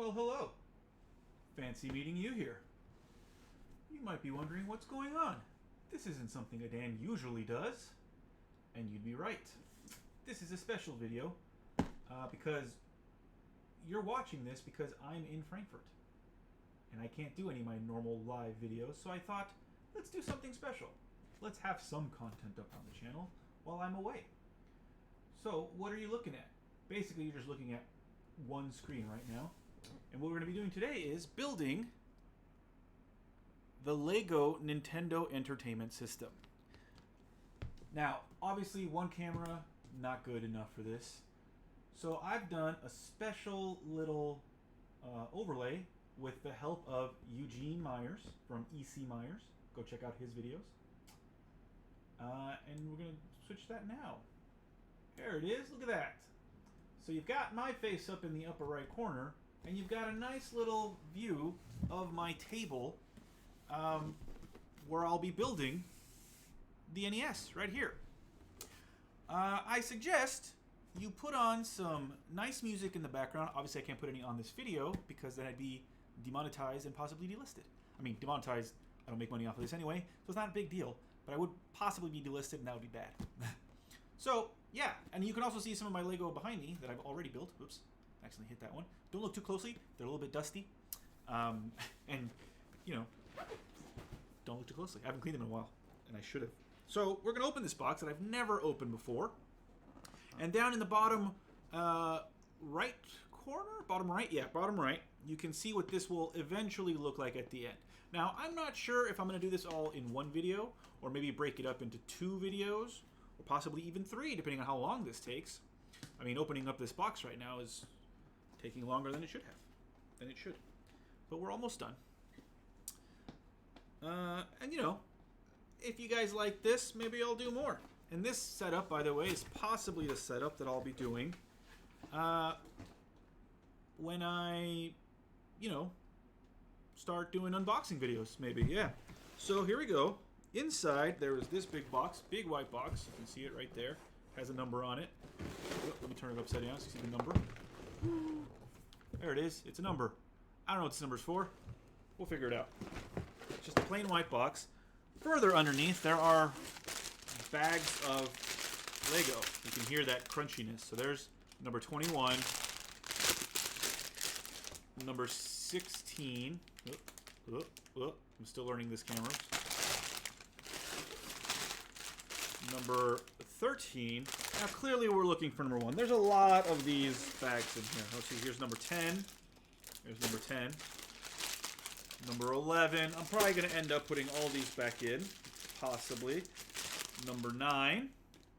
Well, hello. Fancy meeting you here. You might be wondering what's going on. This isn't something Adan usually does. And you'd be right. This is a special video because you're watching this because I'm in Frankfurt. And I can't do any of my normal live videos, so I thought, let's do something special. Let's have some content up on the channel while I'm away. So, what are you looking at? Basically, you're just looking at one screen right now. And what we're going to be doing today is building the Lego Nintendo Entertainment System. Now, obviously, one camera, not good enough for this. So I've done a special little overlay with the help of Eugene Myers from EC Myers. Go check out his videos. And we're going to switch that now. There it is. Look at that. So you've got my face up in the upper right corner, and you've got a nice little view of my table where I'll be building the NES right here. I suggest you put on some nice music in the background. Obviously, I can't put any on this video because then I'd be demonetized and possibly delisted. I mean, demonetized, I don't make money off of this anyway, so it's not a big deal. But I would possibly be delisted, and that would be bad. So, yeah. And you can also see some of my Lego behind me that I've already built. Oops. Accidentally hit that one. Don't look too closely. They're a little bit dusty. And, you know, don't look too closely. I haven't cleaned them in a while, and I should have. So we're going to open this box that I've never opened before. And down in the bottom right corner? Bottom right? Yeah, bottom right. You can see what this will eventually look like at the end. Now, I'm not sure if I'm going to do this all in one video, or maybe break it up into 2 videos, or possibly even 3, depending on how long this takes. I mean, opening up this box right now is taking longer than it should have. Than it should. But we're almost done. And, you know, if you guys like this, maybe I'll do more. And this setup, by the way, is possibly the setup that I'll be doing when I, you know, start doing unboxing videos, maybe. Yeah. So here we go. Inside, there is this big box, big white box. You can see it right there. Has a number on it. Oh, let me turn it upside down so you see the number. There it is. It's a number. I don't know what this number's for. We'll figure it out. It's just a plain white box. Further underneath, there are bags of Lego. You can hear that crunchiness. So there's number 21, number 16. I'm still learning this camera. Number 13. Now, clearly we're looking for number 1. There's a lot of these bags in here. Let's see, here's number 10. There's number 10. Number 11. I'm probably going to end up putting all these back in, possibly. Number 9.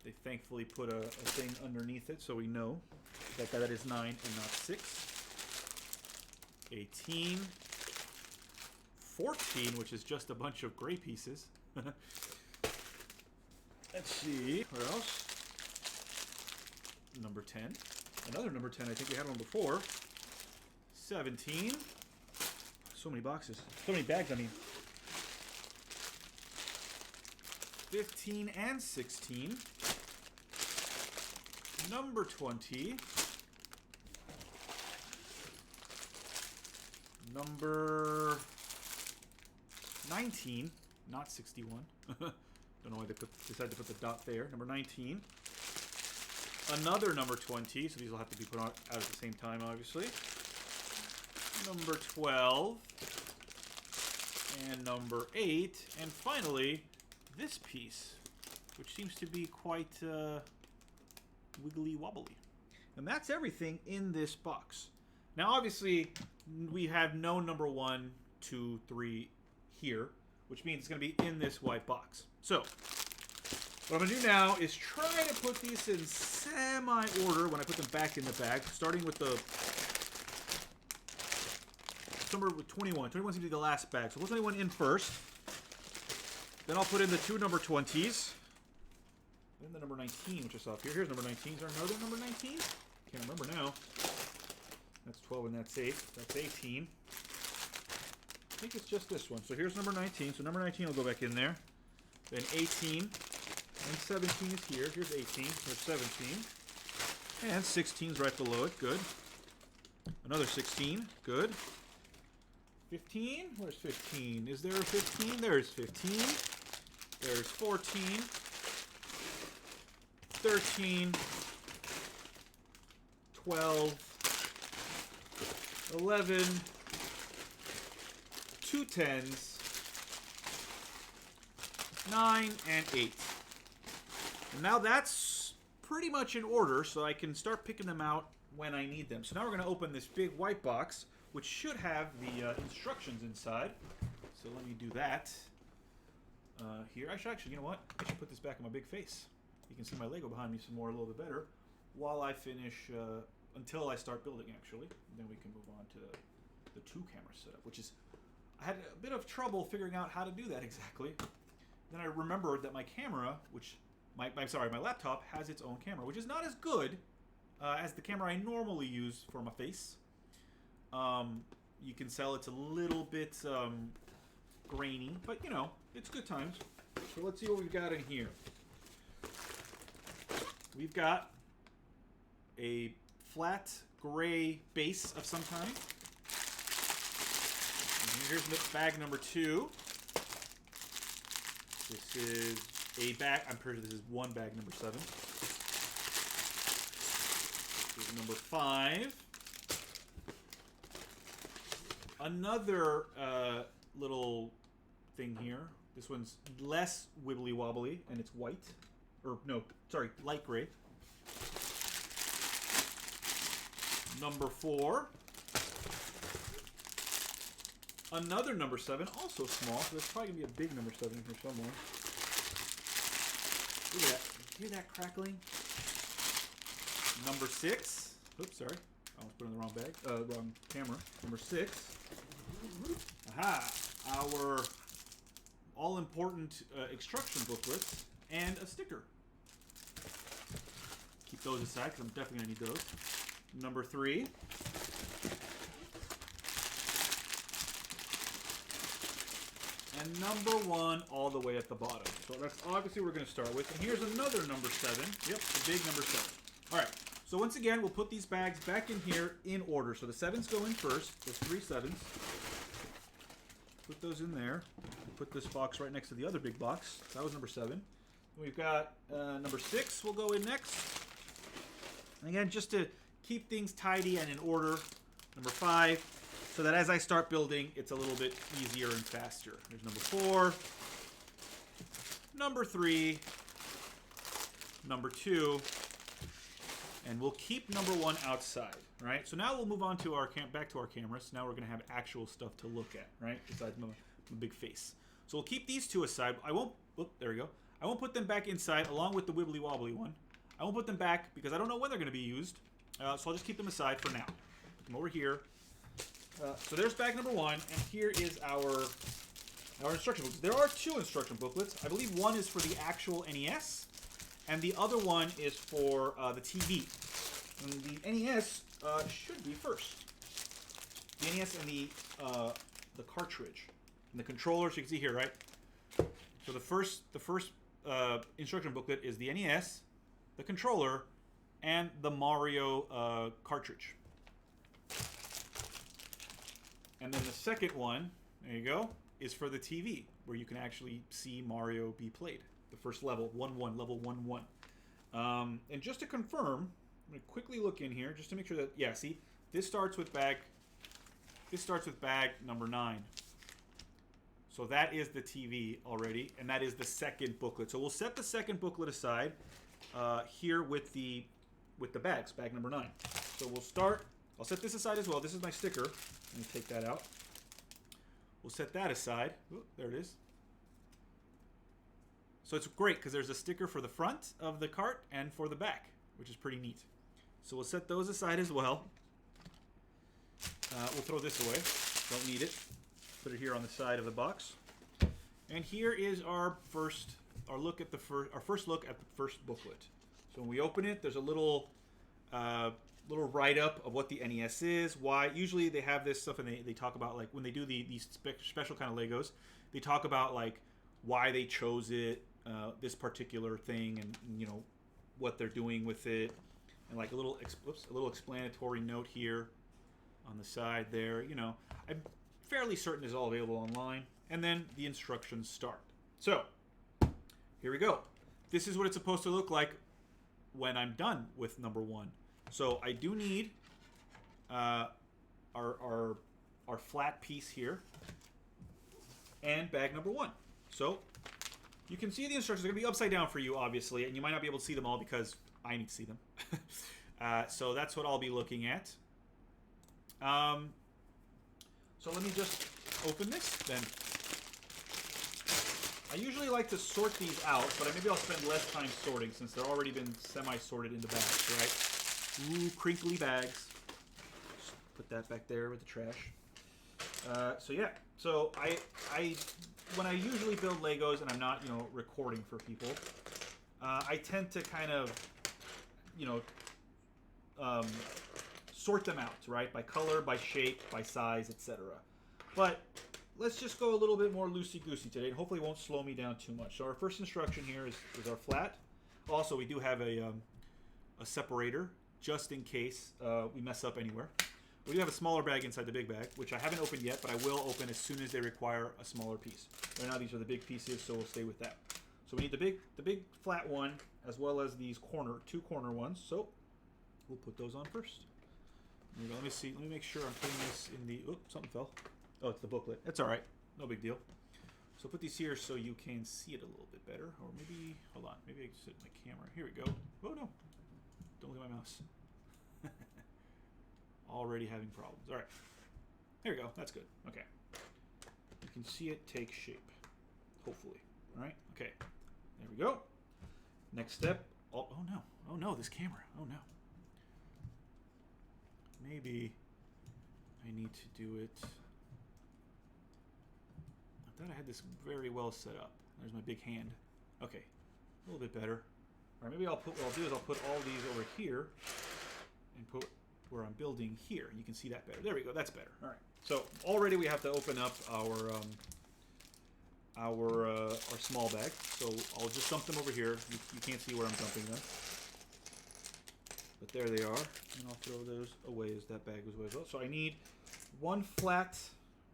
They thankfully put a thing underneath it so we know that that is 9 and not 6. 18. 14, which is just a bunch of gray pieces. Let's see. What else? Number 10. Another number 10. I think we had one before. 17. So many boxes. So many bags, I mean. 15 and 16. Number 20. Number 19. Not 61. Don't know why they decided to put the dot there. Number 19. Another number 20. So these will have to be put out at the same time, obviously. Number 12. And number 8. And finally, this piece, which seems to be quite wiggly wobbly. And that's everything in this box. Now, obviously, we have no number 1, 2, 3 here, which means it's going to be in this white box. So, what I'm going to do now is try to put these in semi-order when I put them back in the bag, starting with the number 21. 21 seems to be the last bag. So, put 21 in first. Then I'll put in the 2 number 20s. Then the number 19, which I saw up here. Here's number 19. Is there another number 19? Can't remember now. That's 12 and that's 8. That's 18. I think it's just this one. So here's number 19. So number 19 will go back in there. Then 18. And 17 is here. Here's 18. Here's 17. And 16 is right below it. Good. Another 16. Good. 15? Where's 15? Is there a 15? There's 15. There's 14. 13. 12. 11. 2 10s. 9 and 8. And now that's pretty much in order, so I can start picking them out when I need them. So now we're going to open this big white box, which should have the instructions inside. So let me do that. Here, actually, you know what? I should put this back on my big face. You can see my Lego behind me some more, a little bit better, while I finish, until I start building, actually. And then we can move on to the 2-camera setup, which is, I had a bit of trouble figuring out how to do that exactly. Then I remembered that my camera, which, my laptop has its own camera, which is not as good as the camera I normally use for my face. You can tell it's a little bit grainy, but you know, it's good times. So let's see what we've got in here. We've got a flat gray base of some kind. And here's bag number 2. This is a bag. I'm pretty sure this is one bag number 7. This is number 5. Another little thing here. This one's less wibbly wobbly, and it's white. Or no, sorry, light gray. Number 4. Another number 7, also small. So there's probably gonna be a big number 7 here somewhere. Look at that. Hear that crackling? Number 6. Oops, sorry. I almost put it in the wrong bag. Wrong camera. Number 6. Aha! Our all-important instruction booklets and a sticker. Keep those aside because I'm definitely gonna need those. Number 3. And number 1 all the way at the bottom. So that's obviously what we're going to start with. And here's another number 7. Yep, the big number 7. All right. So once again, we'll put these bags back in here in order. So the 7s go in first. There's 3 7s. Put those in there. Put this box right next to the other big box. That was number 7. We've got number 6 will go in next. And again, just to keep things tidy and in order. Number 5. So that as I start building, it's a little bit easier and faster. There's number 4, number 3, number 2, and we'll keep number 1 outside, right? So now we'll move on to our back to our cameras. Now we're going to have actual stuff to look at, right? Besides my big face. So we'll keep these 2 aside. I won't. Oh, there we go. I won't put them back inside along with the wibbly wobbly one. I won't put them back because I don't know when they're going to be used. So I'll just keep them aside for now. Put them over here. So there's bag number 1, and here is our instruction booklets. There are 2 instruction booklets. I believe one is for the actual NES, and the other one is for the TV. And the NES should be first. The NES and the cartridge and the controller. So you can see here, right? So the first instruction booklet is the NES, the controller, and the Mario cartridge. And then the second one, there you go, is for the TV, where you can actually see Mario be played. The first level, 1-1, level 1-1. And just to confirm, I'm going to quickly look in here just to make sure that, yeah, see, this starts with bag number 9. So that is the TV already, and that is the second booklet. So we'll set the second booklet aside here with the bags, bag number 9. So we'll start. I'll set this aside as well. This is my sticker. Let me take that out. We'll set that aside. Ooh, there it is. So it's great because there's a sticker for the front of the cart and for the back, which is pretty neat. So we'll set those aside as well. We'll throw this away. Don't need it. Put it here on the side of the box. And here is our first look at the first booklet. So when we open it, there's a little write-up of what the NES is, why. Usually they have this stuff, and they talk about, like, when they do these special kind of Legos, they talk about, like, why they chose it, this particular thing, and you know what they're doing with it, and like a little explanatory note here. on the side there. You know, I'm fairly certain is all available online. And then the instructions start. So, here we go. This is what it's supposed to look like when I'm done with number 1. So I do need our flat piece here and bag number 1. So you can see the instructions are going to be upside down for you, obviously, and you might not be able to see them all because I need to see them. So that's what I'll be looking at. So let me just open this then. I usually like to sort these out, but maybe I'll spend less time sorting since they're already been semi-sorted into bags, right? Ooh, crinkly bags. Just put that back there with the trash. So yeah, so I when I usually build Legos and I'm not, you know, recording for people, I tend to kind of, you know, sort them out, right? By color, by shape, by size, etc. But let's just go a little bit more loosey-goosey today, and hopefully it won't slow me down too much. So our first instruction here is our flat. Also, we do have a separator, just in case we mess up anywhere. We do have a smaller bag inside the big bag, which I haven't opened yet, but I will open as soon as they require a smaller piece. Right now, these are the big pieces, so we'll stay with that. So we need the big flat one, as well as these two corner ones. So we'll put those on first. There we go. Let me see. Let me make sure I'm putting this in the... Oops, something fell. Oh, it's the booklet. That's all right. No big deal. So put these here so you can see it a little bit better. Or maybe... Hold on. Maybe I can sit in the camera. Here we go. Oh, no. Don't look at my mouse. Already having problems. All right. There we go. That's good. Okay. You can see it take shape. Hopefully. All right. Okay. There we go. Next step. Oh no. Oh, no. This camera. Oh, no. Maybe I need to do it... I thought I had this very well set up. There's my big hand. Okay, a little bit better. All right, maybe what I'll do is I'll put all these over here and put where I'm building here. You can see that better. There we go. That's better. All right. So already we have to open up our small bag. So I'll just dump them over here. You can't see where I'm dumping them, but there they are. And I'll throw those away as that bag goes away as well. So I need 1 flat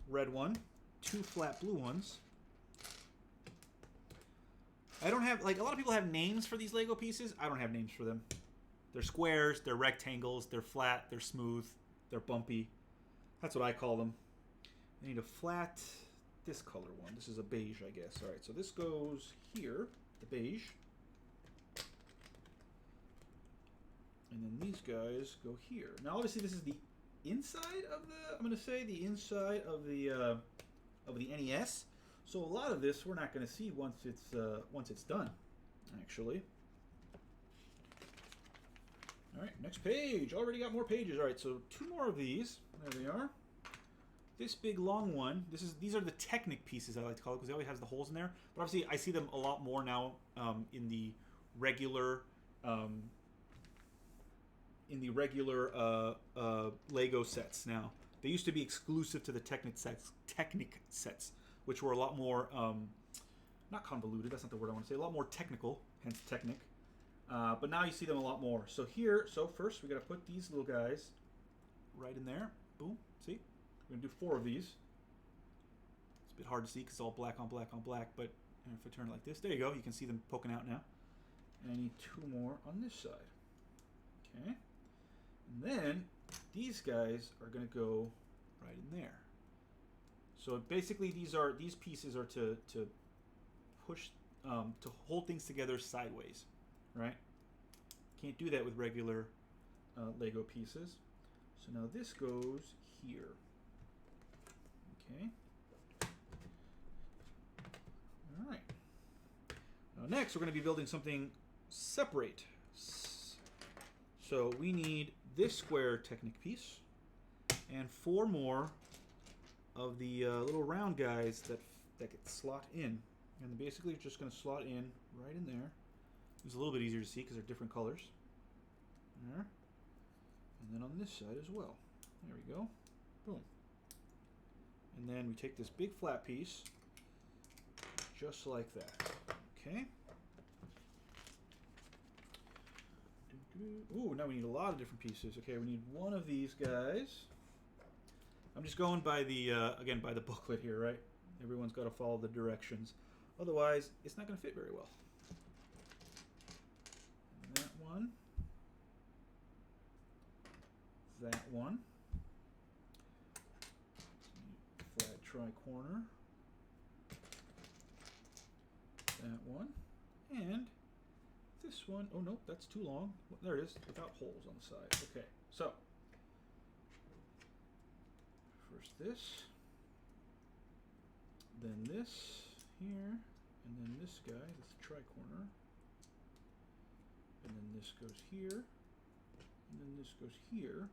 red one, 2 flat blue ones. I don't have, like, a lot of people have names for these Lego pieces. I don't have names for them. They're squares, they're rectangles, they're flat, they're smooth, they're bumpy. That's what I call them. I need a flat, this color one. This is a beige, I guess. All right, so this goes here, the beige. And then these guys go here. Now, obviously, this is the inside of the, I'm going to say the inside of the NES. So a lot of this we're not going to see once it's done, actually. All right, next page. Already got more pages. All right, so 2 more of these. There they are. This big long one. These are the Technic pieces, I like to call it, because it always has the holes in there. But obviously, I see them a lot more now in the regular Lego sets now. They used to be exclusive to the Technic sets, which were a lot more, not convoluted, that's not the word I want to say, a lot more technical, hence Technic. But now you see them a lot more. So first we got to put these little guys right in there. Boom, see? We're going to do 4 of these. It's a bit hard to see because it's all black on black on black, but if I turn it like this, there you go, you can see them poking out now. And I need 2 more on this side. Okay. And then these guys are going to go right in there. So basically these pieces are to push, to hold things together sideways, right? Can't do that with regular Lego pieces. So now this goes here. Okay. All right. Now next we're going to be building something separate. So we need this square Technic piece and 4 more of the little round guys that get slot in. And basically it's just going to slot in right in there. It's a little bit easier to see because they're different colors. There. And then on this side as well. There we go. Boom. And then we take this big flat piece, just like that. Okay. Ooh, now we need a lot of different pieces. Okay, we need 1 of these guys. I'm just going by the, again, by the booklet here, right? Everyone's got to follow the directions. Otherwise, it's not going to fit very well. And that one. That one. Flat tri-corner. That one. And this one. Oh, no, that's too long. There it is, without holes on the side. Okay, so. First this. Then this here. And then this guy, this tri-corner. And then this goes here. And then this goes here.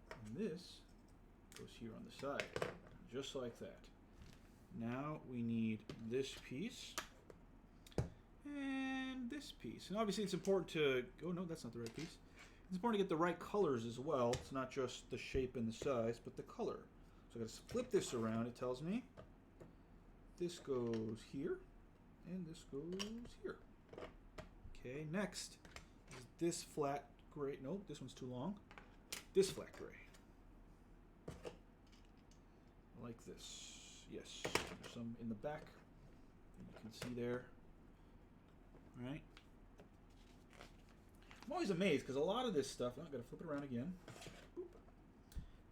And this goes here on the side. Just like that. Now we need this piece. And this piece. And obviously it's important to... Oh, no, that's not the right piece. It's important to get the right colors as well. It's not just the shape and the size, but the color. So I got to flip this around, it tells me. This goes here. And this goes here. Okay, next is this flat gray. Nope, this one's too long. This flat gray. Like this. Yes. There's some in the back. You can see there. All right. I'm always amazed because a lot of this stuff. I'm going to flip it around again. Boop.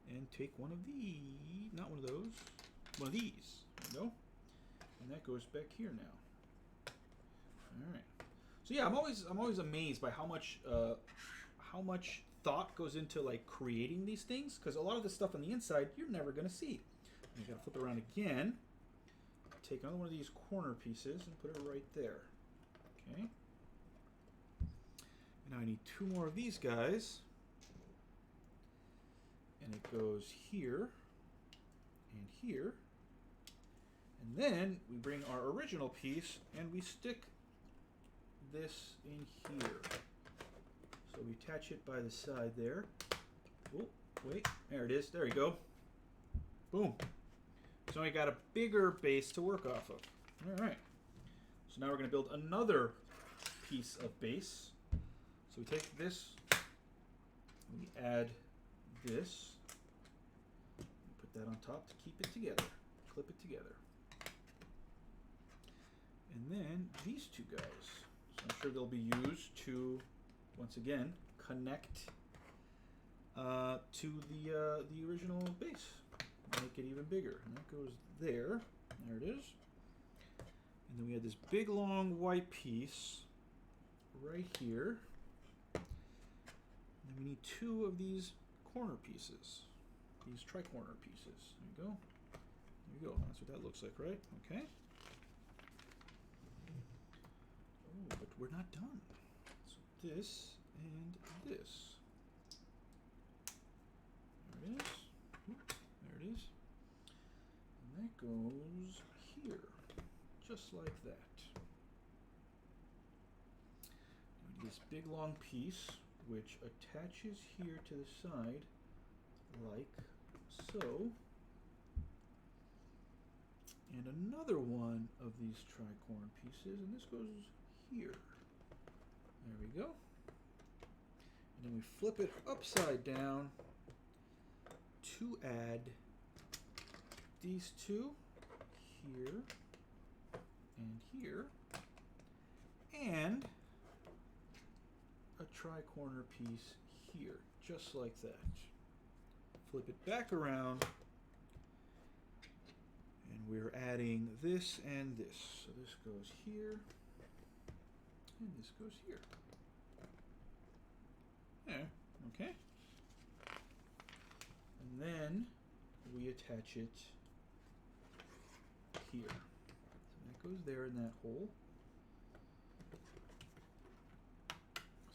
And take one of these. Not one of those. One of these. There we go. And that goes back here now. All right. So yeah, I'm always amazed by how much thought goes into like creating these things, because a lot of the stuff on the inside you're never going to see. You got to flip it around again. Take another one of these corner pieces and put it right there. Okay. And now I need two more of these guys. And it goes here and here. And then we bring our original piece and we stick this in here. So we attach it by the side there. Oh, wait, there it is. There you go. Boom. So we got a bigger base to work off of. All right. So now we're going to build another piece of base. So we take this, we add this, put that on top to keep it together, clip it together. And then these two guys. So I'm sure they'll be used to, once again, connect to the original base. Make it even bigger. And that goes there. There it is. And then we have this big long white piece right here. And then we need two of these corner pieces. These tri-corner pieces. There you go. There you go. That's what that looks like, right? Okay. Oh, but we're not done. So this and this. There it is. Oop, there it is. And that goes here. Just like that. This big long piece, which attaches here to the side, like so. And another one of these tricorn pieces, and this goes here. There we go. And then we flip it upside down to add these two here and here, and a tri-corner piece here, just like that. Flip it back around, and we're adding this and this. So this goes here, and this goes here. There, okay. And then we attach it here. So that goes there in that hole.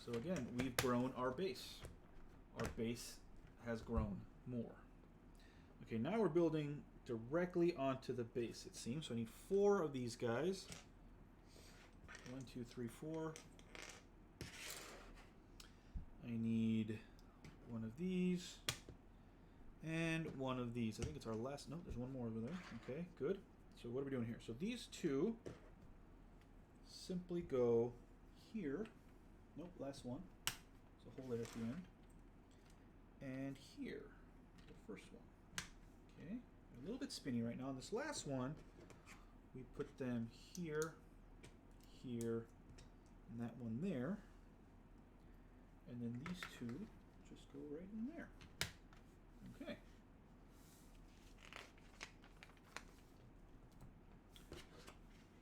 So again, we've grown our base. Our base has grown more. Okay, now we're building directly onto the base, it seems. So I need 4 of these guys. 1, 2, 3, 4. I need one of these and one of these. I think it's our last. No, there's one more over there. Okay, good. So what are we doing here? So these two simply go here. Nope, last one. So hold it at the end. And here, the first one. Okay, a little bit spinny right now. On this last one, we put them here, here, and that one there. And then these two just go right in there. Okay.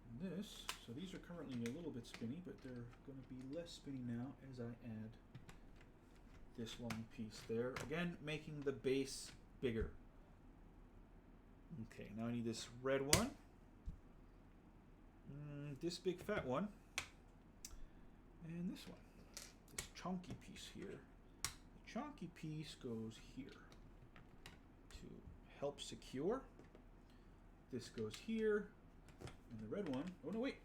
And this, so these are currently a little bit spinny, but they're going to be less spinny now as I add this long piece there. Again, making the base bigger. Okay, now I need this red one. This big fat one. And this one. This chunky piece here. The chunky piece goes here to help secure. This goes here. And the red one, oh no, wait.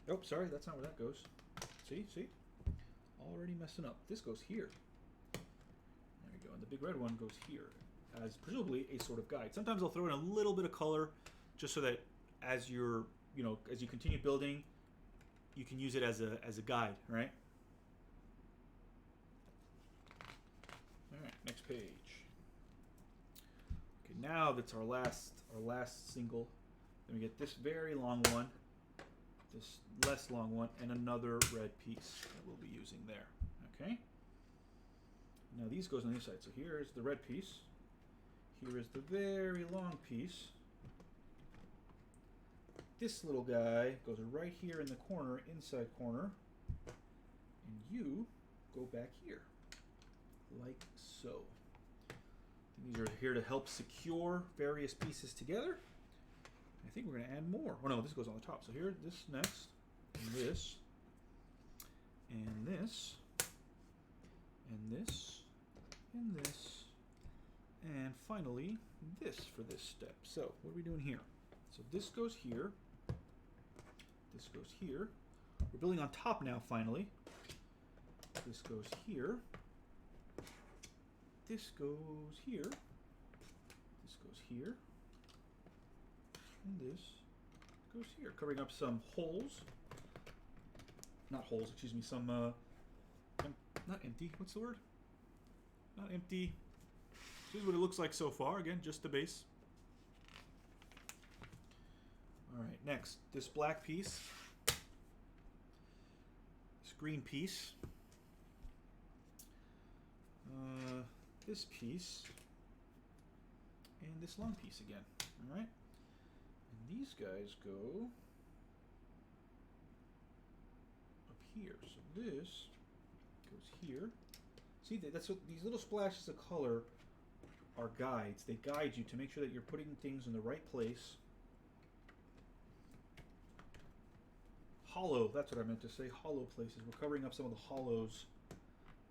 Oh, sorry, that's not where that goes. See? Already messing up. This goes here. There we go. And the big red one goes here as presumably a sort of guide. Sometimes I'll throw in a little bit of color just so that as you're, as you continue building, you can use it as a guide, right? All right, next page. Okay, now that's our last single. Then we get this very long one, this less long one, and another red piece that we'll be using there. Okay. Now these goes on the other side. So here is the red piece. Here is the very long piece. This little guy goes right here in the corner, inside corner, and you go back here, like so. These are here to help secure various pieces together. I think we're going to add more. Oh no, this goes on the top. So here, this next, and this, and this, and this, and this, and finally this for this step. So what are we doing here? So this goes here. This goes here. We're building on top now, finally. This goes here. This goes here. This goes here. And this goes here, covering up some holes. Not holes, excuse me, some, not empty, what's the word? Not empty. This is what it looks like so far. Again, just the base. All right, next, this black piece, this green piece, this piece, and this long piece again, all right? And these guys go up here. So this goes here. See, that's what these little splashes of color are guides. They guide you to make sure that you're putting things in the right place. Hollow, that's what I meant to say, hollow places. We're covering up some of the hollows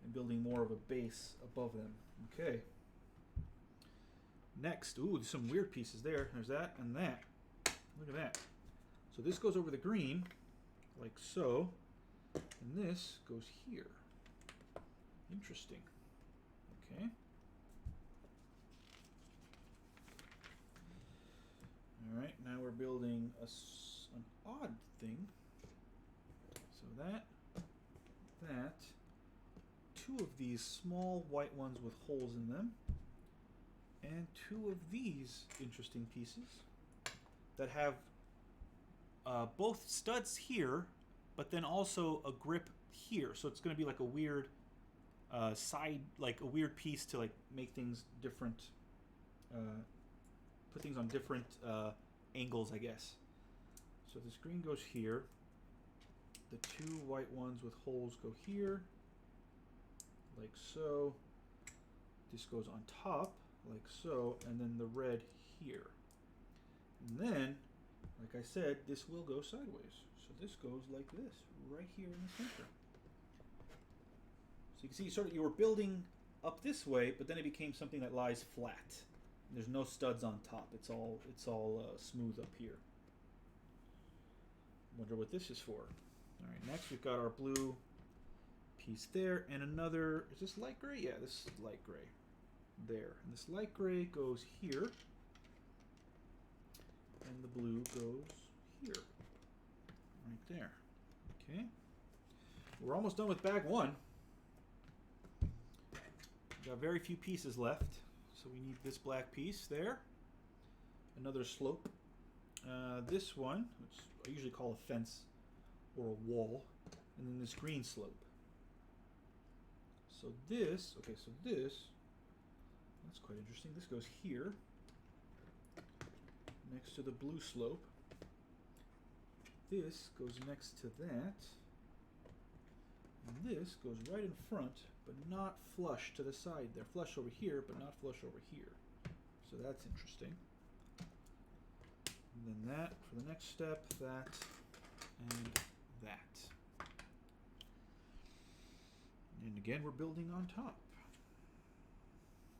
and building more of a base above them. Okay. Next, ooh, there's some weird pieces there. There's that and that. Look at that. So this goes over the green, like so, and this goes here. Interesting. Okay. All right, now we're building an odd thing. So that, two of these small white ones with holes in them, and two of these interesting pieces that have both studs here, but then also a grip here. So it's going to be like a weird side, like a weird piece to like make things different, put things on different angles, I guess. So this green goes here. The two white ones with holes go here, like so. This goes on top, like so, and then the red here. And then, like I said, this will go sideways. So this goes like this, right here in the center. So you can see you were building up this way, but then it became something that lies flat. There's no studs on top. It's all smooth up here. Wonder what this is for. All right, next we've got our blue piece there, and another, is this light gray? Yeah, this is light gray. There, and this light gray goes here, and the blue goes here, right there. Okay, we're almost done with bag one. We've got very few pieces left, So we need this black piece there. Another slope. This one, which I usually call a fence or a wall, and then this green slope. So this, okay, so this, that's quite interesting. This goes here, next to the blue slope. This goes next to that. And this goes right in front, but not flush to the side. They're flush over here, but not flush over here. So that's interesting. And then that for the next step, that, and that. And again, we're building on top.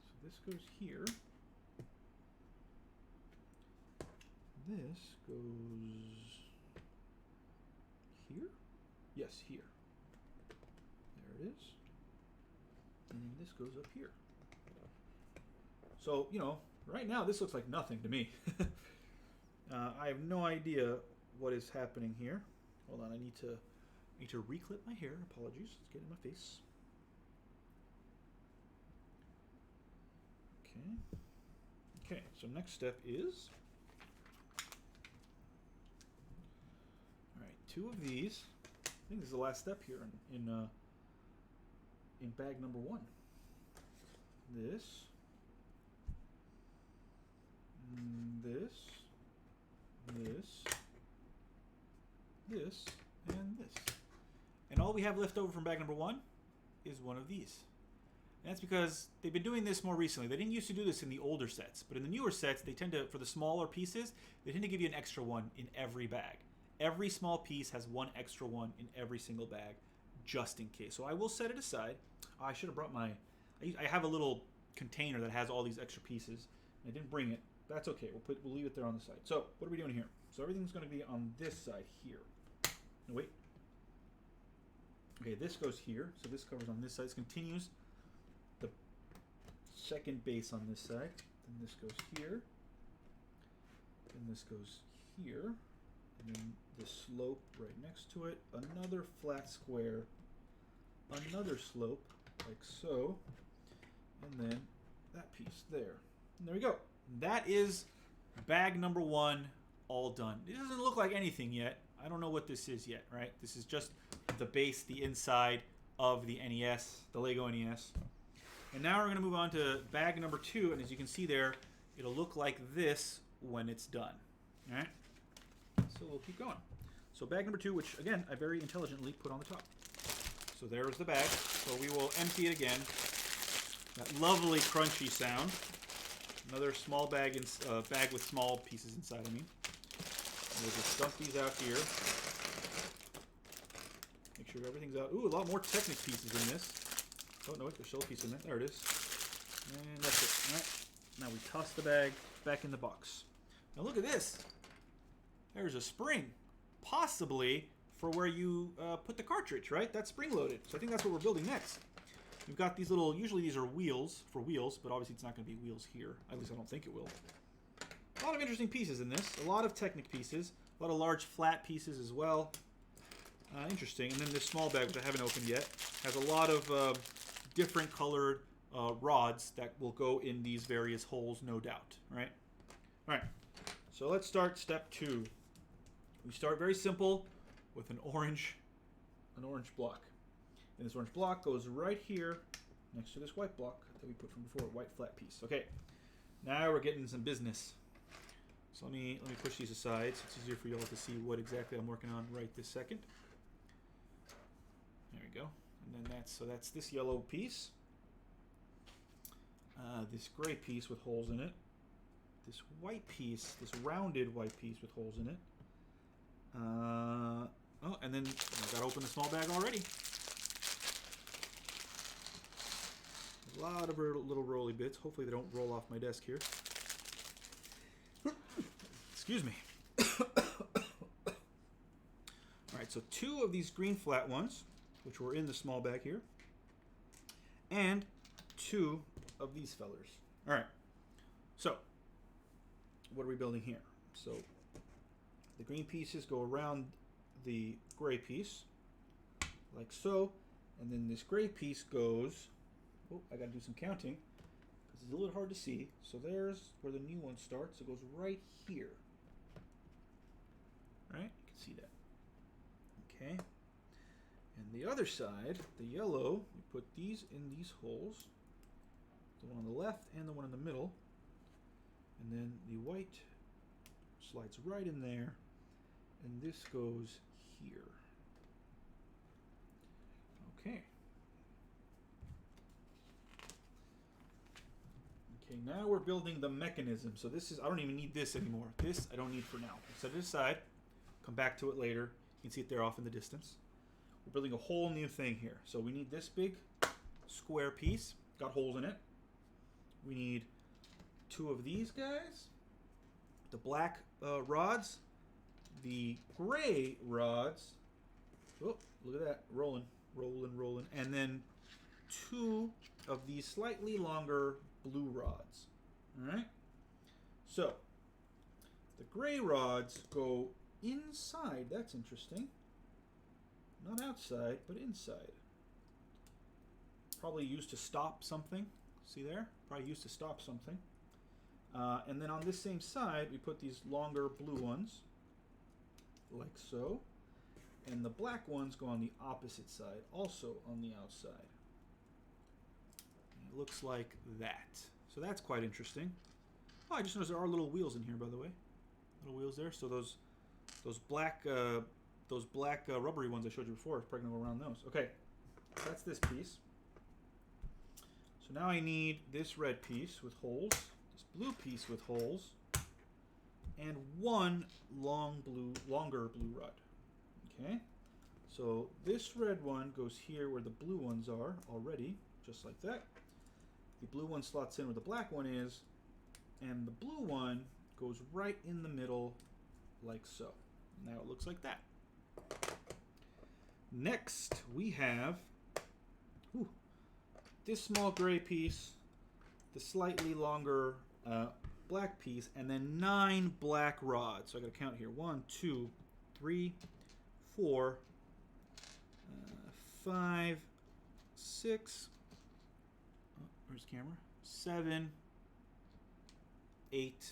So this goes here. This goes here? Yes, here. There it is. And then this goes up here. So, you know, right now this looks like nothing to me. I have no idea what is happening here. Hold on, I need to reclip my hair. Apologies, it's getting in my face. Okay, so next step is, all right, 2 of these. I think this is the last step here in bag number 1. This, this, and this. And all we have left over from bag number 1 is one of these. And that's because they've been doing this more recently. They didn't used to do this in the older sets, but in the newer sets, they tend to, for the smaller pieces, they tend to give you an extra one in every bag. Every small piece has one extra one in every single bag, just in case. So I will set it aside. Oh, I should have brought my, I have a little container that has all these extra pieces. I didn't bring it. That's okay. We'll leave it there on the side. So what are we doing here? So everything's going to be on this side here. No, wait. Okay, this goes here. So this covers on this side. This continues the second base on this side. Then this goes here. Then this goes here. And then the slope right next to it. Another flat square. Another slope, like so. And then that piece there. And there we go. That is bag number 1 all done. It doesn't look like anything yet. I don't know what this is yet, right? This is just the base, the inside of the NES, the Lego NES. And now we're going to move on to bag number 2, and as you can see there, it'll look like this when it's done. All right? So we'll keep going. So bag number 2, which again, I very intelligently put on the top. So there's the bag. So we will empty it again. That lovely crunchy sound. Another small bag, bag with small pieces inside, I mean. We'll just dump these out here. Make sure everything's out. Ooh, a lot more Technic pieces in this. Oh, no, wait, there's still a piece in there. There it is. And that's it. All right. Now we toss the bag back in the box. Now look at this. There's a spring. Possibly for where you put the cartridge, right? That's spring-loaded. So I think that's what we're building next. We've got these little, usually these are wheels, for wheels, but obviously it's not going to be wheels here. At least I don't think it will. A lot of interesting pieces in this. A lot of Technic pieces. A lot of large flat pieces as well. Interesting. And then this small bag, which I haven't opened yet, has a lot of different colored rods that will go in these various holes, no doubt. Right? All right. So let's start step 2. We start very simple with an orange block. And this orange block goes right here next to this white block that we put from before, white flat piece. Okay, now we're getting some business. So let me push these aside so it's easier for you all to see what exactly I'm working on right this second. There we go. And then that's this yellow piece. This gray piece with holes in it. This white piece, this rounded white piece with holes in it. Oh, and then I gotta open the small bag already. A lot of little rolly bits. Hopefully they don't roll off my desk here. Excuse me. Alright, so 2 of these green flat ones, which were in the small bag here, and 2 of these fellers. Alright, so what are we building here? So the green pieces go around the gray piece, like so, and then this gray piece goes, oh, I gotta do some counting, because It's a little bit hard to see. So there's where the new one starts. It goes right here. Right? You can see that. Okay. And the other side, the yellow, we put these in these holes. The one on the left and the one in the middle. And then the white slides right in there. And this goes here. Okay. Okay, now we're building the mechanism. So this is, I don't even need this anymore. This I don't need for now. Set it aside. Come back to it later. You can see it there off in the distance. We're building a whole new thing here. So we need this big square piece. Got holes in it. We need 2 of these guys. The black rods. The gray rods. Oh, look at that. Rolling, rolling, rolling. And then 2 of these slightly longer blue rods. All right? So, the gray rods go inside. That's interesting. Not outside, but inside. Probably used to stop something. See there? Probably used to stop something. And then on this same side, we put these longer blue ones, like so. And the black ones go on the opposite side, also on the outside. And it looks like that. So that's quite interesting. Oh, I just noticed there are little wheels in here, by the way. Little wheels there. So those black rubbery ones I showed you before, probably gonna go around those. Okay, that's this piece. So now I need this red piece with holes, this blue piece with holes, and 1 longer blue rod. Okay, so this red one goes here where the blue ones are already, just like that. The blue one slots in where the black one is, and the blue one goes right in the middle, like so. Now it looks like that. Next, we have this small gray piece, the slightly longer black piece, and then 9 black rods. So I gotta count here. 1, 2, 3, 4, 5, 6. Oh, where's the camera? 7, 8,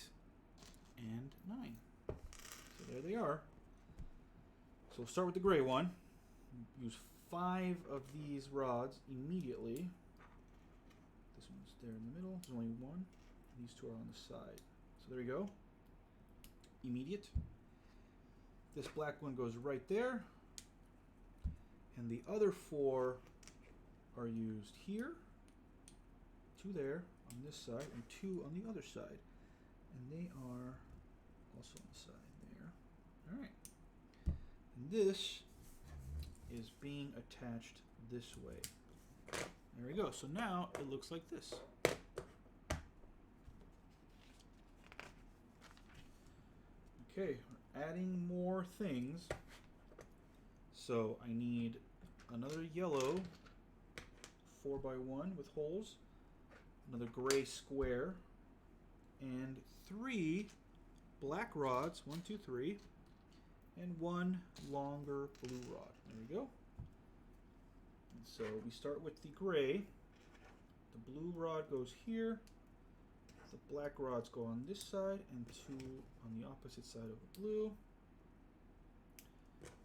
and 9. So there they are. So we'll start with the gray one. Use 5 of these rods immediately. This one's there in the middle. There's only 1. These 2 are on the side. So there we go. Immediate. This black one goes right there. And the other 4 are used here. 2 there on this side and 2 on the other side. And they are also on the side there. All right. And this is being attached this way. There we go. So now it looks like this. Okay, we're adding more things. So I need another yellow 4x1 with holes, another gray square, and 3 black rods, 1, 2, 3, and 1 longer blue rod. There we go. And so we start with the gray. The blue rod goes here. The black rods go on this side and 2 on the opposite side of the blue.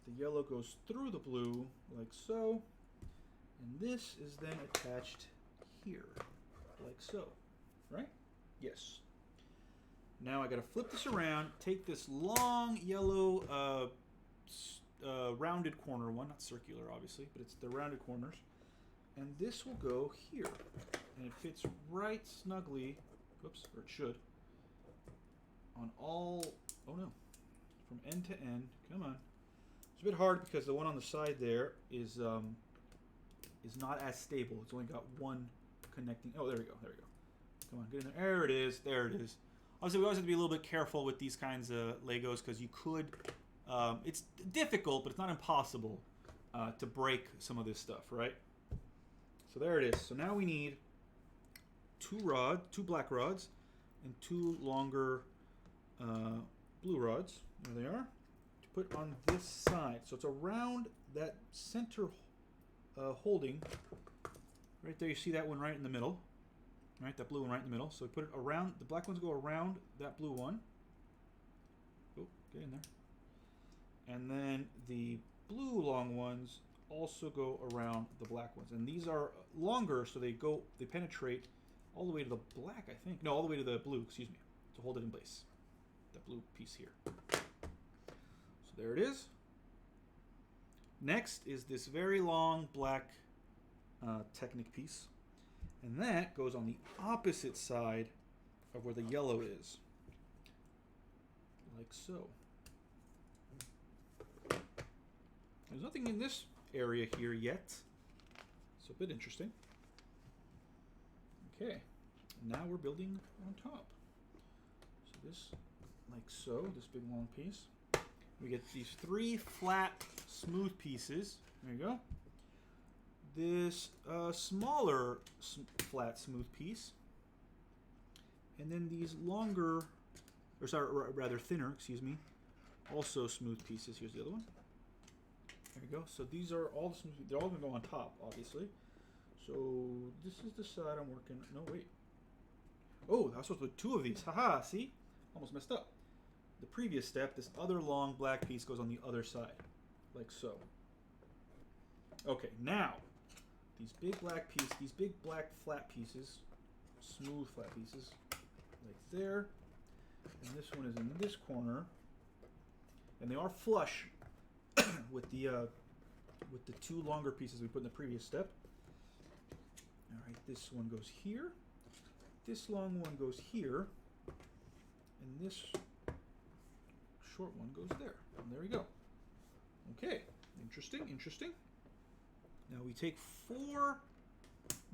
The yellow goes through the blue like so. And this is then attached here like so. Right? Yes. Now I gotta flip this around, take this long yellow rounded corner one, not circular obviously, but it's the rounded corners, and this will go here, and it fits right snugly, oops, or it should, on all, oh no, from end to end, come on. It's a bit hard because the one on the side there is not as stable. It's only got 1 connecting, oh there we go, come on, get in there, there it is. Obviously, we always have to be a little bit careful with these kinds of Legos because you could, it's difficult, but it's not impossible to break some of this stuff, right? So there it is. So now we need 2 black rods and 2 longer blue rods. There they are. To put on this side. So it's around that center holding. Right there, you see that one right in the middle. Right, that blue one right in the middle. So we put it around, the black ones go around that blue one. Oh, get in there. And then the blue long ones also go around the black ones. And these are longer, so they penetrate all the way to the black, I think. No, all the way to the blue, excuse me, to hold it in place. That blue piece here. So there it is. Next is this very long black Technic piece. And that goes on the opposite side of where the yellow is. Like so. There's nothing in this area here yet. It's a bit interesting. Okay, now we're building on top. So this, like so, this big long piece. We get these 3 flat, smooth pieces. There you go. This smaller, flat, smooth piece. And then these longer, or sorry, rather thinner, excuse me, also smooth pieces. Here's the other one. There you go. So these are all the smooth. They're all going to go on top, obviously. So this is the side I'm working. No, wait. Oh, I was supposed to put 2 of these. Haha, see? Almost messed up. The previous step, this other long black piece goes on the other side. Like so. Okay, now, these big black flat pieces, smooth flat pieces, like there. And this one is in this corner. And they are flush with the 2 longer pieces we put in the previous step. All right, this one goes here. This long one goes here. And this short one goes there. And there we go. Okay, interesting, interesting. Now we take 4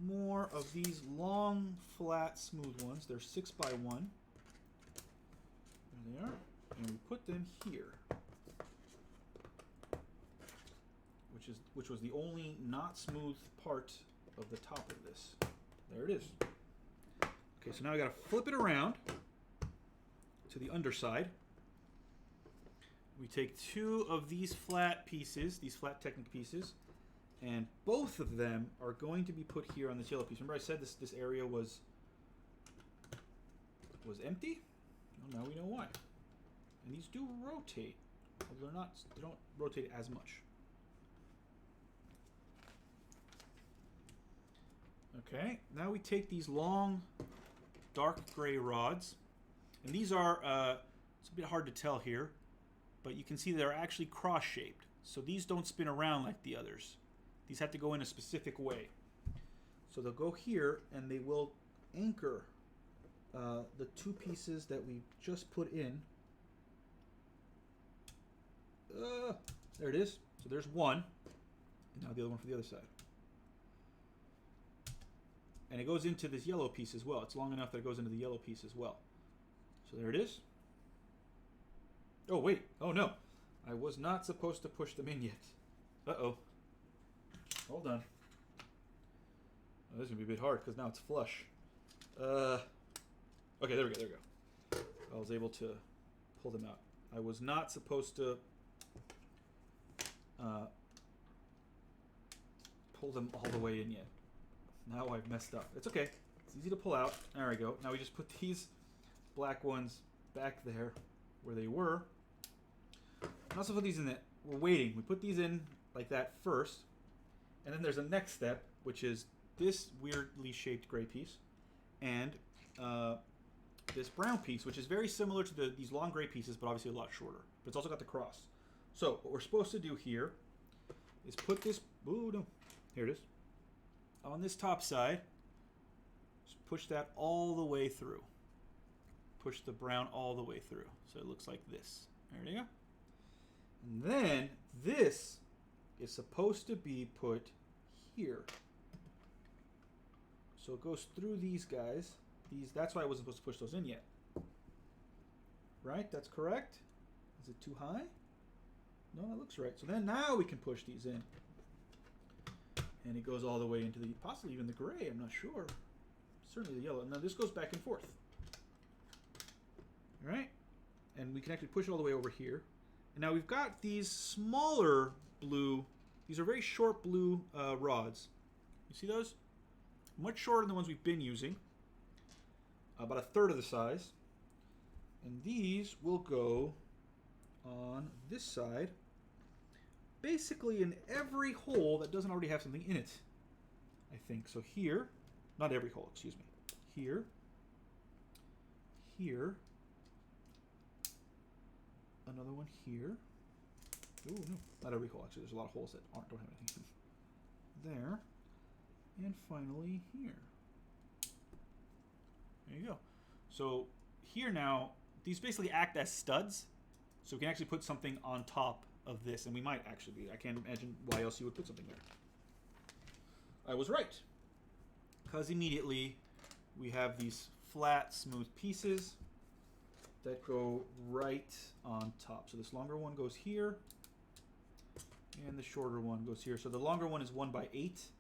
more of these long, flat, smooth ones. They're 6 by 1. There they are. And we put them here. Which was the only not smooth part of the top of this. There it is. Okay, so now I gotta flip it around to the underside. We take 2 of these flat pieces, these flat Technic pieces, and both of them are going to be put here on this yellow piece. Remember I said this area was empty? Well, now we know why. And these do rotate, although they don't rotate as much. Okay, now we take these long, dark gray rods, and these are, it's a bit hard to tell here, but you can see they're actually cross-shaped. So these don't spin around like the others. These have to go in a specific way. So they'll go here, and they will anchor the 2 pieces that we just put in. There it is. So there's one, and now the other one for the other side. And it goes into this yellow piece as well. It's long enough that it goes into the yellow piece as well. So there it is. Oh, wait. Oh, no. I was not supposed to push them in yet. Uh-oh. Hold on. Oh, this is going to be a bit hard because now it's flush. Okay, there we go. There we go. I was able to pull them out. I was not supposed to pull them all the way in yet. Now I've messed up. It's okay. It's easy to pull out. There we go. Now we just put these black ones back there where they were. I'm not supposed to put these in it. We're waiting. We put these in like that first. And then there's a next step, which is this weirdly shaped gray piece. And this brown piece, which is very similar to these long gray pieces, but obviously a lot shorter. But it's also got the cross. So what we're supposed to do here is put this... Ooh, no. Here it is. On this top side, just push that all the way through. Push the brown all the way through. So it looks like this. There you go. And then this is supposed to be put here. So it goes through these guys. That's why I wasn't supposed to push those in yet. Right? That's correct? Is it too high? No, that looks right. So then now we can push these in. And it goes all the way into the, possibly even the gray, I'm not sure. Certainly the yellow. Now this goes back and forth. All right? And we can actually push it all the way over here. And now we've got these smaller blue, these are very short blue rods. You see those? Much shorter than the ones we've been using. about a third of the size. And these will go on this side, basically in every hole that doesn't already have something in it, I think. So here, not every hole, excuse me. Here, here, another one here. Ooh, no, not every hole, actually. There's a lot of holes that don't have anything. There, and finally here. There you go. So here now, these basically act as studs, so we can actually put something on top of this, and we might actually be. I can't imagine why else you would put something there. I was right, because immediately we have these flat, smooth pieces that go right on top. So this longer one goes here, and the shorter one goes here. So the longer one is 1/8,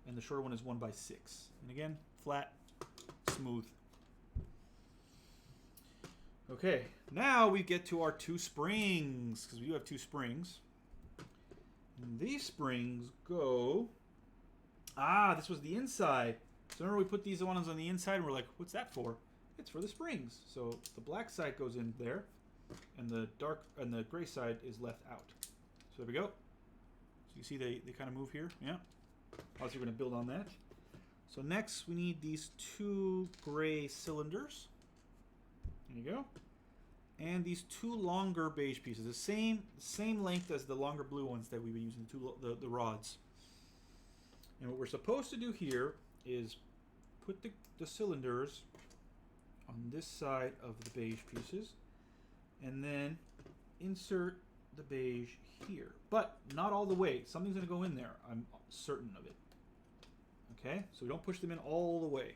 and the shorter one is 1/6. And again, flat, smooth. Okay, now we get to our 2 springs, because we do have 2 springs. And these springs go... Ah, this was the inside. So remember we put these ones on the inside, and we're like, what's that for? It's for the springs. So the black side goes in there, and the dark and the gray side is left out. So there we go. So you see they kind of move here, yeah? Obviously we're going to build on that. So next we need these 2 gray cylinders. There you go. And these 2 longer beige pieces, the same length as the longer blue ones that we've been using, the rods. And what we're supposed to do here is put the cylinders on this side of the beige pieces, and then insert the beige here. But not all the way. Something's going to go in there. I'm certain of it. Okay? So we don't push them in all the way.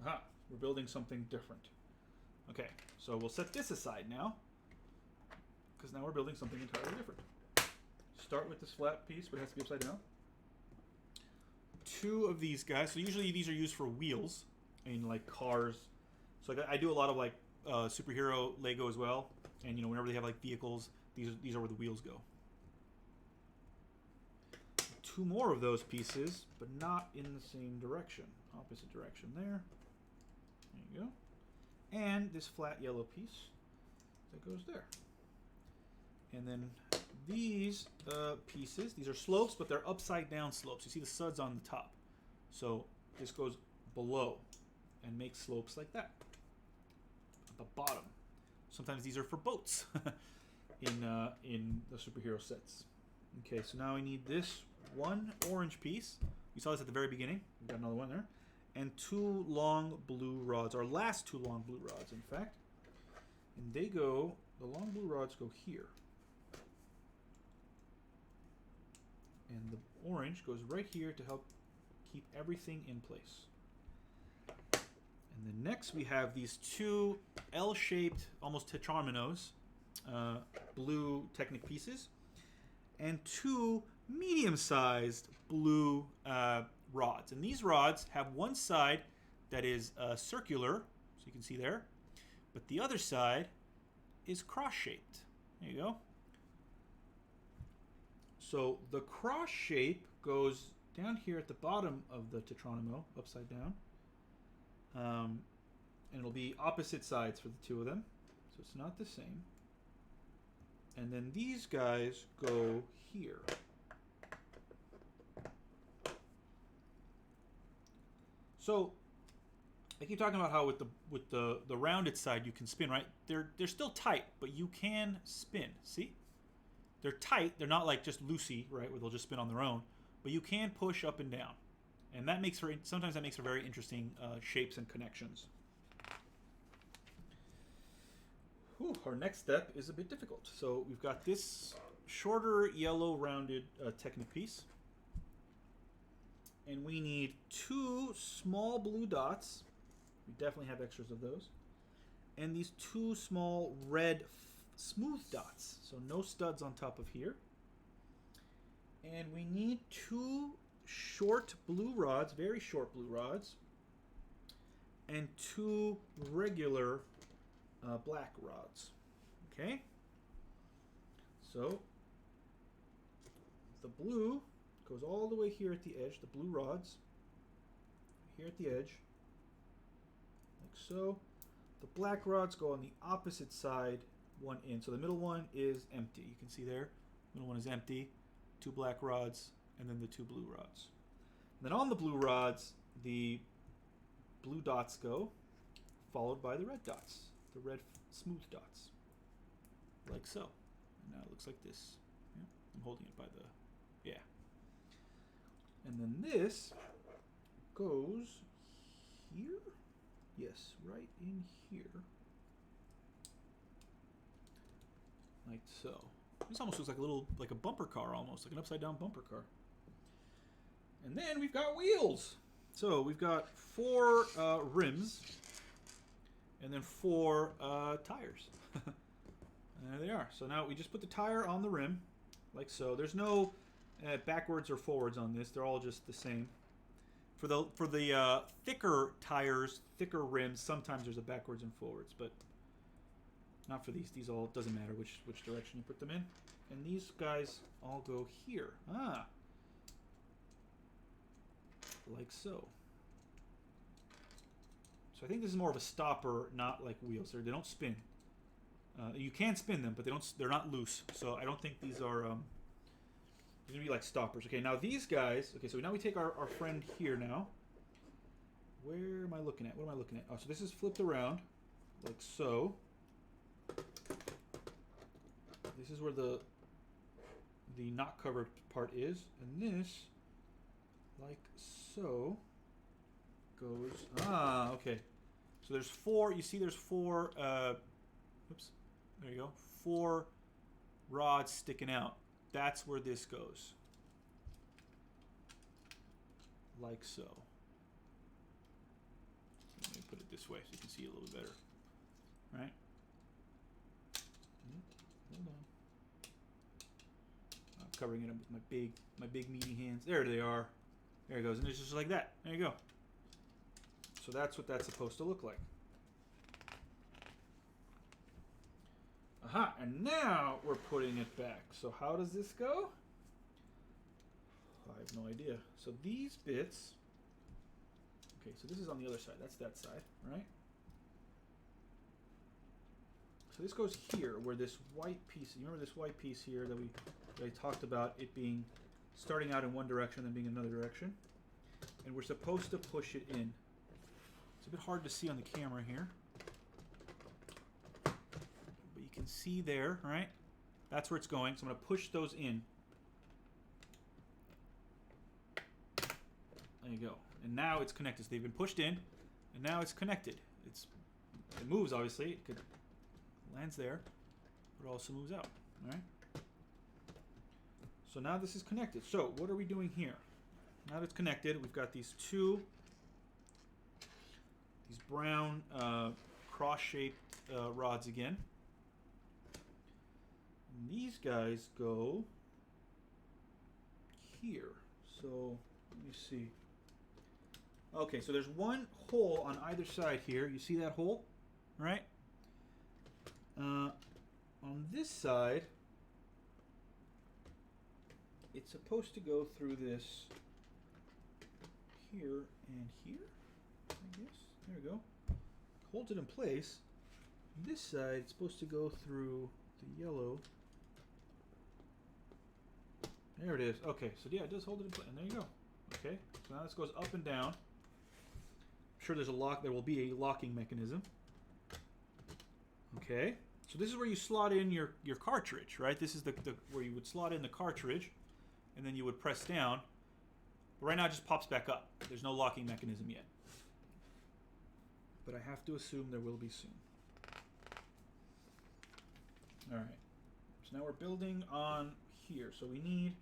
Aha! We're building something different. Okay, so we'll set this aside now, because now we're building something entirely different. Start with this flat piece, but it has to be upside down. 2 of these guys. So usually these are used for wheels in like cars. So like I do a lot of like superhero Lego as well, and you know whenever they have like vehicles, these are where the wheels go. 2 more of those pieces, but not in the same direction. Opposite direction there. There you go. And this flat yellow piece that goes there. And then these pieces, these are slopes, but they're upside down slopes. You see the studs on the top. So this goes below and makes slopes like that at the bottom. Sometimes these are for boats in the superhero sets. Okay, so now we need this 1 orange piece. We saw this at the very beginning. We've got another one there. And 2 long blue rods, our last 2 long blue rods, in fact. And they go, the long blue rods go here. And the orange goes right here to help keep everything in place. And then next we have these 2 L-shaped, almost tetrominoes, blue Technic pieces, and 2 medium-sized blue rods. And these rods have one side that is circular, so you can see there, but the other side is cross-shaped. There you go. So the cross shape goes down here at the bottom of the tetronymo, upside down. And it'll be opposite sides for the 2 of them, so it's not the same. And then these guys go here. So I keep talking about how with the rounded side you can spin, right? They're still tight, but you can spin. See? They're tight. They're not like just loosey, right, where they'll just spin on their own. But you can push up and down, and that makes for sometimes that makes for very interesting shapes and connections. Whew, our next step is a bit difficult. So we've got this shorter yellow rounded Technic piece, and we need 2 small blue dots. We definitely have extras of those, and these 2 small red smooth dots, so no studs on top of here. And we need 2 short blue rods, very short blue rods, and 2 regular black rods. Okay? So the blue goes all the way here at the edge, the blue rods, here at the edge. like so. The black rods go on the opposite side, one in. So the middle one is empty. You can see there, middle one is empty. 2 black rods, and then the 2 blue rods. And then on the blue rods, the blue dots go, followed by the red dots, the red smooth dots, like so. And now it looks like this. Yeah, I'm holding it by the, yeah. And then this goes here. Yes, right in here, like so. This almost looks like a little, like a bumper car almost, like an upside down bumper car. And then we've got wheels. So we've got 4 rims and then 4 tires. And there they are. So now we just put the tire on the rim, like so. There's no backwards or forwards on this. They're all just the same. For the thicker tires, thicker rims, sometimes there's a backwards and forwards, but not for these. These all, doesn't matter which direction you put them in. And these guys all go here. Ah. Like so. So I think this is more of a stopper, not like wheels. They don't spin. You can spin them, but they're not loose. So I don't think these are they're gonna be like stoppers. Okay, now these guys, okay, so now we take our friend here now. Where am I looking at? What am I looking at? Oh, so this is flipped around, like so. This is where the not covered part is, and this, like so, goes, okay. So there's 4, you see there's 4, oops, there you go, 4 rods sticking out. That's where this goes. Like so. Let me put it this way so you can see it a little bit better. Right? Hold on. I'm covering it up with my big meaty hands. There they are. There it goes. And it's just like that. There you go. So that's what that's supposed to look like. Aha, and now we're putting it back. So how does this go? I have no idea. So these bits, okay, so this is on the other side. That's that side, right? So this goes here, where this white piece, you remember this white piece here that I talked about it being, starting out in one direction, then being in another direction? And we're supposed to push it in. It's a bit hard to see on the camera here. You can see there, right? That's where it's going. So I'm going to push those in. There you go. And now it's connected. So they've been pushed in, and now it's connected. It moves, obviously. It lands there, but it also moves out. All right? So now this is connected. So what are we doing here? Now that it's connected, we've got these brown cross-shaped rods again. And these guys go here. So let me see. Okay, so there's one hole on either side here. You see that hole, right? On this side, it's supposed to go through this here and here, I guess. There we go. Holds it in place. This side is supposed to go through the yellow. There it is. Okay, so yeah, it does hold it in place. And there you go. Okay, so now this goes up and down. I'm sure there's a lock. There will be a locking mechanism. Okay, so this is where you slot in your cartridge, right? This is the where you would slot in the cartridge, and then you would press down. But right now it just pops back up. There's no locking mechanism yet. But I have to assume there will be soon. All right, so now we're building on here. So we need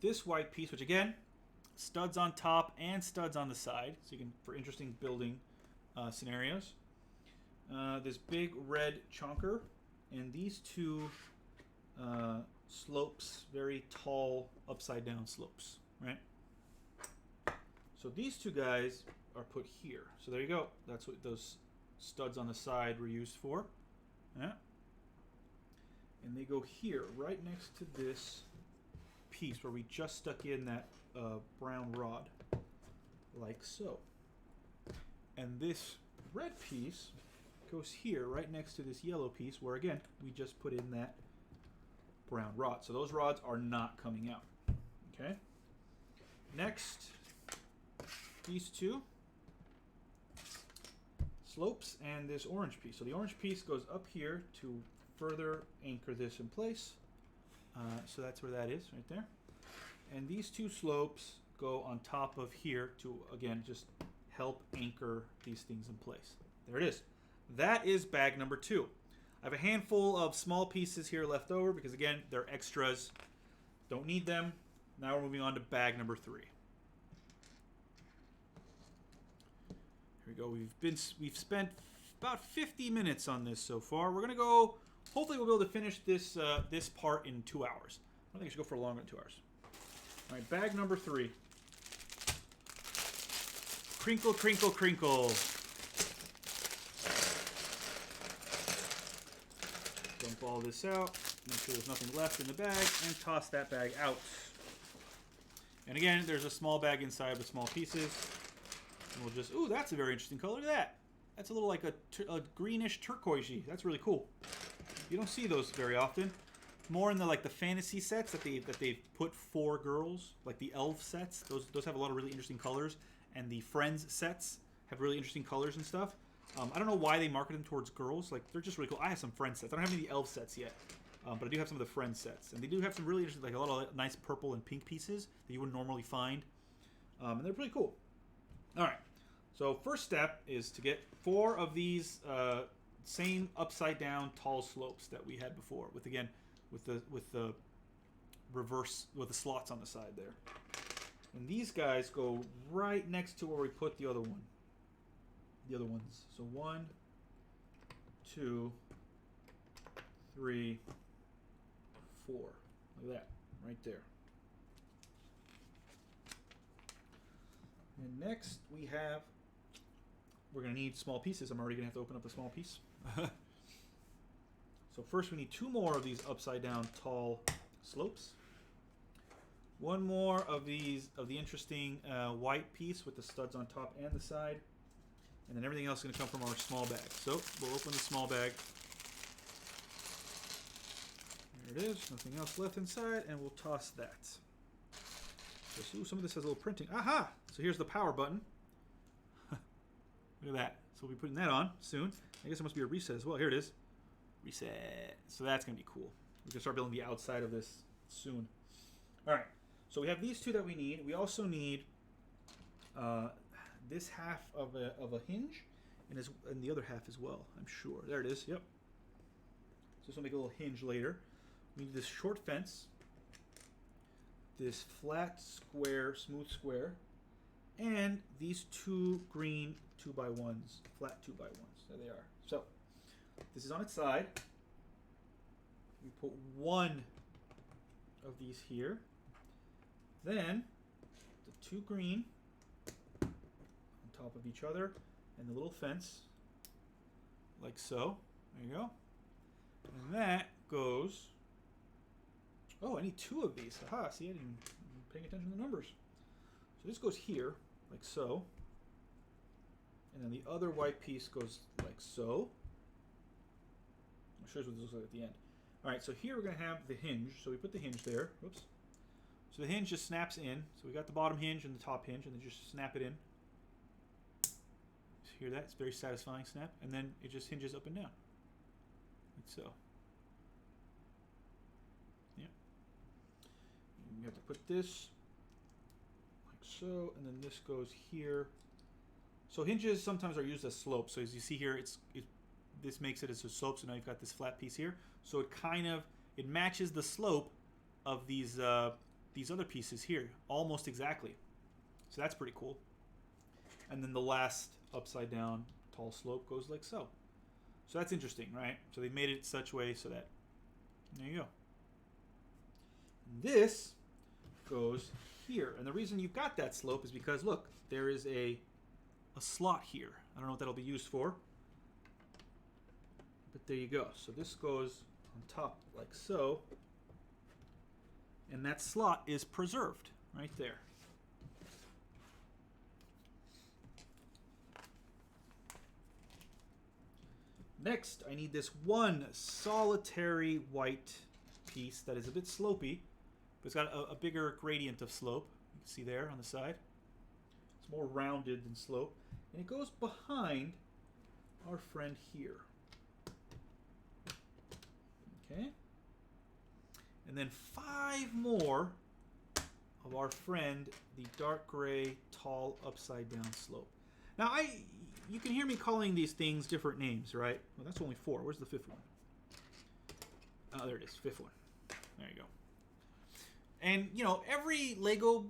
this white piece, which again, studs on top and studs on the side, so you can, for interesting building scenarios. This big red chonker, and these 2 slopes, very tall upside down slopes, right? So these 2 guys are put here. So there you go. That's what those studs on the side were used for. Yeah. And they go here, right next to this piece where we just stuck in that brown rod, like so. And this red piece goes here, right next to this yellow piece, where again we just put in that brown rod. So those rods are not coming out. Okay. Next, these two slopes and this orange piece. So the orange piece goes up here to further anchor this in place. So that's where that is, right there. And these two slopes go on top of here to, again, just help anchor these things in place. There it is. That is bag number 2. I have a handful of small pieces here left over because, again, they're extras. Don't need them. Now we're moving on to bag number 3. Here we go. We've spent about 50 minutes on this so far. We're gonna go. Hopefully, we'll be able to finish this this part in 2 hours. I don't think I should go for longer than 2 hours. All right, bag number 3. Crinkle, crinkle, crinkle. Dump all this out. Make sure there's nothing left in the bag, and toss that bag out. And again, there's a small bag inside with small pieces. And we'll just, ooh, that's a very interesting color. Look at that. That's a little like a greenish turquoisey. That's really cool. You don't see those very often. More in the like the fantasy sets that they've put for girls, like the elf sets. Those have a lot of really interesting colors, and the Friends sets have really interesting colors and stuff. I don't know why they market them towards girls. Like they're just really cool. I have some Friends sets. I don't have any of the elf sets yet. But I do have some of the Friends sets. And they do have some really interesting, like a lot of nice purple and pink pieces that you wouldn't normally find. And they're pretty cool. All right. So first step is to get 4 of these same upside down tall slopes that we had before. With the reverse, with the slots on the side there. And these guys go right next to where we put the other one. The other ones. So 1, 2, 3, 4. Look at that, right there. And next we have, we're going to need small pieces. I'm already going to have to open up a small piece. So first we need 2 more of these upside down tall slopes. 1 more of these, of the interesting white piece with the studs on top and the side. And then everything else is going to come from our small bag. So we'll open the small bag. There it is. Nothing else left inside, and we'll toss that. Just, ooh, some of this has a little printing. Aha! So here's the power button. Look at that. So we'll be putting that on soon. I guess there must be a reset as well. Here it is. Reset. So that's going to be cool. We can start building the outside of this soon. All right. So we have these 2 that we need. We also need this half of a hinge and the other half as well, I'm sure. There it is. Yep. So this will make a little hinge later. We need this short fence, this flat square, smooth square, and these 2 green 2x1s, flat 2x1s. There they are. So this is on its side. We put 1 of these here. Then the 2 green on top of each other, and the little fence, like so. There you go. And that goes. Oh, I need 2 of these. Aha, see, I didn't pay attention to the numbers. So this goes here, like so. And then the other white piece goes like so. I'll show you what this looks like at the end. All right, so here we're going to have the hinge. So we put the hinge there. Whoops. So the hinge just snaps in. So we got the bottom hinge and the top hinge, and then just snap it in. Hear that? It's a very satisfying snap. And then it just hinges up and down. Like so. Yeah. And you have to put this like so, and then this goes here. So hinges sometimes are used as slopes. So as you see here, this makes it as a slope. So now you've got this flat piece here. So it matches the slope of these other pieces here almost exactly. So that's pretty cool. And then the last upside down tall slope goes like so. So that's interesting, right? So they made it such a way so that, there you go. And this goes here. And the reason you've got that slope is because, look, there is a slot here. I don't know what that'll be used for. But there you go. So this goes on top like so. And that slot is preserved right there. Next, I need this one solitary white piece that is a bit slopey, but it's got a bigger gradient of slope. You can see there on the side. It's more rounded than slope. And it goes behind our friend here. Okay. And then 5 more of our friend, the dark gray, tall, upside down slope. Now, you can hear me calling these things different names, right? Well, that's only 4. Where's the 5th one? Oh, there it is, 5th one. There you go. And, you know, every Lego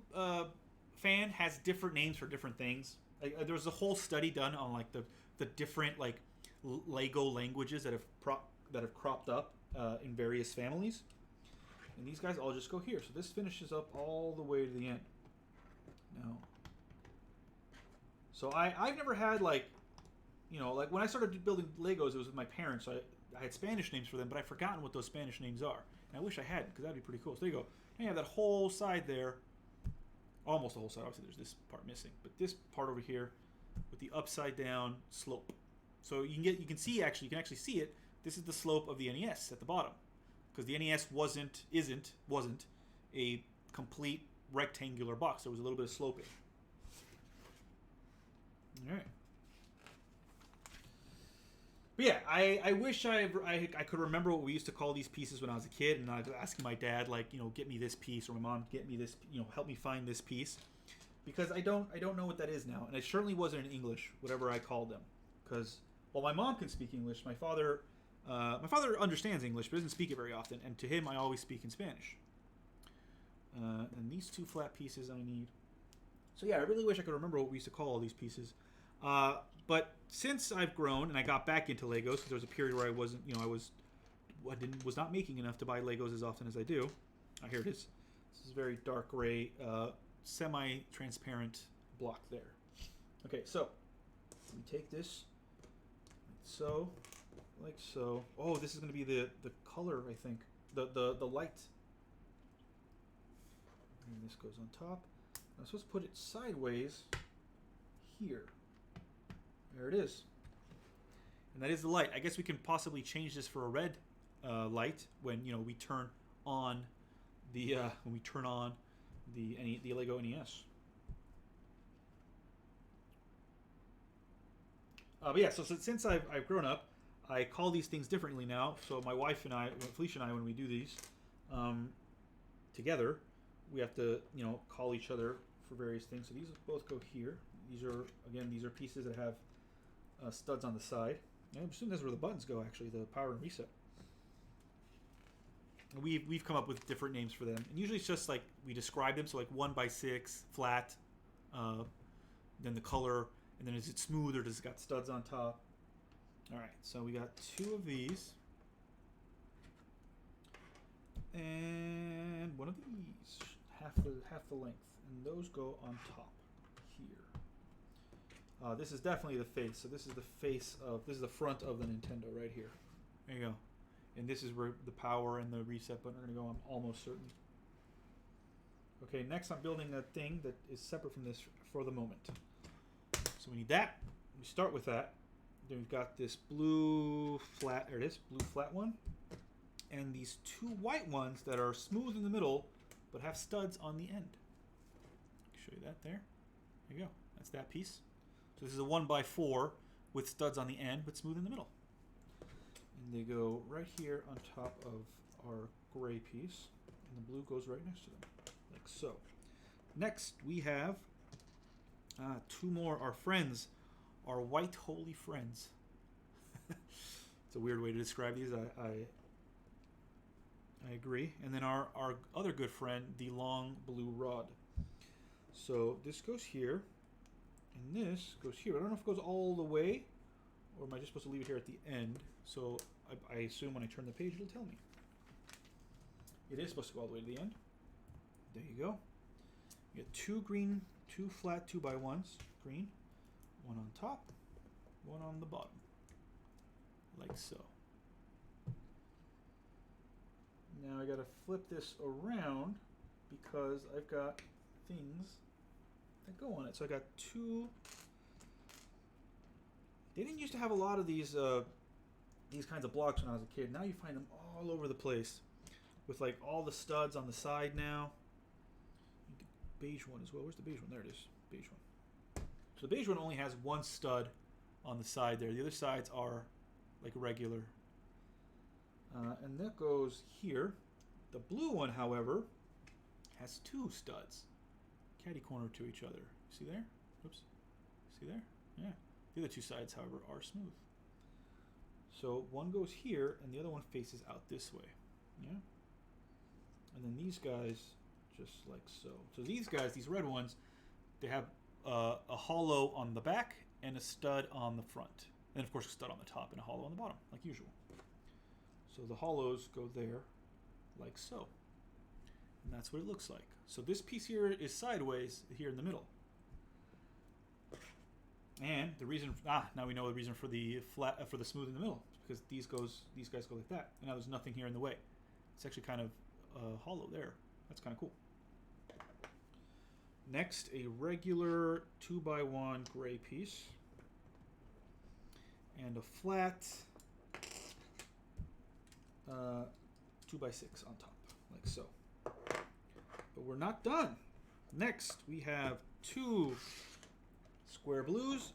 fan has different names for different things. Like, there was a whole study done on, like, the different, like, Lego languages that have cropped up in various families. And these guys all just go here. So this finishes up all the way to the end. Now, so I've never had, like, you know, like when I started building Legos, it was with my parents. So I had Spanish names for them, but I've forgotten what those Spanish names are. And I wish I hadn't, because that'd be pretty cool. So there you go. And you have that whole side there. Almost the whole side. Obviously, there's this part missing. But this part over here with the upside down slope. So you can see, actually, you can actually see it. This is the slope of the NES at the bottom. Because the NES wasn't a complete rectangular box. There was a little bit of sloping. All right. But yeah, I wish I could remember what we used to call these pieces when I was a kid, and I was asking my dad, like, you know, get me this piece, or my mom, get me this, you know, help me find this piece, because I don't know what that is now, and it certainly wasn't in English, whatever I called them, because while my mom can speak English, my father understands English but doesn't speak it very often, and to him I always speak in Spanish. And these 2 flat pieces I need. So yeah, I really wish I could remember what we used to call all these pieces. But since I've grown and I got back into Legos, because there was a period where I wasn't, you know, I was not making enough to buy Legos as often as I do. Here it is. This is very dark gray, semi-transparent block there. Okay, so we take this like so. Oh, this is going to be the color, I think, the light. And this goes on top. I'm supposed to put it sideways here. There it is. And that is the light. I guess we can possibly change this for a red light when, you know, we turn on the the Lego NES. But yeah, so since I've grown up, I call these things differently now. So my wife and I, Felicia and I, when we do these together, we have to, you know, call each other for various things. So these both go here. These are pieces that have studs on the side. I assume that's where the buttons go, actually, the power and reset. And we've come up with different names for them. And usually it's just like we describe them. So like 1x6, flat, then the color, and then is it smooth or does it got studs on top? All right, so we got 2 of these. And one of these, half the length. And those go on top here. This is definitely the face. So this is the front of the Nintendo right here. There you go. And this is where the power and the reset button are going to go, I'm almost certain. Okay, next I'm building a thing that is separate from this for the moment. So we need that. We start with that. Then we've got this blue flat, there it is, blue flat one. And these 2 white ones that are smooth in the middle, but have studs on the end. Show you that there. There you go. That's that piece. So this is a 1x4 with studs on the end, but smooth in the middle. And they go right here on top of our gray piece, and the blue goes right next to them, like so. Next, we have 2 more, our friends, our white holy friends. It's a weird way to describe these, I agree. And then our other good friend, the long blue rod. So this goes here, and this goes here. I don't know if it goes all the way, or am I just supposed to leave it here at the end? So I assume when I turn the page, it'll tell me. It is supposed to go all the way to the end. There you go. You get 2 green, 2 flat 2x1s, green, 1 on top, 1 on the bottom, like so. Now I gotta flip this around because I've got things that go on it. So I got 2. They didn't used to have a lot of these these kinds of blocks when I was a kid. Now you find them all over the place, with like all the studs on the side now. Beige one as well. Where's the beige one? There it is. Beige one. So the beige one only has one stud on the side there. The other sides are like regular. And that goes here. The blue one, however, has two studs. Catty corner to each other. See there? Oops. See there? Yeah. The other two sides, however, are smooth. So one goes here and the other one faces out this way. Yeah? And then these guys, just like so. So these guys, these red ones, they have a hollow on the back and a stud on the front. And of course a stud on the top and a hollow on the bottom, like usual. So the hollows go there, like so. And that's what it looks like. So this piece here is sideways here in the middle. And the reason, now we know the reason for the flat, for the smooth in the middle, because these guys go like that. And now there's nothing here in the way. It's actually kind of hollow there. That's kind of cool. Next, a regular 2x1 gray piece. And a flat 2x6 on top, like so. But we're not done. Next, we have two square blues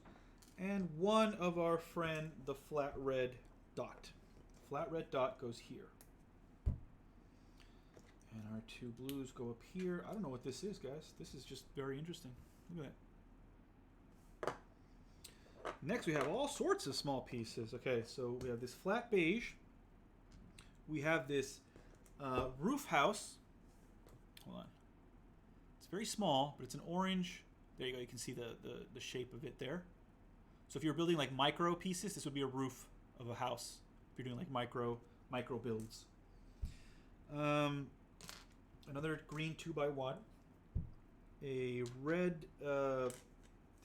and one of our friend, the flat red dot. Flat red dot goes here. And our two blues go up here. I don't know what this is, guys. This is just very interesting. Look at that. Next, we have all sorts of small pieces. Okay, so we have this flat beige. We have this roof house. Hold on. It's very small, but it's an orange. There you go. You can see the shape of it there. So if you're building like micro pieces, this would be a roof of a house. If you're doing like micro builds. Another green 2x1. A red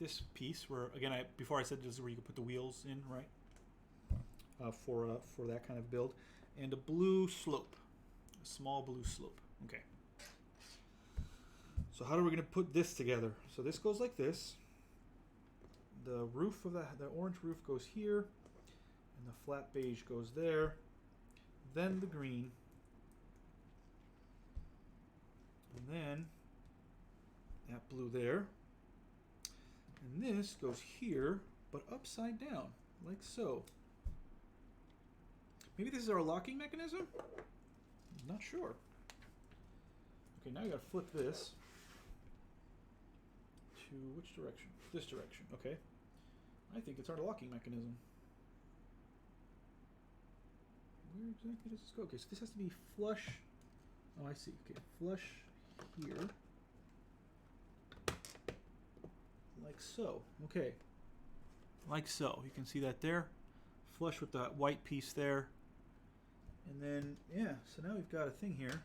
this piece where again before I said this is where you could put the wheels in, right? For that kind of build. And a blue slope, a small blue slope. Okay. So how are we going to put this together? So this goes like this. The roof of the orange roof goes here, and the flat beige goes there. Then the green, and then that blue there. And this goes here, but upside down, like so. Maybe this is our locking mechanism? Not sure. Okay, now you gotta flip this to which direction? This direction, okay. I think it's our locking mechanism. Where exactly does this go? Okay, so this has to be flush. Oh, I see. Okay, flush here. Like so. Okay. Like so. You can see that there. Flush with that white piece there. And then, yeah, so now we've got a thing here.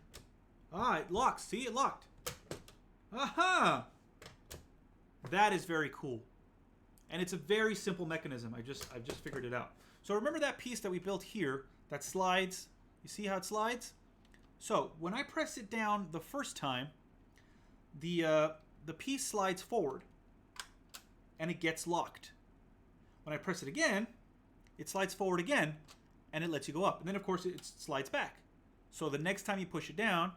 Ah, it locks. See, it locked. Aha! That is very cool. And it's a very simple mechanism. I've just figured it out. So remember that piece that we built here that slides? You see how it slides? So when I press it down the first time, the piece slides forward and it gets locked. When I press it again, it slides forward again and it lets you go up. And then of course it slides back. So the next time you push it down,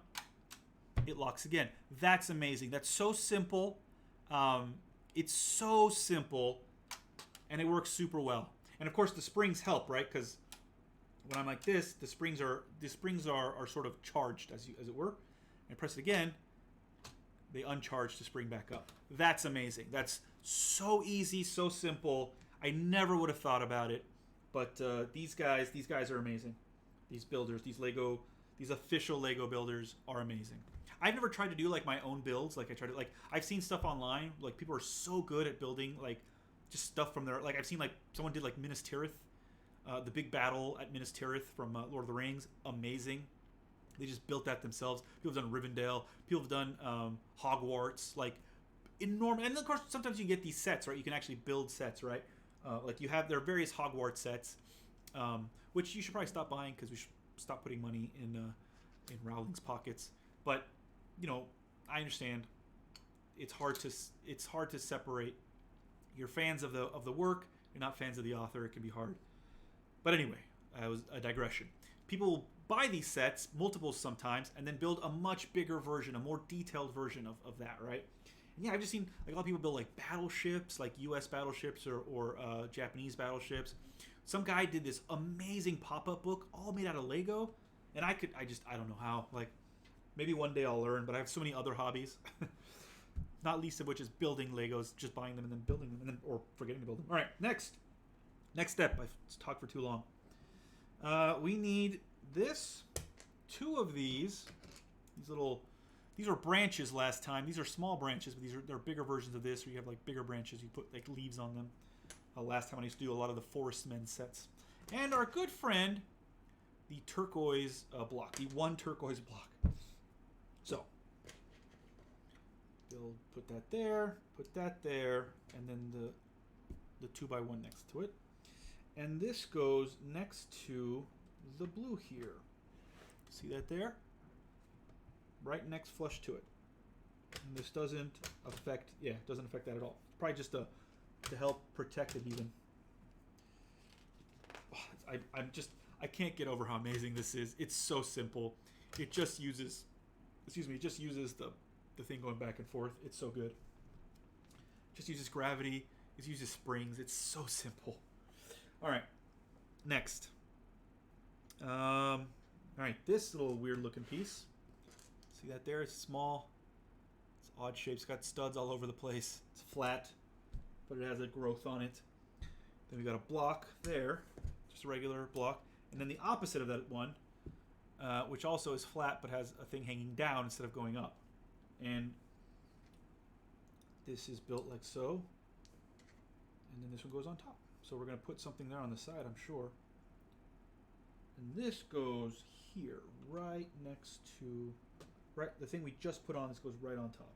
it locks again. That's amazing. That's so simple. It's so simple and it works super well. And of course the springs help, right? Because when I'm like this, the springs are sort of charged as it were. And press it again, they uncharge to spring back up. That's amazing. That's so easy, so simple. I never would have thought about it. But these guys are amazing. These builders, these official Lego builders are amazing. I've never tried to do like my own builds. Like I've seen stuff online. Like people are so good at building like just stuff from their, like I've seen like someone did like Minas Tirith, the big battle at Minas Tirith from Lord of the Rings. Amazing. They just built that themselves. People have done Rivendell. People have done Hogwarts. Like enormous. And of course, sometimes you get these sets, right? You can actually build sets, right? Like you have there are various Hogwarts sets, which you should probably stop buying because we should stop putting money in Rowling's pockets. But you know, I understand it's hard to separate. You're fans of the work. You're not fans of the author. It can be hard. But anyway, it was a digression. People buy these sets, multiples sometimes, and then build a much bigger version, a more detailed version of that, right? And yeah, I've just seen like a lot of people build like battleships, like U.S. battleships or Japanese battleships. Some guy did this amazing pop-up book, all made out of Lego, and I don't know how. Like, maybe one day I'll learn, but I have so many other hobbies. Not least of which is building Legos, just buying them and then building them, or forgetting to build them. All right, next step. I've talked for too long. We need this, 2 of these were branches last time. These are small branches, but they're bigger versions of this, where you have like bigger branches. You put like leaves on them. Last time I used to do a lot of the Forest Men sets. And our good friend, the turquoise block, the 1 turquoise block. So, put that there, and then the 2x1 next to it. And this goes next to the blue here. See that there? Right next flush to it. And this doesn't affect that at all. Probably just to help protect it even. I can't get over how amazing this is. It's so simple. It just uses the thing going back and forth. It's so good. Just uses gravity. It uses springs. It's so simple. All right, next. All right, this little weird looking piece. See that there? It's small. It's odd shape. It's got studs all over the place. It's flat, but it has a growth on it. Then we got a block there, just a regular block. And then the opposite of that one, which also is flat but has a thing hanging down instead of going up. And this is built like so. And then this one goes on top. So we're going to put something there on the side, I'm sure. And this goes here, right next to, the thing we just put on, this goes right on top.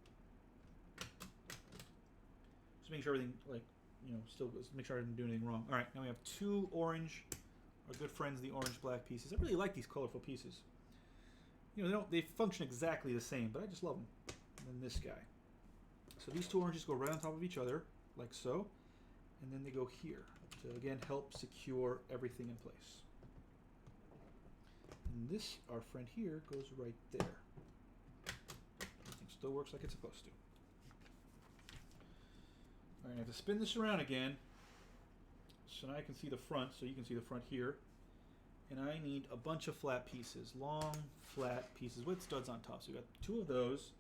Just make sure everything, still goes, make sure I didn't do anything wrong. All right, now we have 2 orange, our good friends, the orange-black pieces. I really like these colorful pieces. They function exactly the same, but I just love them. And then this guy. So these 2 oranges go right on top of each other, like so. And then they go here to, again, help secure everything in place. And this, our friend here, goes right there. Everything still works like it's supposed to. All right, I have to spin this around again. So now I can see the front, so you can see the front here. And I need a bunch of flat pieces, long, flat pieces with studs on top. So we got 2 of those.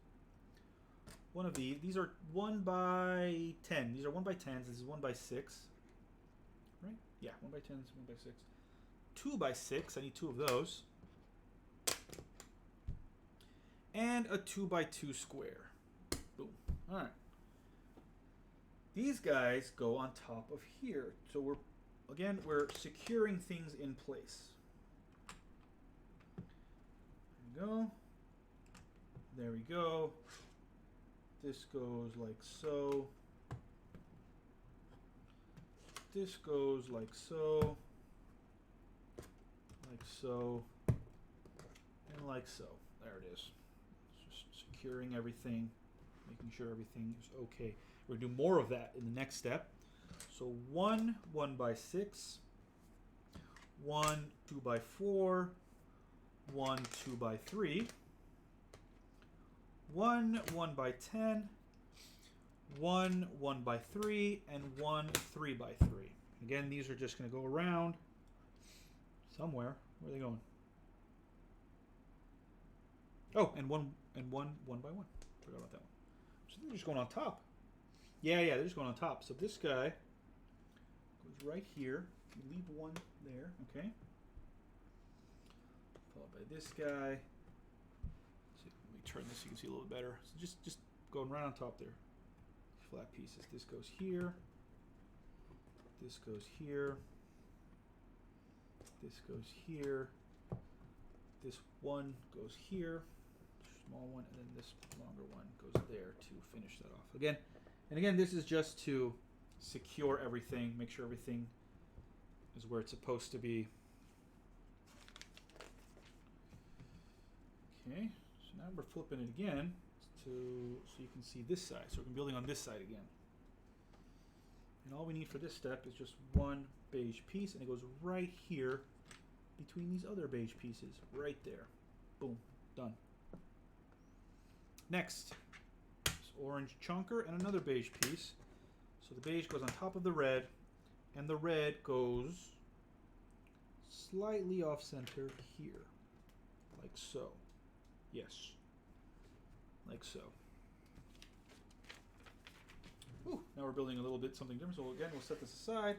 One of these are 1 by 10. These are 1 by 10s. This is 1 by 6. Right? Yeah, 1 by 10s, 1 by 6. 2 by 6. I need 2 of those. And a 2 by 2 square. Boom. All right. These guys go on top of here. So we're securing things in place. There we go. There we go. This goes like so. This goes like so. Like so. And like so. There it is. It's just securing everything, making sure everything is okay. We're going to do more of that in the next step. So 1 by 6, 1 2 by 4, 1 2 by 3, 1 by 10, 1 by 3, and 1 3 by 3. Again, these are just going to go around somewhere. Where are they going? Oh, and one by 1. Forgot about that one. So they're just going on top. Yeah, they're just going on top. So this guy goes right here. You leave 1 there, okay? Followed by this guy. So let me turn this so you can see a little bit better. So just going right on top there. Flat pieces. This goes here. This goes here. This goes here. This one goes here. Small one, and then this longer one goes there to finish that off. Again, this is just to secure everything, make sure everything is where it's supposed to be. Okay, so now we're flipping it again so you can see this side. So we're building on this side again. And all we need for this step is just 1 beige piece, and it goes right here between these other beige pieces. Right there. Boom. Done. Next, this orange chunker and another beige piece. So the beige goes on top of the red, and the red goes slightly off center here. Like so. Yes. Like so. Ooh, now we're building a little bit something different. So again, we'll set this aside.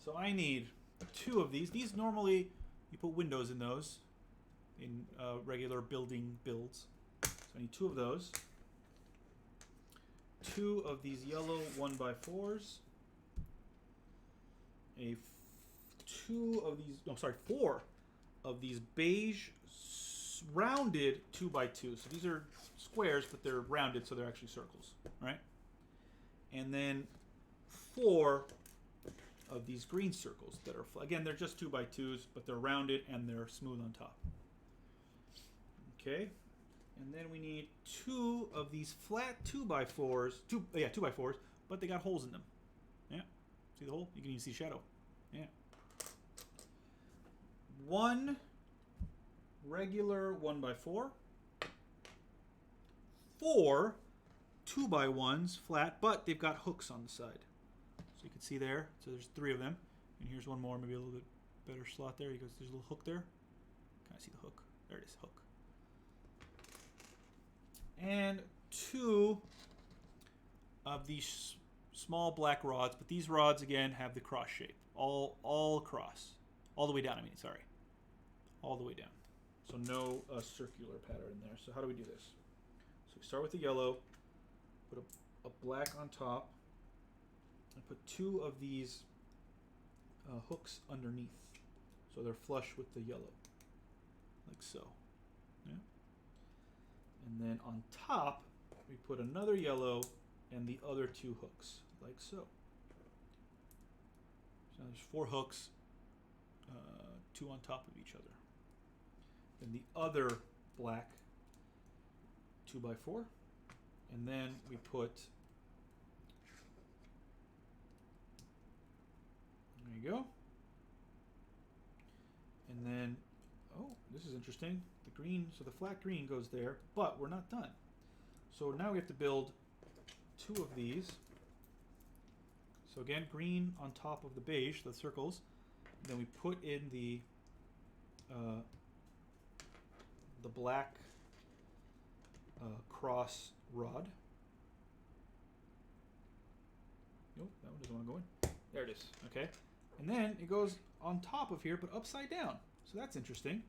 So I need 2 of these. These normally, you put windows in those in regular building builds. So I need 2 of those. 2 of these yellow 1x4s. 2 of these, no, sorry, 4 of these beige rounded 2x2. So these are squares, but they're rounded, so they're actually circles, right? And then 4 of these green circles that are, again, they're just 2x2s, but they're rounded and they're smooth on top. Okay, and then we need 2 of these flat 2x4s, 2x4s, but they got holes in them. Yeah, see the hole? You can even see shadow. Yeah. 1 regular 1x4, 4 2x1s flat, but they've got hooks on the side. So you can see there. So there's 3 of them. And here's one more, maybe a little bit better slot there. There's a little hook there. Kind of see the hook. There it is, hook. And 2 of these small black rods, but these rods again have the cross shape. All across. All the way down, sorry. All the way down. So no circular pattern in there. So how do we do this? So we start with the yellow, put a black on top, and put 2 of these hooks underneath. So they're flush with the yellow, like so. Yeah. And then on top, we put another yellow and the other 2 hooks, like so. So now there's 4 hooks, 2 on top of each other. Then the other black 2x4, and then we put, there you go. And then, oh, this is interesting. The green, so the flat green goes there, but we're not done. So now we have to build 2 of these. So again, green on top of the beige, the circles. And then we put in the black cross rod. Nope, that one doesn't want to go in. There it is. Okay. And then it goes on top of here, but upside down. So that's interesting.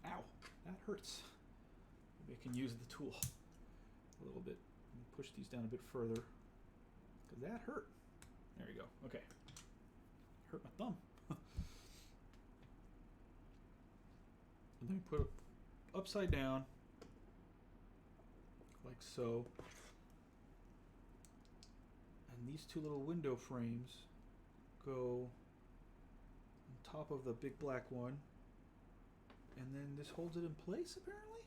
Ow, that hurts. Maybe I can use the tool a little bit and push these down a bit further, because that hurt. There you go. Okay. Hurt my thumb. And then we put it upside down, like so. And these 2 little window frames go on top of the big black one. And then this holds it in place, apparently?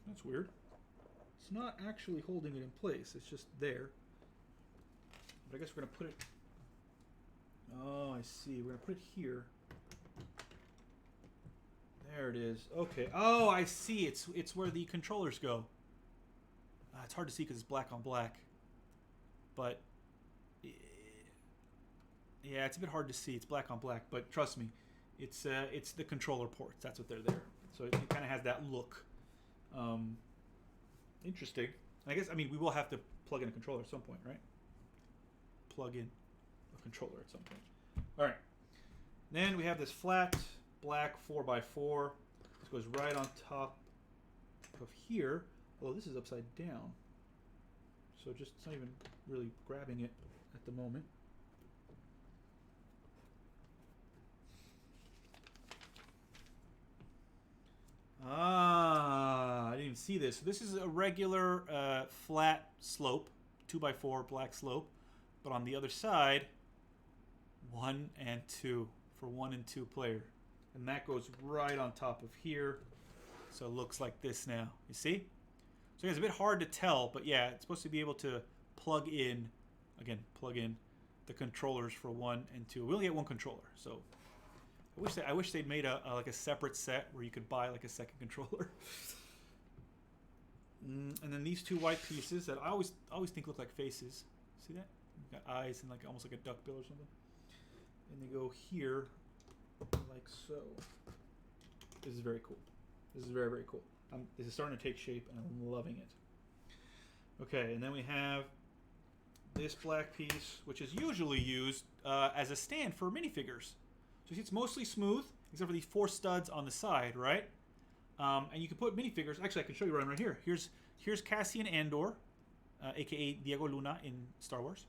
That's weird. It's not actually holding it in place, it's just there. But I guess we're gonna put it, oh, I see, we're gonna put it here. There it is. Okay. Oh, I see. It's where the controllers go. It's hard to see because it's black on black. But yeah, it's a bit hard to see. It's black on black, but trust me, it's the controller ports. That's what they're there. So it kind of has that look. Interesting. I guess we will have to plug in a controller at some point, right? Plug in a controller at some point. All right. Then we have this flat black 4x4. This goes right on top of here. Although this is upside down. So it's not even really grabbing it at the moment. I didn't even see this. So this is a regular flat slope, 2x4 black slope. But on the other side, 1 and 2 for 1 and 2 player. And that goes right on top of here. So it looks like this now. You see? So it's a bit hard to tell, but yeah, it's supposed to be able to plug in the controllers for 1 and 2. We only get one controller, so I wish they'd made a like a separate set where you could buy like a second controller. And then these 2 white pieces that I always think look like faces. See that? Got eyes and like almost like a duck bill or something. And they go here like so. This is very cool. This is very, very cool. This is starting to take shape and I'm loving it. Okay, and then we have this black piece, which is usually used as a stand for minifigures. So you see it's mostly smooth, except for these 4 studs on the side, right? And you can put minifigures. Actually, I can show you right here. Here's Cassian Andor, aka Diego Luna in Star Wars.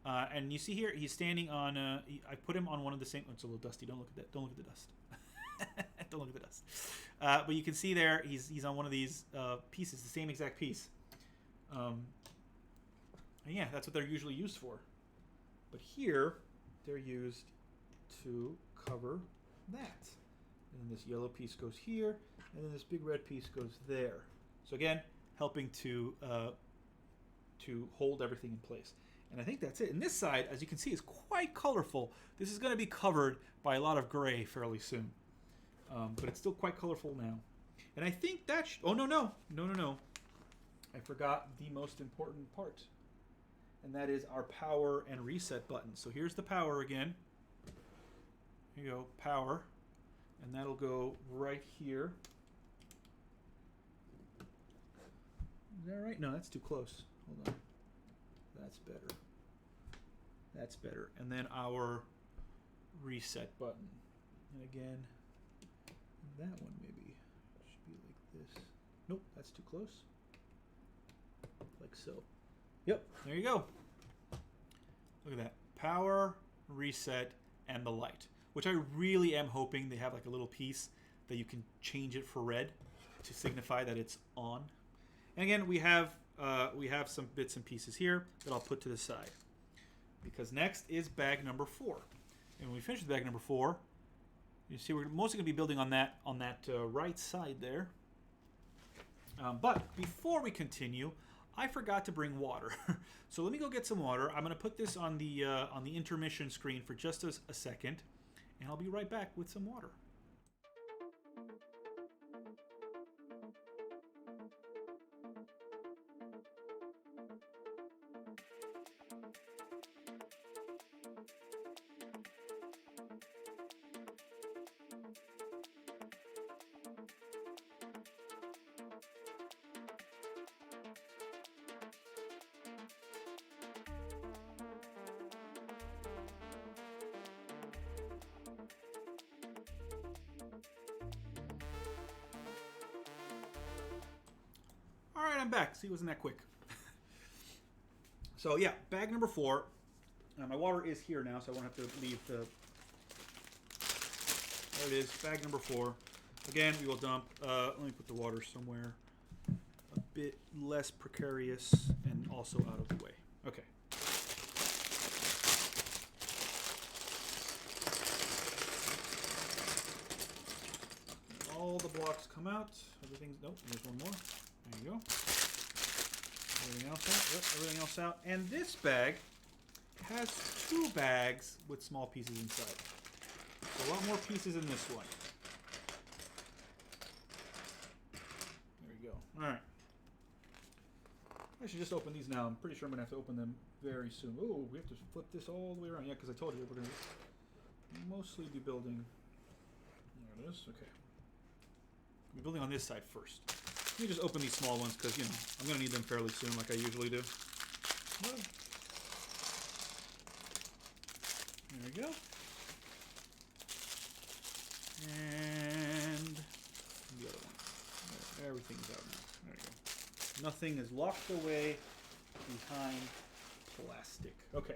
And you see here, he's standing on. I put him on one of the same. It's a little dusty. Don't look at that. Don't look at the dust. Don't look at the dust. But you can see there, he's on one of these pieces, the same exact piece. And yeah, that's what they're usually used for. But here, they're used to cover that. And then this yellow piece goes here, and then this big red piece goes there. So again, helping to hold everything in place. And I think that's it. And this side, as you can see, is quite colorful. This is going to be covered by a lot of gray fairly soon. But it's still quite colorful now. And I think that oh, no. I forgot the most important part. And that is our power and reset button. So here's the power again. Here you go, power. And that'll go right here. Is that right? No, that's too close. Hold on. That's better. That's better. And then our reset button. And again, that one maybe should be like this. Nope, that's too close. Like so. Yep, there you go. Look at that. Power, reset, and the light. Which I really am hoping they have like a little piece that you can change it for red to signify that it's on. And again, we have some bits and pieces here that I'll put to the side. Because next is bag number 4. And when we finish with bag number 4, you see we're mostly going to be building on that right side there. But before we continue, I forgot to bring water. So let me go get some water. I'm going to put this on the intermission screen for just a second. And I'll be right back with some water. Alright, I'm back. See, wasn't that quick? So yeah, bag number 4. My water is here now, so I won't have to leave the... There it is, bag number 4. Again, we will dump... let me put the water somewhere a bit less precarious and also out of the way. Okay. All the blocks come out. Everything's... Nope, there's one more. There you go. Everything else out. Yep, everything else out. And this bag has 2 bags with small pieces inside. So a lot more pieces in this one. There we go. Alright. I should just open these now. I'm pretty sure I'm going to have to open them very soon. Oh, we have to flip this all the way around. Yeah, because I told you we're going to mostly be building... There it is. Okay. We're building on this side first. Let me just open these small ones because, you know, I'm going to need them fairly soon like I usually do. Well, there we go. And the other one. Everything's out now. There you go. Nothing is locked away behind plastic. Okay.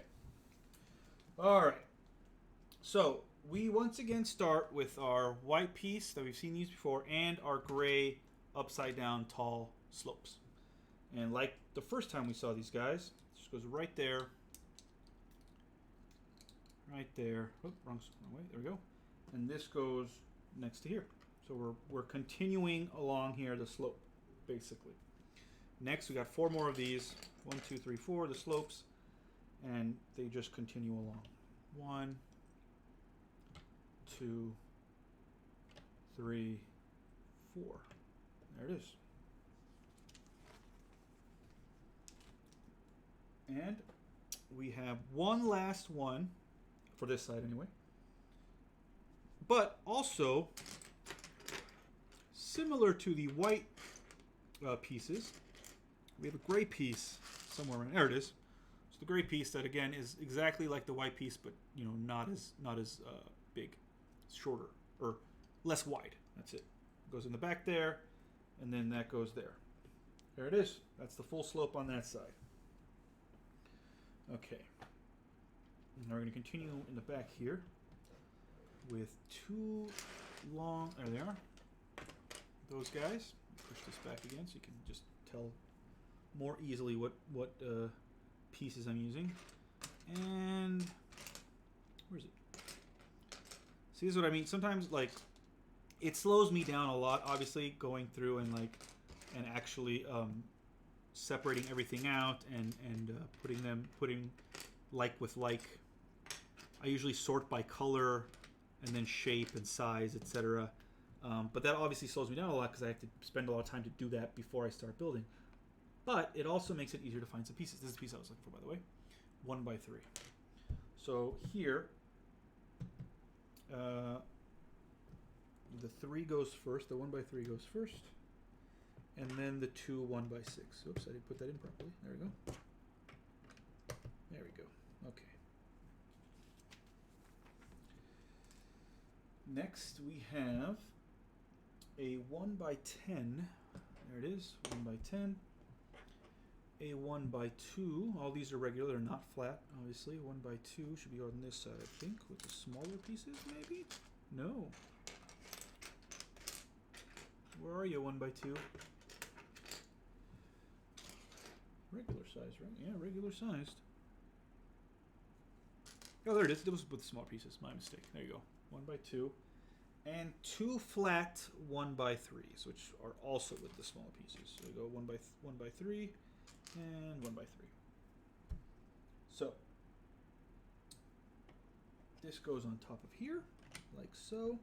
All right. So we once again start with our white piece that we've seen these before and our gray upside down tall slopes. And like the first time we saw these guys, it just goes right there. Right there. Oh, wrong way. There we go. And this goes next to here. So we're continuing along here the slope, basically. Next, we got 4 more of these. 1, 2, 3, 4, the slopes. and they just continue along. 1, 2, 3, 4. There it is. And we have one last one, for this side anyway. But also, similar to the white pieces, we have a gray piece somewhere around. There it is. So the gray piece that again is exactly like the white piece, but you know, not as big, shorter or less wide. That's it. Goes in the back there, and then that goes there. There it is. That's the full slope on that side. Okay. Now we're going to continue in the back here with two long. There they are. Those guys. Push this back again so you can just tell more easily what pieces I'm using. And where is it? See, this is what I mean. Sometimes like it slows me down a lot. Obviously, going through and actually separating everything out and putting like with like. I usually sort by color and then shape and size, etc. But that obviously slows me down a lot because I have to spend a lot of time to do that before I start building. But it also makes it easier to find some pieces. This is the piece I was looking for, by the way. 1 by 3. So here, the 3 goes first. The 1 by 3 goes first. And then the 2 1 by 6. Oops, I didn't put that in properly. There we go. There we go. Okay. Next, we have a 1 by 10. There it is, 1 by 10. A 1 by 2. All these are regular, they're not flat, obviously. 1 by 2 should be on this side, I think, with the smaller pieces, maybe? No. Where are you, 1 by 2? Regular size, right? Yeah, regular sized. Oh, there it is. It was with small pieces. My mistake. There you go. 1 by 2. And 2 flat 1 by 3s, which are also with the small pieces. So we go 1 by 3 and 1 by 3. So this goes on top of here, like so.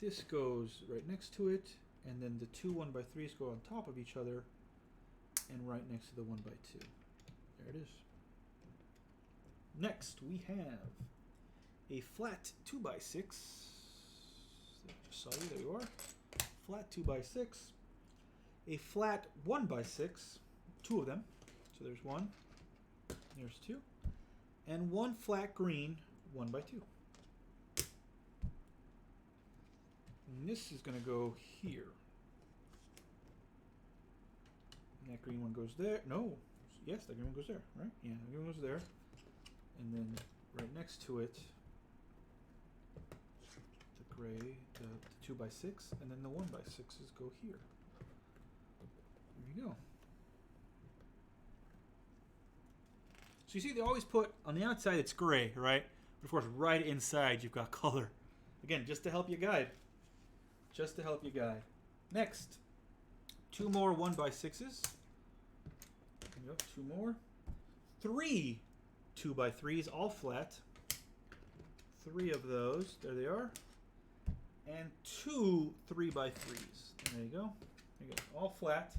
This goes right next to it, and then the 2 1 by 3s go on top of each other and right next to the 1 by 2. There it is. Next, we have a flat 2 by 6. I just saw you, there you are. Flat 2 by 6. A flat 1 by 6. 2 of them. So there's 1. There's 2. And 1 flat green 1 by 2. And this is going to go here. And that green one goes there. No. Yes, that green one goes there, right? Yeah, the green one goes there. And then right next to it, the gray, the 2 by 6, and then the 1 by 6s go here. There you go. So you see they always put, on the outside it's gray, right? But of course right inside you've got color. Again, just to help you guide. Just to help you guide. Next, 2 more 1 by 6s. There you go, 2 more. 3 2 by 3s, all flat. 3 of those, there they are. And 2 3 by 3s. There you go. There you go. All flat.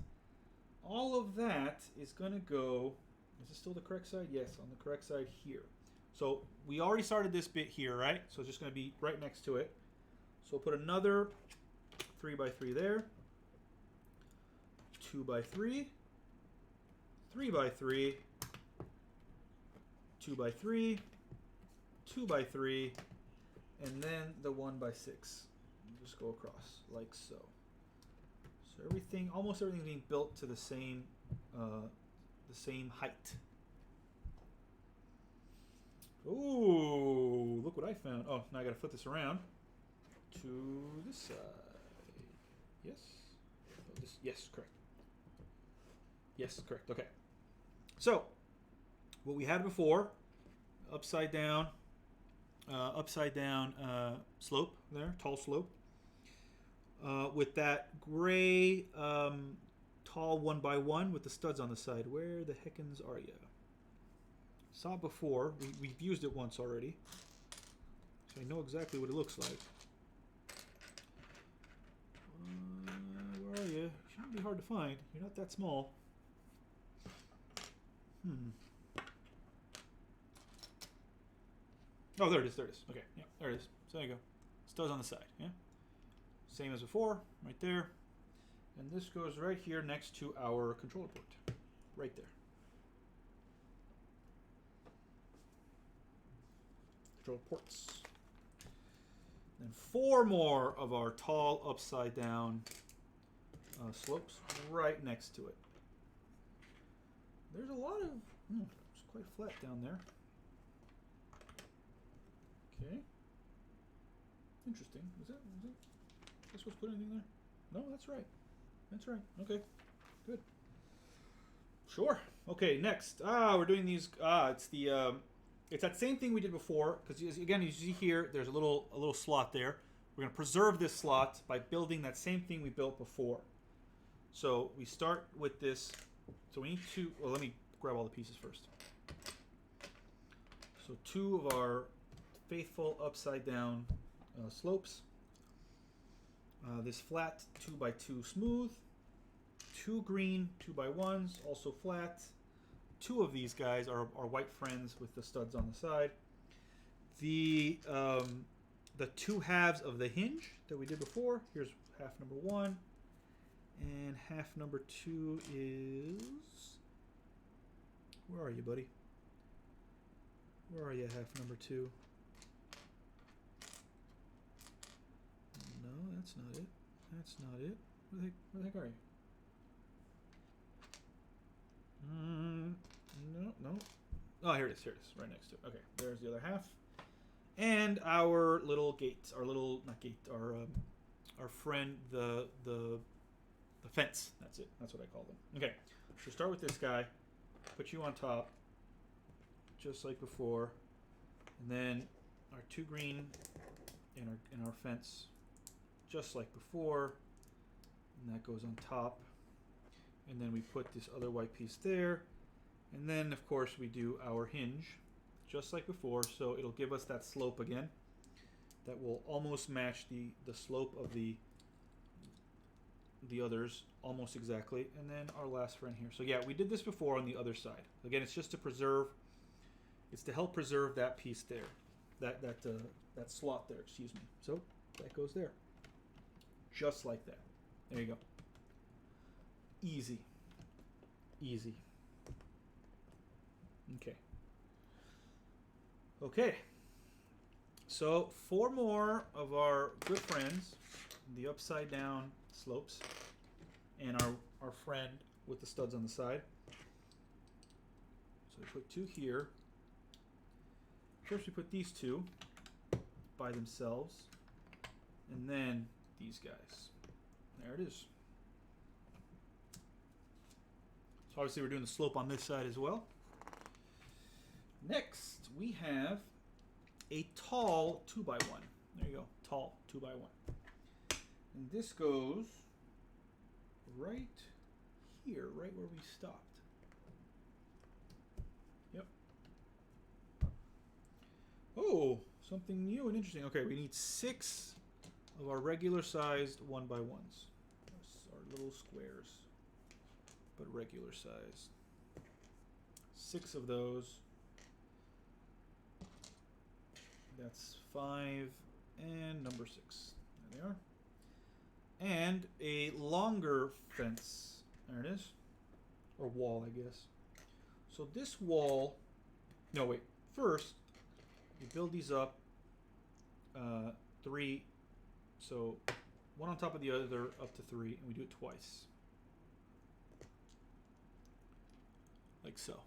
All of that is going to go, is this still the correct side? Yes, on the correct side here. So we already started this bit here, right? So it's just going to be right next to it. So we'll put another 3 by 3 there. 2 by 3. 3 by 3. 2 by 3, 2 by 3, and then the 1 by 6. Just go across like so. So everything, almost everything, being built to the same height. Ooh, look what I found! Oh, now I got to flip this around to this side. Yes. Oh, this. Yes, correct. Yes, correct. Okay. So. What we had before, upside down slope there, tall slope, with that gray tall 1x1 with the studs on the side. Where the heckins are ya? Saw it before. We've used it once already. So I know exactly what it looks like. Where are you? Shouldn't be hard to find. You're not that small. Oh, there it is. There it is. Okay. Yeah, there it is. So there you go. Studs on the side. Yeah. Same as before. Right there. And this goes right here next to our controller port. Right there. Controller ports. And 4 more of our tall upside down slopes right next to it. There's a lot of... it's quite flat down there. Okay. Interesting. Is that supposed to put anything there? No, that's right. That's right. Okay. Good. Sure. Okay, next. We're doing these. It's the... it's that same thing we did before, because again, you see here, there's a little slot there. We're going to preserve this slot by building that same thing we built before. So we start with this. So we need to... Well, let me grab all the pieces first. So 2 of our faithful upside down slopes. This flat 2x2 smooth. 2 green 2x1s, also flat. 2 of these guys are white friends with the studs on the side. The 2 halves of the hinge that we did before. Here's half number 1. And half number 2 is... Where are you, buddy? Where are you, half number 2? No, that's not it. That's not it. Where the heck are you? No. Oh, here it is. Here it is. Right next to it. Okay, there's the other half. And our little gate. Our little... Not gate. Our friend, the fence. That's it. That's what I call them. Okay, so start with this guy. Put you on top. Just like before. And then our 2 green in our fence. Just like before. And that goes on top. And then we put this other white piece there. And then, of course, we do our hinge. Just like before. So it'll give us that slope again. That will almost match the slope of the others. Almost exactly. And then our last friend here. So yeah, we did this before on the other side. Again, it's just to preserve... It's to help preserve that piece there. That slot there, excuse me. So that goes there. Just like that. There you go. Easy. Easy. Okay. Okay. So 4 more of our good friends, the upside down slopes, and our friend with the studs on the side. So we put 2 here. First we put these 2 by themselves, and then these guys. There it is. So obviously we're doing the slope on this side as well. Next we have a tall 2x1. There you go, tall 2x1. And this goes right here, right where we stopped. Yep. Oh, something new and interesting. Okay, we need 6 of our regular sized 1x1s. Our little squares, but regular sized. 6 of those. That's 5 and number 6. There they are. And a longer fence. There it is. Or wall, I guess. So this wall... No, wait. First, you build these up. 3. So, one on top of the other, up to 3. And we do it twice. Like so.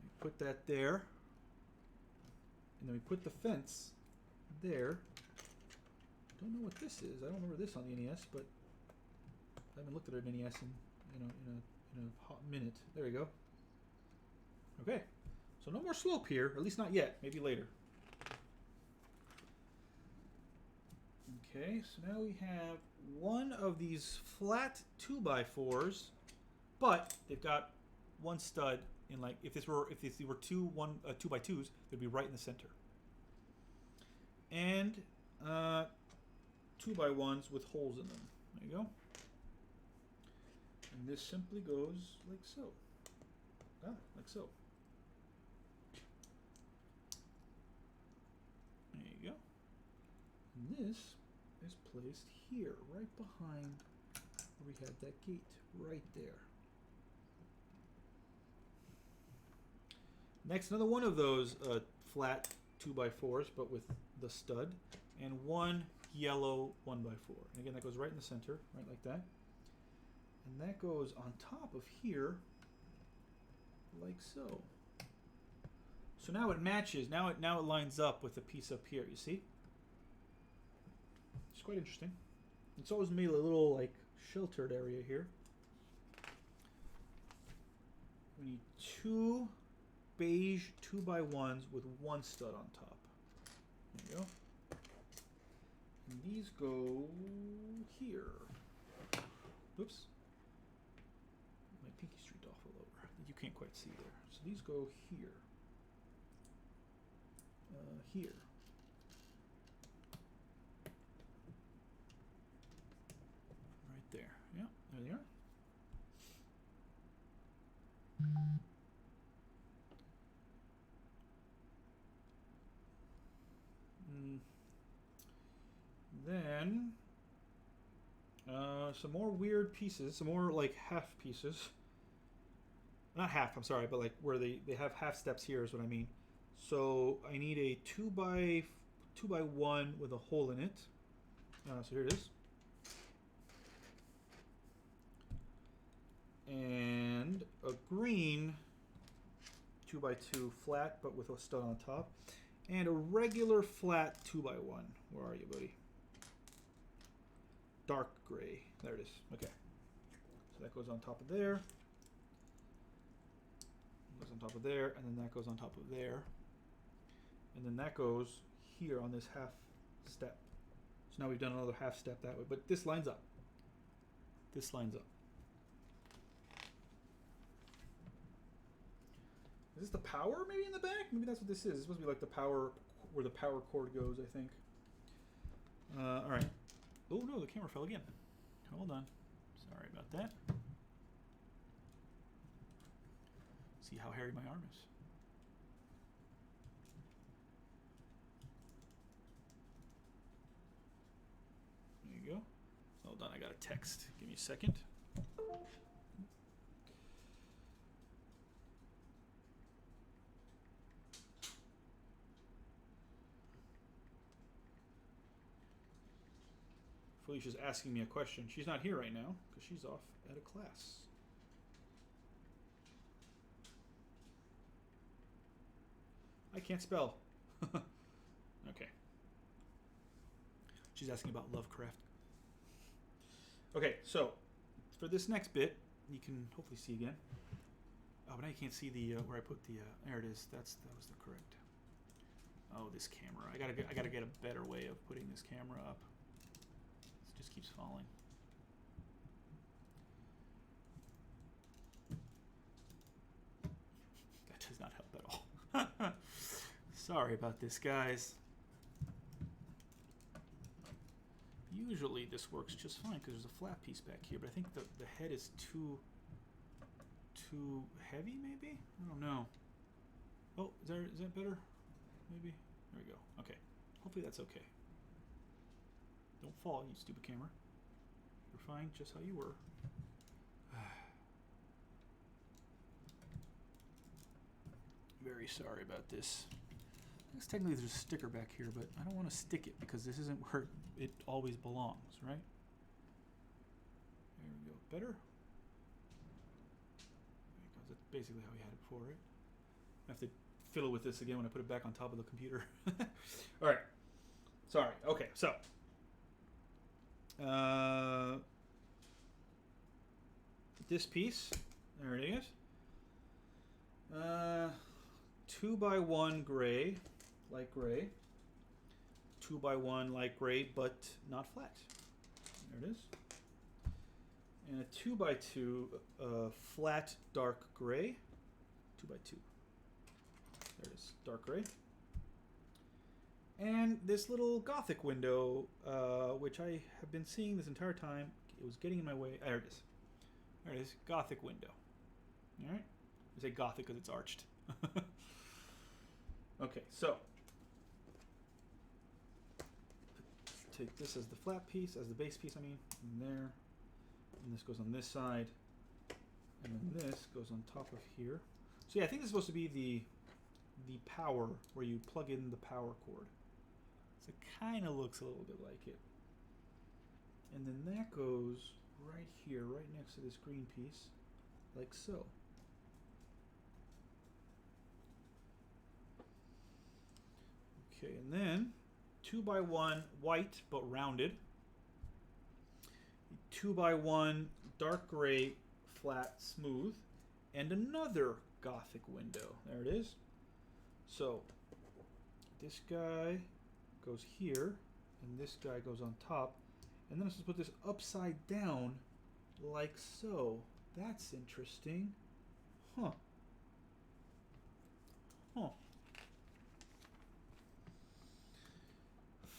We put that there. And then we put the fence there. Don't know what this is. I don't remember this on the NES, but I haven't looked at an NES in a hot minute. There we go. Okay, so no more slope here, at least not yet. Maybe later. Okay, so now we have one of these flat 2x4s, but they've got one stud in, like, if these were 2x2s, they'd be right in the center. And 2x1s with holes in them. There you go. And this simply goes like so. Like so. There you go. And this is placed here, right behind where we had that gate, right there. Next, another one of those flat 2x4s, but with the stud, and one yellow 1x4. And again, that goes right in the center, right like that. And that goes on top of here, like so. So now it matches. Now it lines up with the piece up here. You see? It's quite interesting. It's always made a little like sheltered area here. We need two beige 2x1s with one stud on top. There you go. And these go here. Oops. My pinky streaked off a little over. You can't quite see there. So these go here. Here. Right there. Yeah, there they are. Then some more weird pieces, some more like half pieces. Not half, I'm sorry, but like where they have half steps here is what I mean. So I need a 2x1 with a hole in it. So here it is. And a green 2x2 flat, but with a stud on top. And a regular flat 2x1. Where are you, buddy? Dark gray. There it is. Okay. So that goes on top of there. Goes on top of there, and then that goes on top of there. And then that goes here on this half step. So now we've done another half step that way. But this lines up. This lines up. Is this the power maybe in the back? Maybe that's what this is. It's supposed to be like the power, where the power cord goes, I think. All right. Oh no, the camera fell again. Hold on. Sorry about that. See how hairy my arm is. There you go. Hold on, I got a text. Give me a second. Felicia's asking me a question. She's not here right now because she's off at a class. I can't spell. Okay. She's asking about Lovecraft. Okay, so for this next bit, you can hopefully see again. Oh, but now you can't see the where I put the. There it is. That was the correct. Oh, this camera. I gotta get a better way of putting this camera up. It just keeps falling. That does not help at all. Sorry about this, guys. Usually this works just fine because there's a flat piece back here, but I think the head is too heavy, maybe? I don't know. Oh, is that better? Maybe? There we go. Okay. Hopefully that's okay. Don't fall, you stupid camera. You're fine just how you were. Very sorry about this. I guess technically there's a sticker back here, but I don't want to stick it because this isn't where it always belongs, right? There we go. Better? Because that's basically how we had it before, right? I have to fiddle with this again when I put it back on top of the computer. All right. Sorry. Okay, so. This piece, there it is. 2x1 gray, light gray. 2x1 light gray, but not flat. There it is. And a 2x2 flat dark gray. 2x2. There it is, dark gray. And this little Gothic window, which I have been seeing this entire time. It was getting in my way. There it is. There it is, Gothic window. All right. I say Gothic because it's arched. Okay, so take this as the flat piece, as the base piece, I mean, and there. And this goes on this side. And then this goes on top of here. So yeah, I think this is supposed to be the power, where you plug in the power cord. So it kind of looks a little bit like it. And then that goes right here, right next to this green piece, like so. Okay, and then 2x1 white but rounded. 2x1 dark gray flat smooth, and another Gothic window. There it is. So this guy goes here, and this guy goes on top, and then I'm supposed to put this upside down like so. That's interesting. Huh. Huh.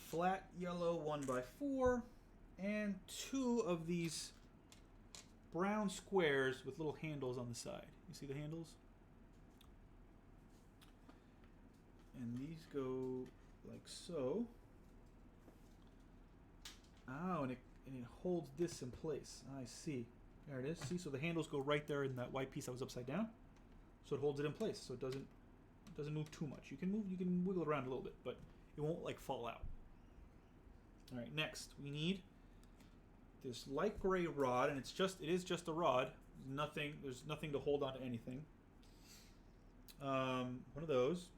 Flat yellow 1x4, and 2 of these brown squares with little handles on the side. You see the handles? And these go like so. Oh, and it holds this in place. I see. There it is. See, so the handles go right there in that white piece that was upside down. So it holds it in place, so it doesn't move too much. You can wiggle it around a little bit, but it won't like fall out. All right, next we need this light gray rod, and it is just a rod. There's nothing to hold on to anything. One of those.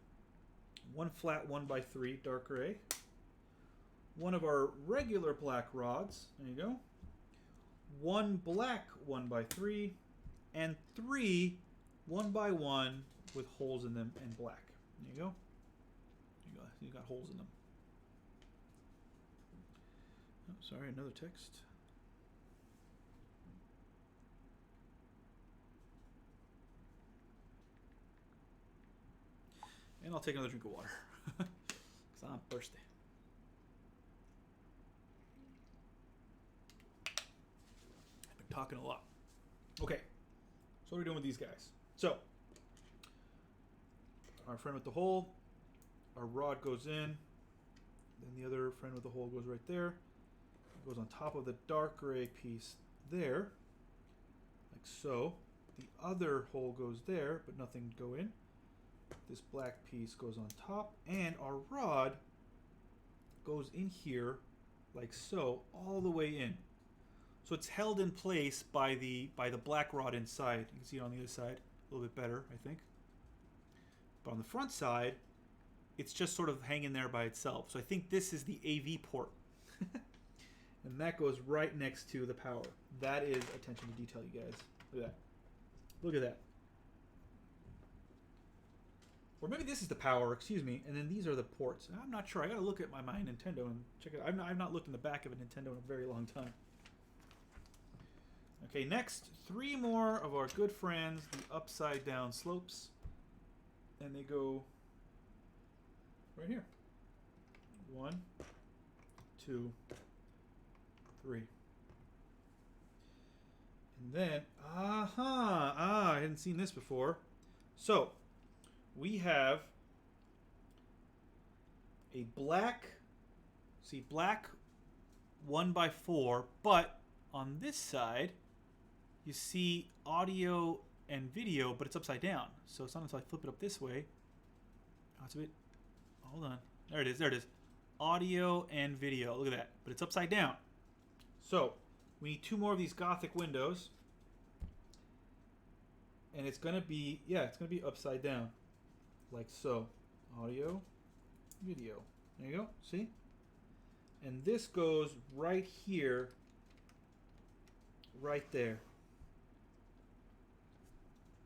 One flat 1x3 dark gray. One of our regular black rods. There you go. One black 1x3, and 3 1x1 with holes in them and black. There you go. You got holes in them. Oh, sorry, another text. And I'll take another drink of water because I'm thirsty. I've been talking a lot. Okay, so what are we doing with these guys? So, our friend with the hole, our rod goes in, then the other friend with the hole goes right there. It goes on top of the dark gray piece there, like so. The other hole goes there, but nothing to go in. This black piece goes on top, and our rod goes in here like so, all the way in. So it's held in place by the black rod inside. You can see it on the other side a little bit better, I think. But on the front side, it's just sort of hanging there by itself. So I think this is the AV port. And that goes right next to the power. That is attention to detail, you guys. Look at that. Look at that. Or maybe this is the power, excuse me, and then these are the ports. I'm not sure. I gotta look at my Nintendo and check it out. I've not looked in the back of a Nintendo in a very long time. Okay, next, 3 more of our good friends, the upside down slopes. And they go right here. 1, 2, 3. And then, I hadn't seen this before. So, we have a black 1x4, but on this side, you see audio and video, but it's upside down. So it's not until I flip it up this way. Oh, it's a bit, hold on. There it is. Audio and video, look at that. But it's upside down. So we need 2 more of these Gothic windows. And it's gonna be upside down. Like so. Audio, video. There you go, see? And this goes right here, right there.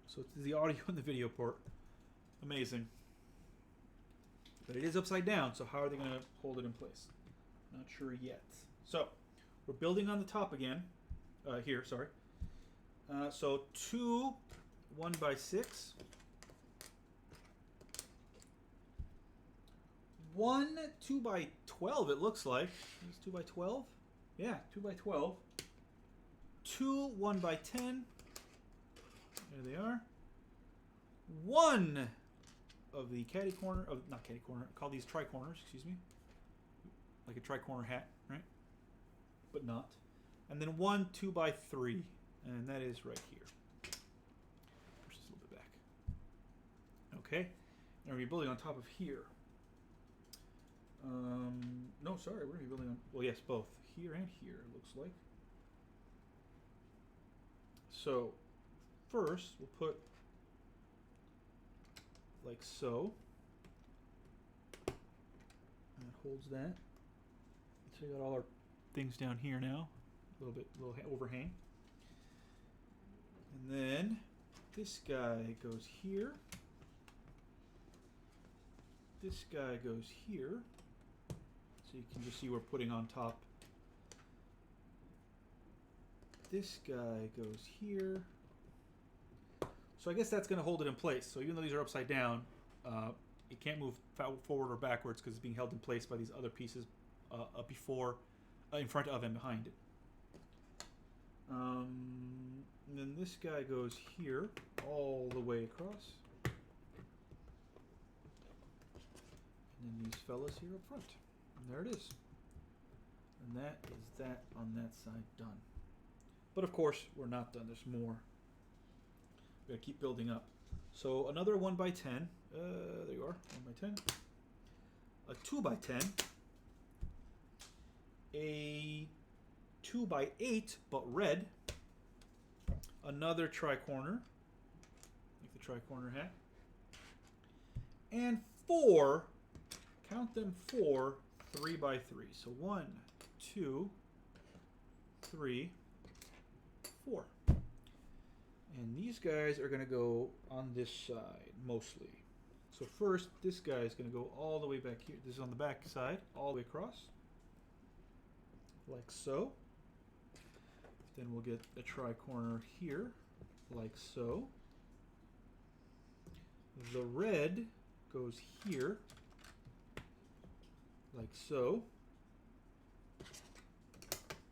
So it's the audio and the video port. Amazing. But it is upside down, so how are they going to hold it in place? Not sure yet. So, we're building on the top again. Here, sorry. So, 2 1x6. 1 2x12, it looks like. Is 2x12? Yeah, 2x12. 2 1x10. There they are. 1 of the caddy corner, not caddy corner, call these tri-corners, excuse me. Like a tri-corner hat, right? But not. And then 1 2x3, and that is right here. Push this a little bit back. Okay, and we're building on top of here. No, sorry, we're going to be building on, well, yes, both here and here, it looks like. So, first, we'll put like so. And it holds that. So we got all our things down here now. A little overhang. And then this guy goes here. This guy goes here. So you can just see we're putting on top. This guy goes here. So I guess that's going to hold it in place. So even though these are upside down, it can't move forward or backwards because it's being held in place by these other pieces up before, in front of and behind it. And then this guy goes here all the way across. And then these fellas here up front. And there it is. And that is that on that side done. But of course, we're not done. There's more. We're going to keep building up. So another 1x10. There you are. 1x10. A 2x10. A 2x8, but red. Another tri-corner. Like the tri-corner hat. And 4. Count them 4 3x3. So 1, 2, 3, 4. And these guys are going to go on this side, mostly. So first, this guy is going to go all the way back here. This is on the back side, all the way across. Like so. Then we'll get a tri-corner here, like so. The red goes here, like so.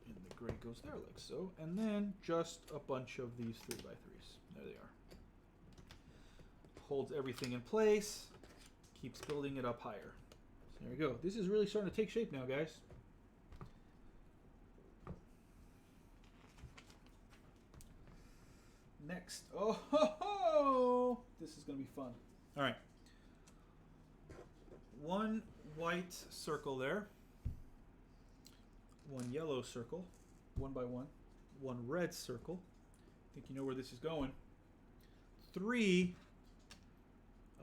And the gray goes there, like so. And then just a bunch of these 3x3s. There they are. Holds everything in place, keeps building it up higher. So there we go. This is really starting to take shape now, guys. Next. Oh, ho, ho! This is going to be fun. All right. 1 white circle there. 1 yellow circle. 1 by 1. 1 red circle. I think you know where this is going. 3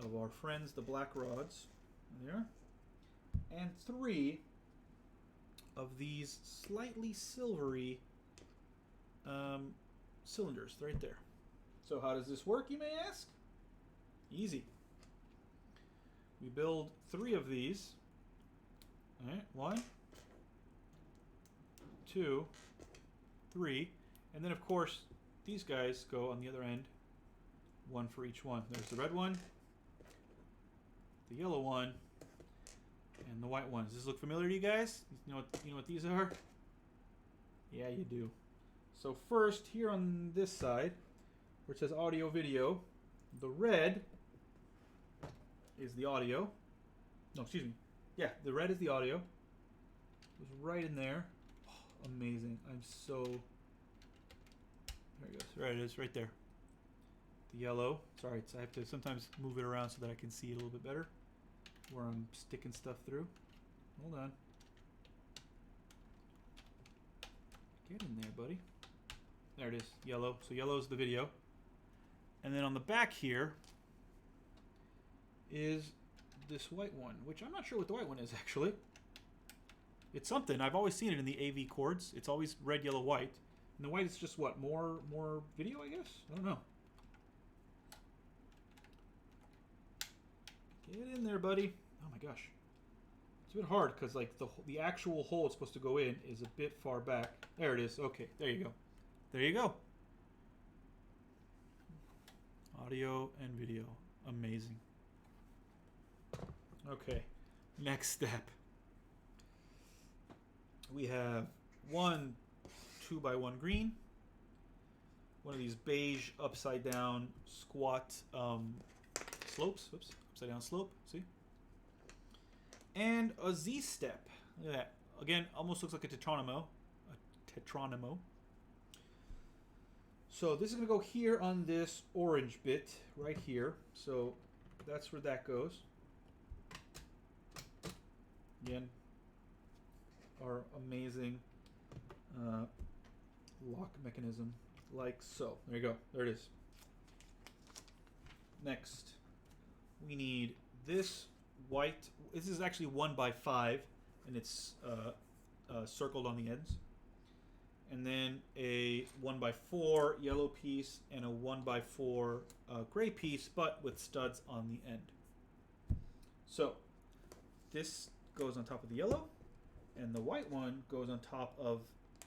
of our friends, the black rods. There. And 3 of these slightly silvery cylinders right there. So how does this work, you may ask? Easy. We build 3 of these. All right, 1, 2, 3, and then of course these guys go on the other end. 1 for each one. There's the red one, the yellow one, and the white one. Does this look familiar to you guys? You know what these are? Yeah, you do. So first, here on this side, where it says audio video, the red is the audio. No, excuse me. Yeah, the red is the audio. It was right in there. Oh, amazing. I'm so... There it goes. Right, it is right there. The yellow. Sorry, I have to sometimes move it around so that I can see it a little bit better where I'm sticking stuff through. Hold on. Get in there, buddy. There it is. Yellow. So yellow is the video. And then on the back here is this white one, which I'm not sure what the white one is, actually. It's something. I've always seen it in the AV chords. It's always red, yellow, white. And the white is just what? More video, I guess? I don't know. Get in there, buddy. Oh my my gosh. It's a bit hard because like the actual hole it's supposed to go in is a bit far back. There it is. Okay, there you go. There you go. Audio and video. Amazing. Okay, next step. We have one 2x1 green, one of these beige upside down squat slopes. Oops, upside down slope. See? And a Z step. Look at that. Again, almost looks like a tetronymo. So this is going to go here on this orange bit right here. So that's where that goes. Again, our amazing lock mechanism, like so. There you go. There it is. Next, we need this white. This is actually 1x5, and it's circled on the ends. And then a 1x4 yellow piece and a 1x4 gray piece, but with studs on the end. So this goes on top of the yellow, and the white one goes on top of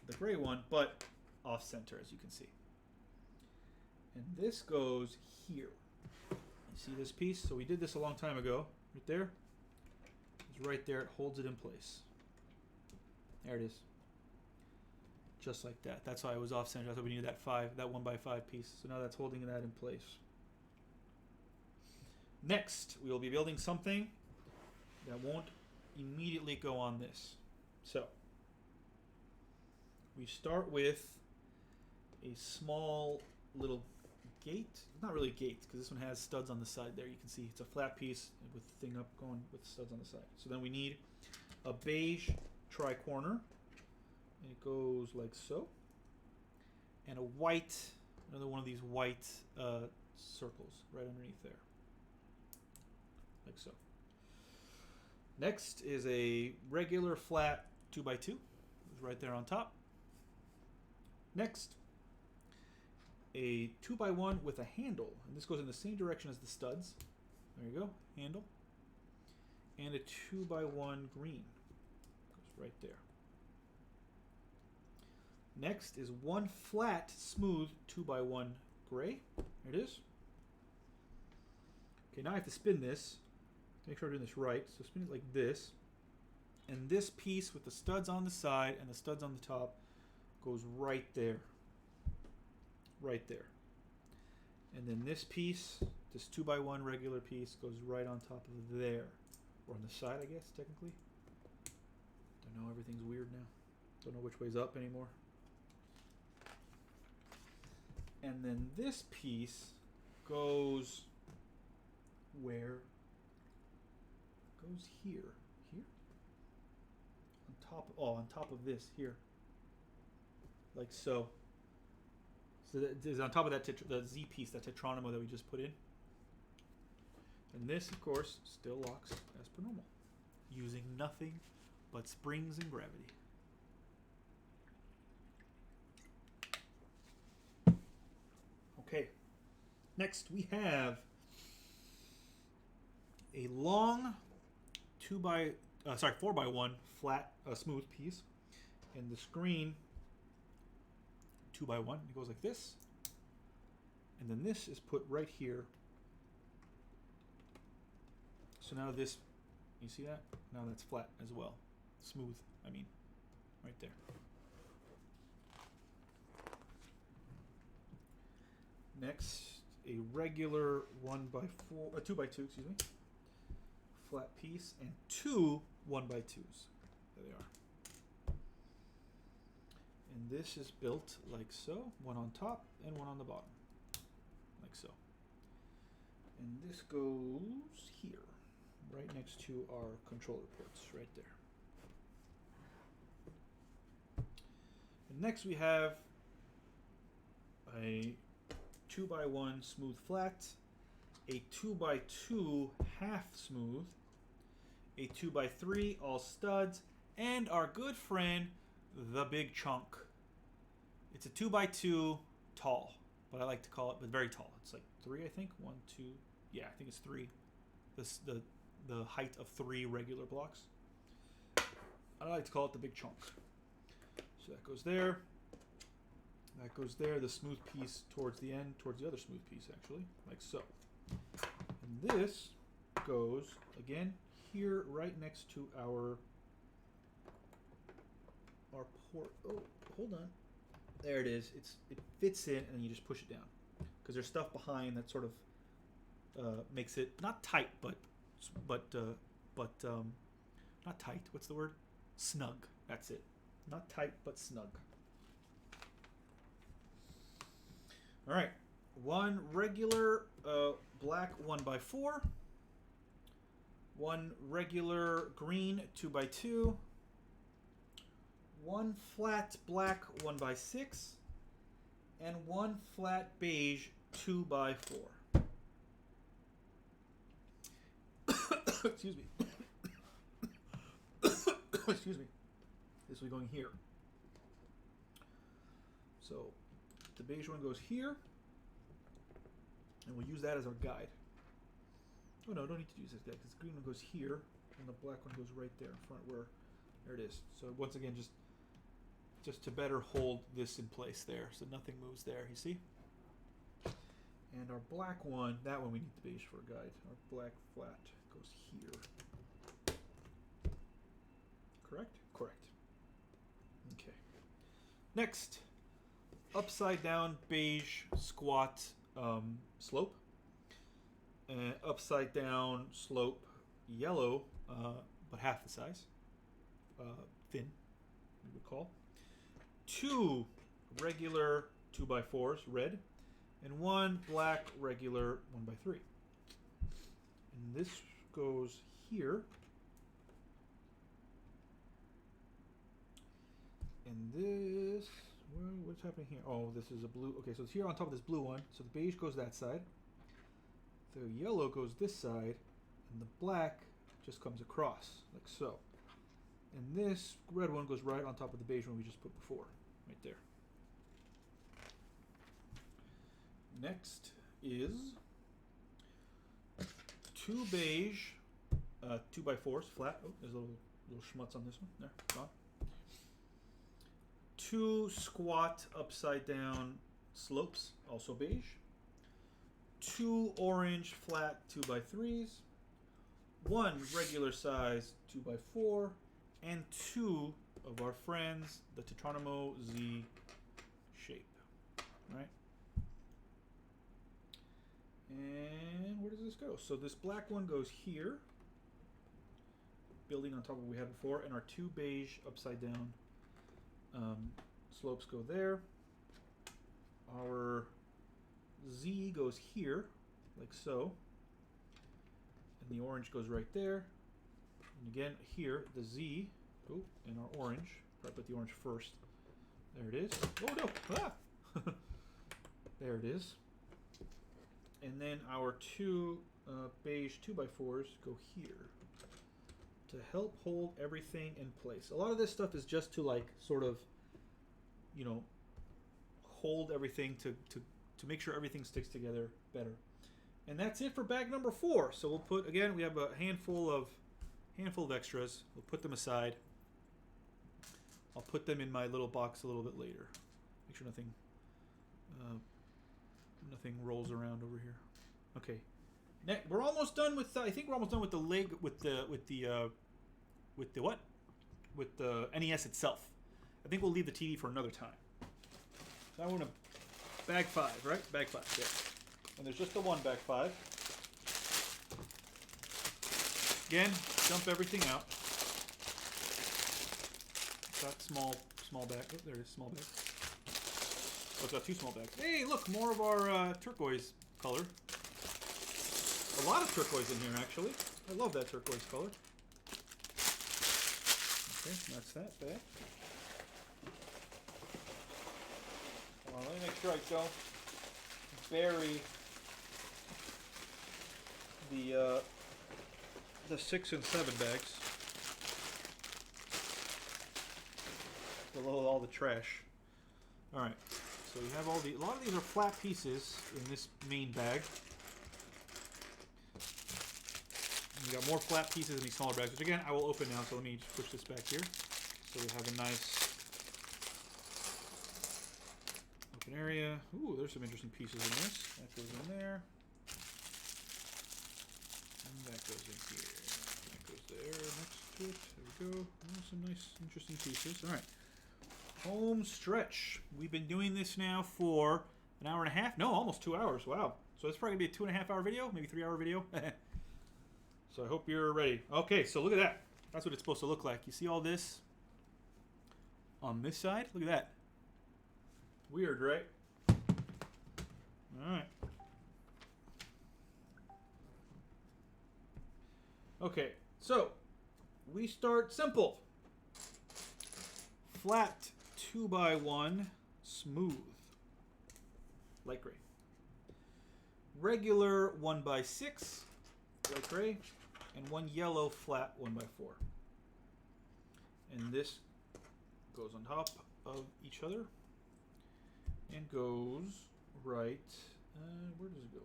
the gray one, but off center, as you can see. And this goes here. You see this piece? So we did this a long time ago. Right there. It's right there. It holds it in place. There it is. Just like that. That's why it was off center. That's why we needed that 1x5 piece. So now that's holding that in place. Next, we will be building something that won't immediately go on this. So we start with a small little gate. Not really a gate, because this one has studs on the side there. You can see it's a flat piece with the thing up going with studs on the side. So then we need a beige tri-corner. And it goes like so. And a white, another one of these white circles right underneath there. Like so. Next is a regular flat 2x2. It's right there on top. Next, a 2x1 with a handle. And this goes in the same direction as the studs. There you go, handle. And a 2x1 green. Goes right there. Next is one flat, smooth 2x1 gray. There it is. Okay, now I have to spin this. Make sure I'm doing this right. So spin it like this. And this piece with the studs on the side and the studs on the top goes right there. Right there. And then this piece, this 2x1 regular piece, goes right on top of there. Or on the side, I guess, technically. Don't know, everything's weird now. Don't know which way's up anymore. And then this piece goes where? Goes here. Here? On top of this here. Like so. So that is on top of that the Z piece, that tetronymo that we just put in. And this, of course, still locks as per normal, using nothing but springs and gravity. Okay, next we have a long 4x1 flat smooth piece, and the screen 2x1. It goes like this, and then this is put right here. So now this, you see that? Now that's flat as well, smooth. I mean, right there. Next, a regular 2x2, excuse me, flat piece, and two 1x2s. There they are. And this is built like so, one on top and one on the bottom, like so. And this goes here, right next to our controller ports, right there. And next we have a 2x1 smooth flat, a 2x2 half smooth, a 2x3 all studs, and our good friend, the big chunk. It's a 2x2 tall, but I like to call it, but very tall. It's like 3, I think. 1, 2, yeah, I think it's 3. The the height of 3 regular blocks. I like to call it the big chunk. So that goes there. That goes there. The smooth piece towards the end, towards the other smooth piece, actually, like so. And this goes again here, right next to our port. Oh, hold on. There it is. It fits in, and you just push it down because there's stuff behind that sort of makes it not tight, but not tight. What's the word? Snug. That's it. Not tight, but snug. All right. One regular black 1x4. One regular green 2x2. One flat black 1x6. And one flat beige 2x4. Excuse me. Excuse me. This will be going here. So the beige one goes here, and we'll use that as our guide. Oh no, don't need to use this guide because the green one goes here, and the black one goes right there in front where, there it is. So once again, just to better hold this in place there, so nothing moves there. You see? And our black one, that one we need the beige for a guide. Our black flat goes here. Correct? Correct. Okay. Next, upside down beige squat slope. And upside down slope yellow, but half the size. Thin, we would call. 2 regular 2x4s, red. And 1 black regular 1x3. And this goes here. And this, what's happening here? Oh, this is a blue. Okay, so it's here on top of this blue one. So the beige goes that side. The yellow goes this side. And the black just comes across, like so. And this red one goes right on top of the beige one we just put before. Right there. Next is 2 beige 2x4s, flat. Oh, there's a little schmutz on this one. There, gone. 2 squat upside down slopes, also beige. 2 orange flat 2x3s. 1 regular size 2x4. And 2 of our friends, the Tetronimo Z shape. Right? And where does this go? So this black one goes here, building on top of what we had before, and our 2 beige upside down slopes go there. Our Z goes here, like so, and the orange goes right there. And again, here, the Z, and our orange. Probably put the orange first. There it is. Oh no! Ah! There it is. And then our 2 beige 2x4s go here to help hold everything in place. A lot of this stuff is just to like sort of, you know, hold everything to make sure everything sticks together better. And that's it for bag number 4. So we'll put, again, we have a handful of extras. We'll put them aside. I'll put them in my little box a little bit later. Make sure nothing rolls around over here. Okay. Next, we're almost done with. I think we're almost done with the leg, with the what? With the NES itself. I think we'll leave the TV for another time. Now we're in bag 5, right? Bag 5. Yeah. And there's just the one bag 5. Again, dump everything out. Got small bag. Oh, there it is, small bag. Oh, it's got 2 small bags. Hey, look, more of our turquoise color. A lot of turquoise in here, actually. I love that turquoise color. Okay, that's that bag. Hold on, let me make sure I don't bury the 6 and 7 bags below all the trash. All right. So we have a lot of these are flat pieces in this main bag. You got more flat pieces in these smaller bags, which again, I will open now, so let me just push this back here. So we have a nice open area. Ooh, there's some interesting pieces in this. That goes in there. And that goes in here. That goes there next to it. There we go. Oh, some nice, interesting pieces. All right. Home stretch. We've been doing this now for an hour and a half. No, almost 2 hours. Wow. So it's probably going to be a 2.5 hour video, maybe 3 hour video. So I hope you're ready. Okay, so look at that. That's what it's supposed to look like. You see all this on this side? Look at that. Weird, right? All right. Okay, so we start simple. Flat 2x1 smooth, light gray. Regular 1x6, light gray, and one yellow flat 1x4. And this goes on top of each other and goes right, where does it go?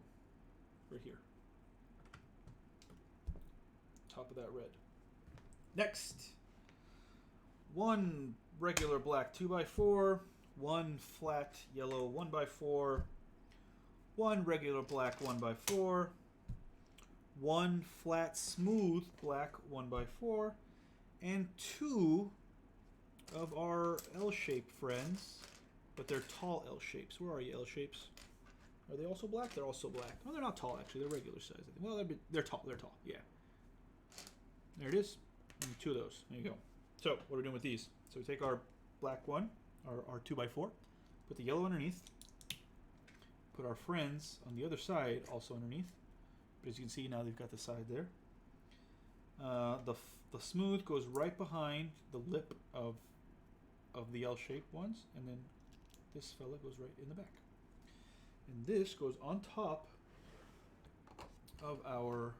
Right here. Top of that red. Next, one regular black 2x4, one flat yellow 1x4, one regular black 1x4, one flat smooth black 1x4, and two of our L-shaped friends, but they're tall L-shapes. Where are you, L-shapes? Are they also black? They're also black. Oh, they're not tall, actually. They're regular size. Well, they're tall. They're tall, yeah. There it is. And two of those. There you go. So, what are we doing with these? So, we take our black one, our 2x4, put the yellow underneath, put our friends on the other side also underneath. But as you can see, now they've got the side there. The smooth goes right behind the lip of the L-shaped ones, and then this fella goes right in the back. And this goes on top of our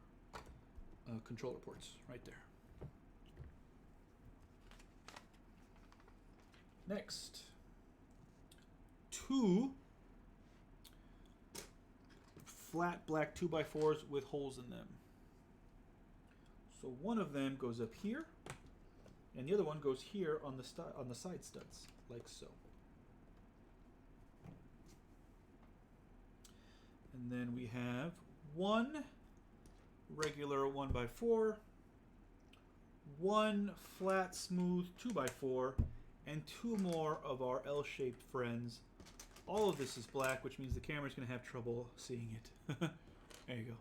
controller ports, right there. Next, two flat black 2x4s with holes in them. So one of them goes up here, and the other one goes here on the side studs, like so. And then we have one regular 1x4, one flat smooth 2x4, and two more of our L-shaped friends. All of this is black, which means the camera's going to have trouble seeing it. There you go.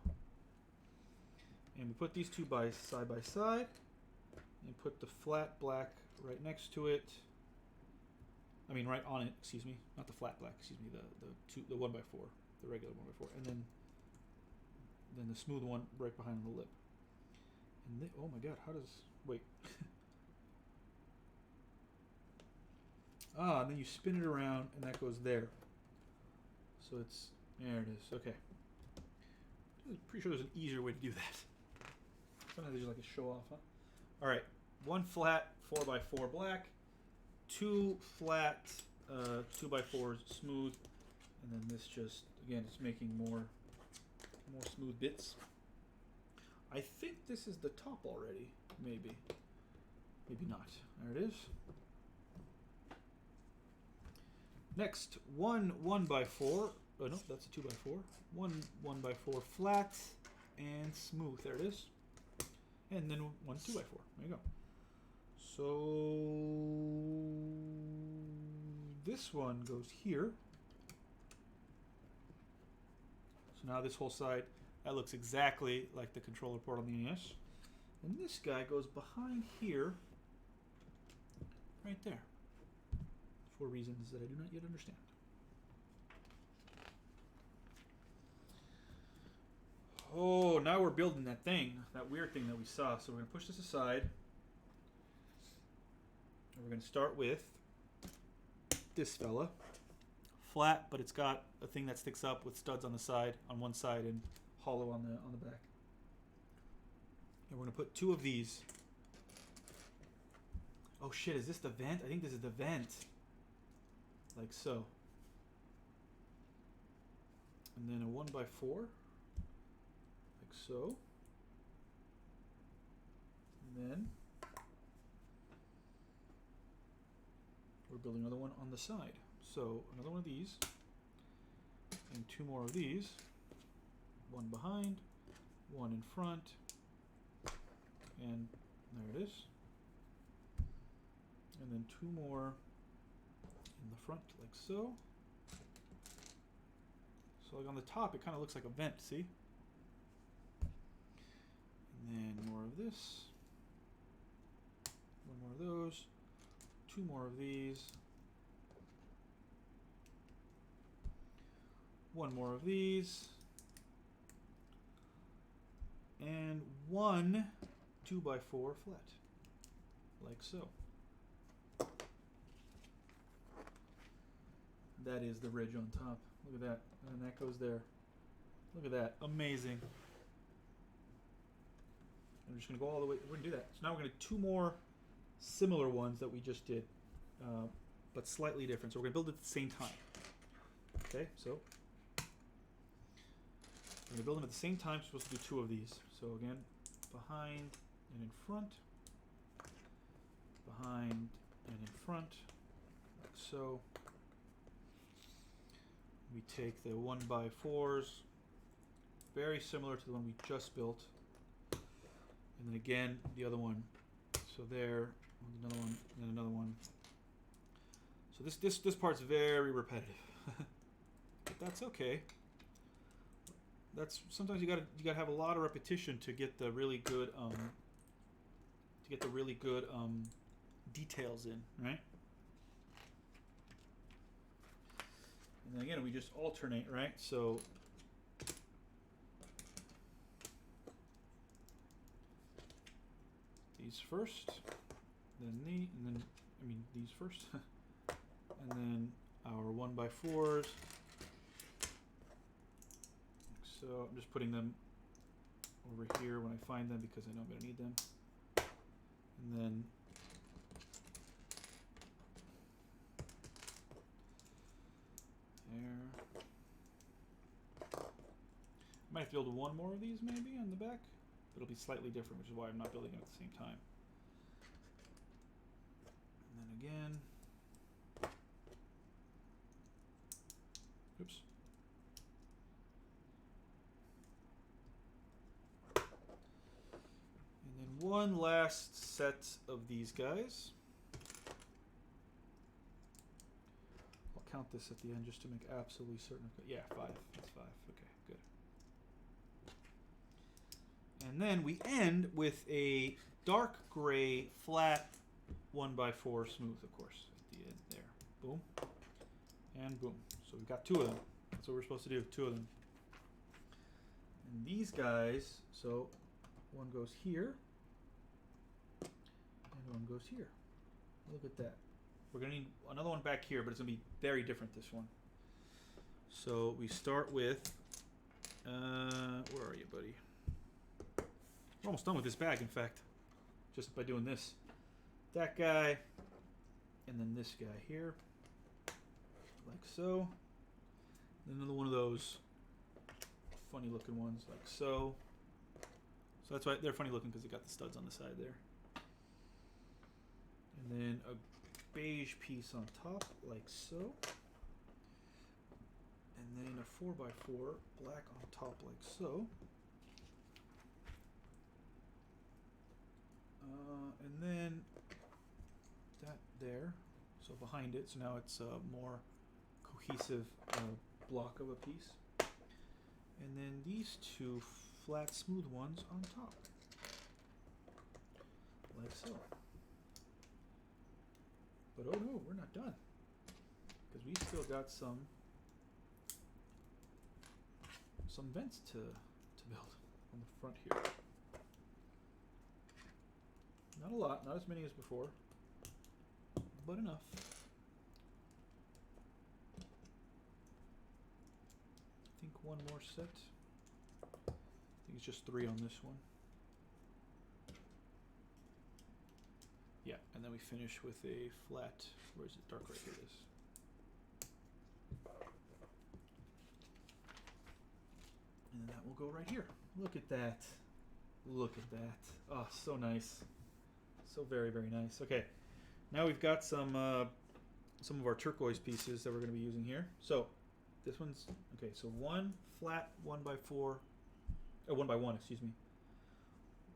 And we put these two side by side, and put the flat black right next to it. I mean, right on it. Excuse me, not the flat black. Excuse me, the 1x4, the regular 1x4, and then the smooth one right behind the lip. And oh my God, how does wait? And then you spin it around, and that goes there. So it's there. It is. Okay. I'm pretty sure there's an easier way to do that. Sometimes they just like to show off, huh? All right. One flat 4x4 black, two flat 2x4s smooth, and then this just again it's making more smooth bits. I think this is the top already. Maybe not. There it is. Next, one 1x4. Oh no, that's a 2x4. One 1x4 flat and smooth. There it is. And then one 2x4. There you go. So this one goes here. So now this whole side, that looks exactly like the controller port on the NES. And this guy goes behind here, right there, for reasons that I do not yet understand. Oh, now we're building that thing, that weird thing that we saw. So we're going to push this aside. And we're going to start with this fella. Flat, but it's got a thing that sticks up with studs on the side, on one side, and hollow on the back. And we're going to put two of these. Oh shit, is this the vent? I think this is the vent. Like so. And then a 1x4. Like so. And then we're building another one on the side. So another one of these, and two more of these. One behind, one in front, and there it is. And then two more in the front, like so. So like on the top, it kind of looks like a vent, see? And then more of this. One more of those. Two more of these. One more of these. And one 2x4 flat, like so. That is the ridge on top. Look at that. And that goes there. Look at that. Amazing. I'm just going to go all the way. We're going to do that. So now we're going to do two more similar ones that we just did, but slightly different. So we're going to build it at the same time. Okay, so we're going to build them at the same time. We're supposed to do two of these. So again, behind and in front. Behind and in front, like so. We take the 1x4s, very similar to the one we just built, and then again the other one. So there, another one, and then another one. So this part's very repetitive, but that's okay. That's sometimes you gotta have a lot of repetition to get the really good details in, right? And then again, we just alternate, right? So these first, then these first, and then our 1x4s. So I'm just putting them over here when I find them because I know I'm going to need them. And then there. I might have to build one more of these maybe on the back. It'll be slightly different, which is why I'm not building them at the same time. And then again. Oops. And then one last set of these guys. I'll count this at the end just to make absolutely certain. Yeah, 5. That's 5. Okay, good. And then we end with a dark gray flat 1x4 smooth, of course, at the end there. Boom. And boom. So we've got two of them. That's what we're supposed to do, two of them. And these guys, so one goes here, and one goes here. Look at that. We're going to need another one back here, but it's going to be very different, this one. So we start with, where are you, buddy? We're almost done with this bag, in fact, just by doing this. That guy, and then this guy here, like so. And another one of those funny looking ones, like so. So that's why they're funny looking, because they got the studs on the side there. And then a beige piece on top, like so. And then a 4x4 black on top, like so. And then that there, so behind it, so now it's a more cohesive block of a piece. And then these two flat smooth ones on top, like so. But oh no, we're not done, because we still got some vents to build on the front here. Not a lot, not as many as before, but enough. I think one more set. I think it's just 3 on this one. Yeah, and then we finish with a flat, where is it? Dark right here it is. And then that will go right here. Look at that. Look at that. Oh, so nice. So very, very nice. Okay, now we've got some of our turquoise pieces that we're going to be using here. So this one's okay. So one flat 1x4, or 1x1, excuse me.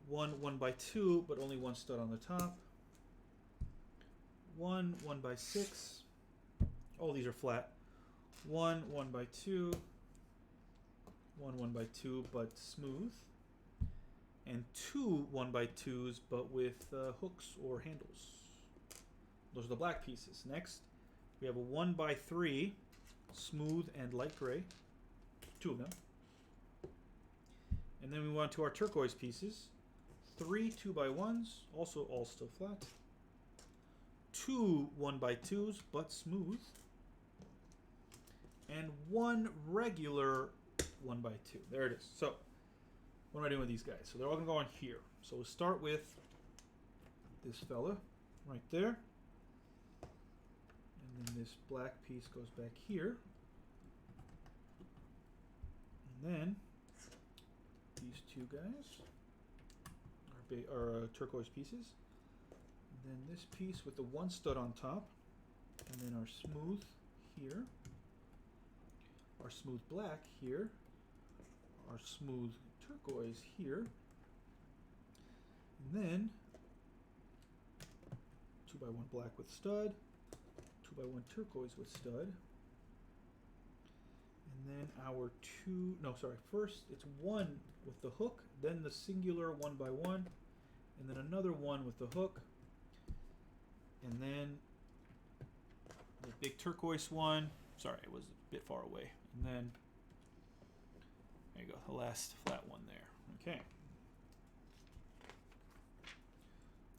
One 1x2, but only one stud on the top. One 1x6. All these are flat. One 1x2. One 1x2, but smooth. And two 1x2s, but with hooks or handles. Those are the black pieces. Next, we have a 1x3, smooth and light gray. Two of them. And then we went to our turquoise pieces. 3 2x1s, also all still flat. Two 1x2s, but smooth. And one regular 1x2. There it is. So, what am I doing with these guys? So they're all going to go on here. So we'll start with this fella right there. And then this black piece goes back here. And then these two guys are turquoise pieces. And then this piece with the one stud on top. And then our smooth here. Our smooth black here. Our smooth turquoise here. And then 2x1 black with stud. 2x1 turquoise with stud. And then our first it's one with the hook, then the singular 1x1, and then another one with the hook, and then the big turquoise one. Sorry, it was a bit far away. And then there you go, the last flat one there. Okay.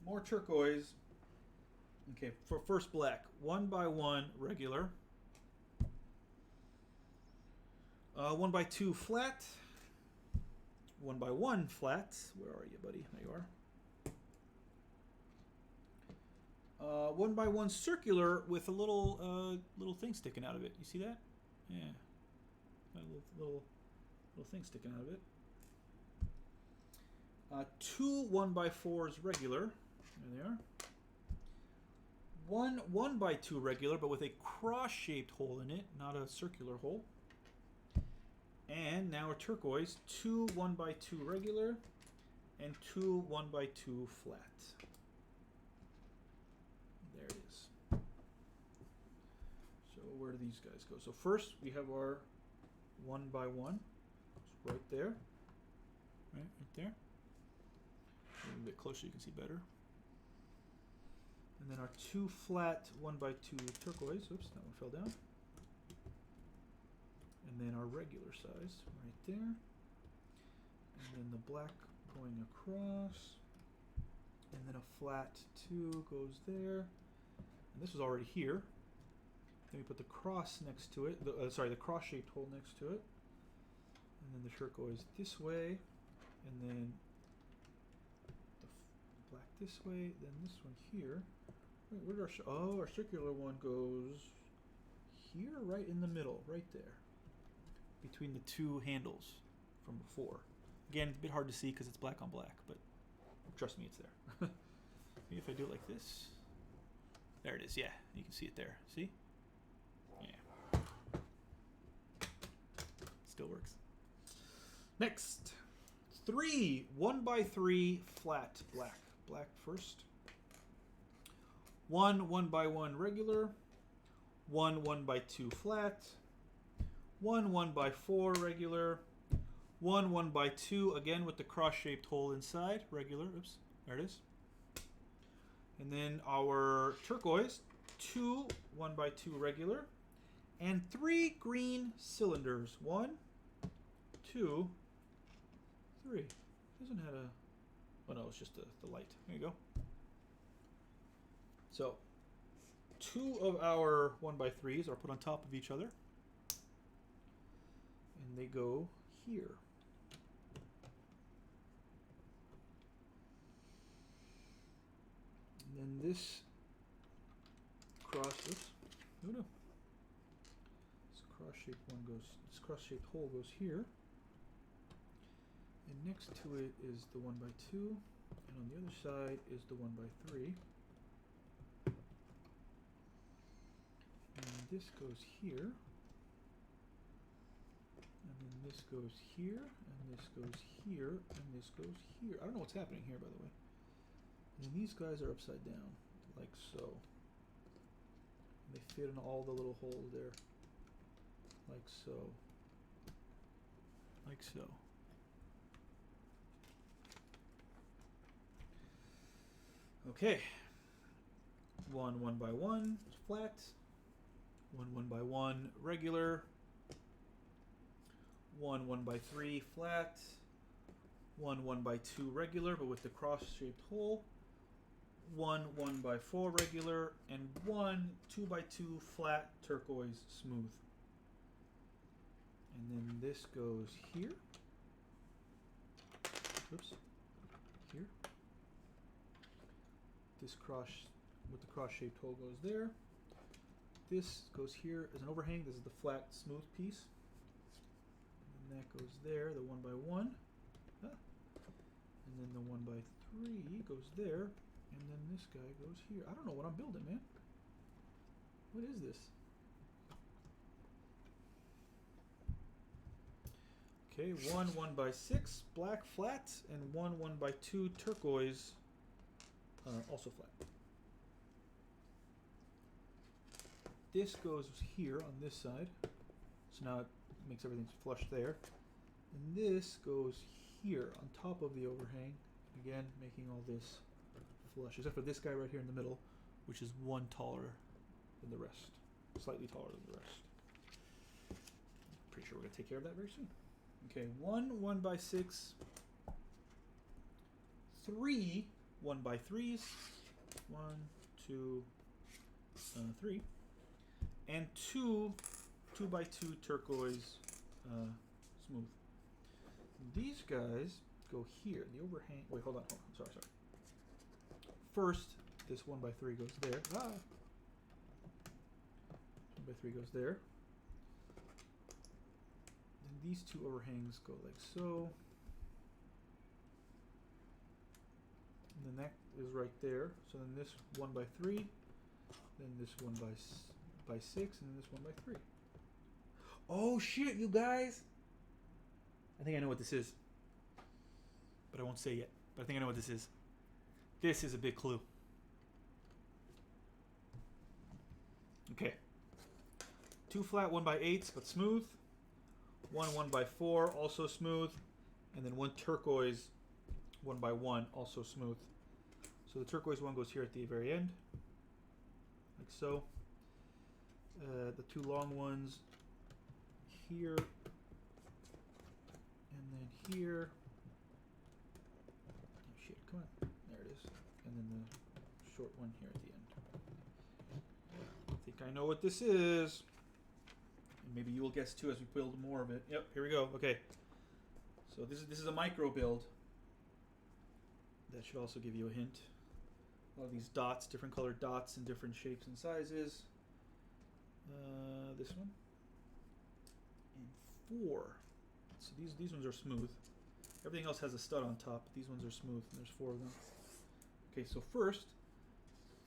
More turquoise. Okay, for first black, 1x1 regular. 1x2 flat. 1x1 flat. Where are you, buddy? There you are. 1x1 circular with a little thing sticking out of it. You see that? Yeah. A little thing sticking out of it. Two 1x4s regular. There they are. One 1x2 regular, but with a cross-shaped hole in it, not a circular hole. And now a turquoise, two 1x2 regular, and two 1x2 flat. There it is. So where do these guys go? So first we have our 1x1. It's right there. Right there. A little bit closer, you can see better. And then our two flat 1x2 turquoise. Oops, that one fell down. And then our regular size right there. And then the black going across. And then a flat 2 goes there. And this is already here. Then we put the cross next to it. The cross-shaped hole next to it. And then the turquoise this way. And then the black this way. Then this one here. Wait, where did our circular one goes here, right in the middle, right there. Between the two handles from before. Again, it's a bit hard to see because it's black on black, but trust me, it's there. Maybe if I do it like this. There it is, yeah. You can see it there. See? Yeah. Still works. Next. 3 1x3 flat black. Black first. 1 1x1 regular. 1 1x2 flat. 1 1x4 regular. 1 1x2 again with the cross-shaped hole inside. Regular. Oops. There it is. And then our turquoise. 2 1x2 regular. And 3 green cylinders. 1, 2, 3. Doesn't have a... Oh no, it's just the light. There you go. So, 2 of our 1x3s are put on top of each other. And they go here. And then this cross-shaped hole goes here. And next to it is the 1x2. And on the other side is the 1x3. And this goes here. And then this goes here, and this goes here, and this goes here. I don't know what's happening here, by the way. And then these guys are upside down, like so. And they fit in all the little holes there, like so. Like so. Okay. 1 1x1 flat. 1 1x1 regular. 1 1x3 flat. 1 1x2 regular, but with the cross-shaped hole. 1 1x4 regular, and 1 2x2 flat turquoise smooth. And then this goes here. Oops. Here. This cross with the cross-shaped hole goes there. This goes here as an overhang. This is the flat, smooth piece. And that goes there, the 1x1. And then the 1x3 goes there. And then this guy goes here. I don't know what I'm building, man. What is this? Okay, 1 1x6 black flat, and 1 1x2 turquoise also flat. This goes here on this side, so now it makes everything flush there. And this goes here on top of the overhang, again making all this flush, except for this guy right here in the middle, which is one taller than the rest, slightly taller than the rest. Pretty sure we're going to take care of that very soon. Okay, 1 1x6, 3 1x3s, 1 2 3, and 2 2x2 turquoise smooth. These guys go here. The overhang. Wait, hold on. Sorry. First, this 1x3 goes there. 1x3 goes there. Then these two overhangs go like so. And then that is right there. So then this 1x3, then this 1x6, and then this 1x3. Oh shit, you guys! I think I know what this is, but I won't say yet. But I think I know what this is. This is a big clue. Okay. 2 flat 1x8s, but smooth. 1 1x4, also smooth. And then 1 turquoise 1x1, also smooth. So the turquoise one goes here at the very end, like so. The two long ones here, and then here. Oh shit, come on. There it is. And then the short one here at the end. I think I know what this is. And maybe you will guess too as we build more of it. Yep, here we go. Okay. So this is a micro build. That should also give you a hint. All these dots, different colored dots in different shapes and sizes. This one. And 4. So these ones are smooth. Everything else has a stud on top. These ones are smooth, and there's 4 of them. Okay, so first,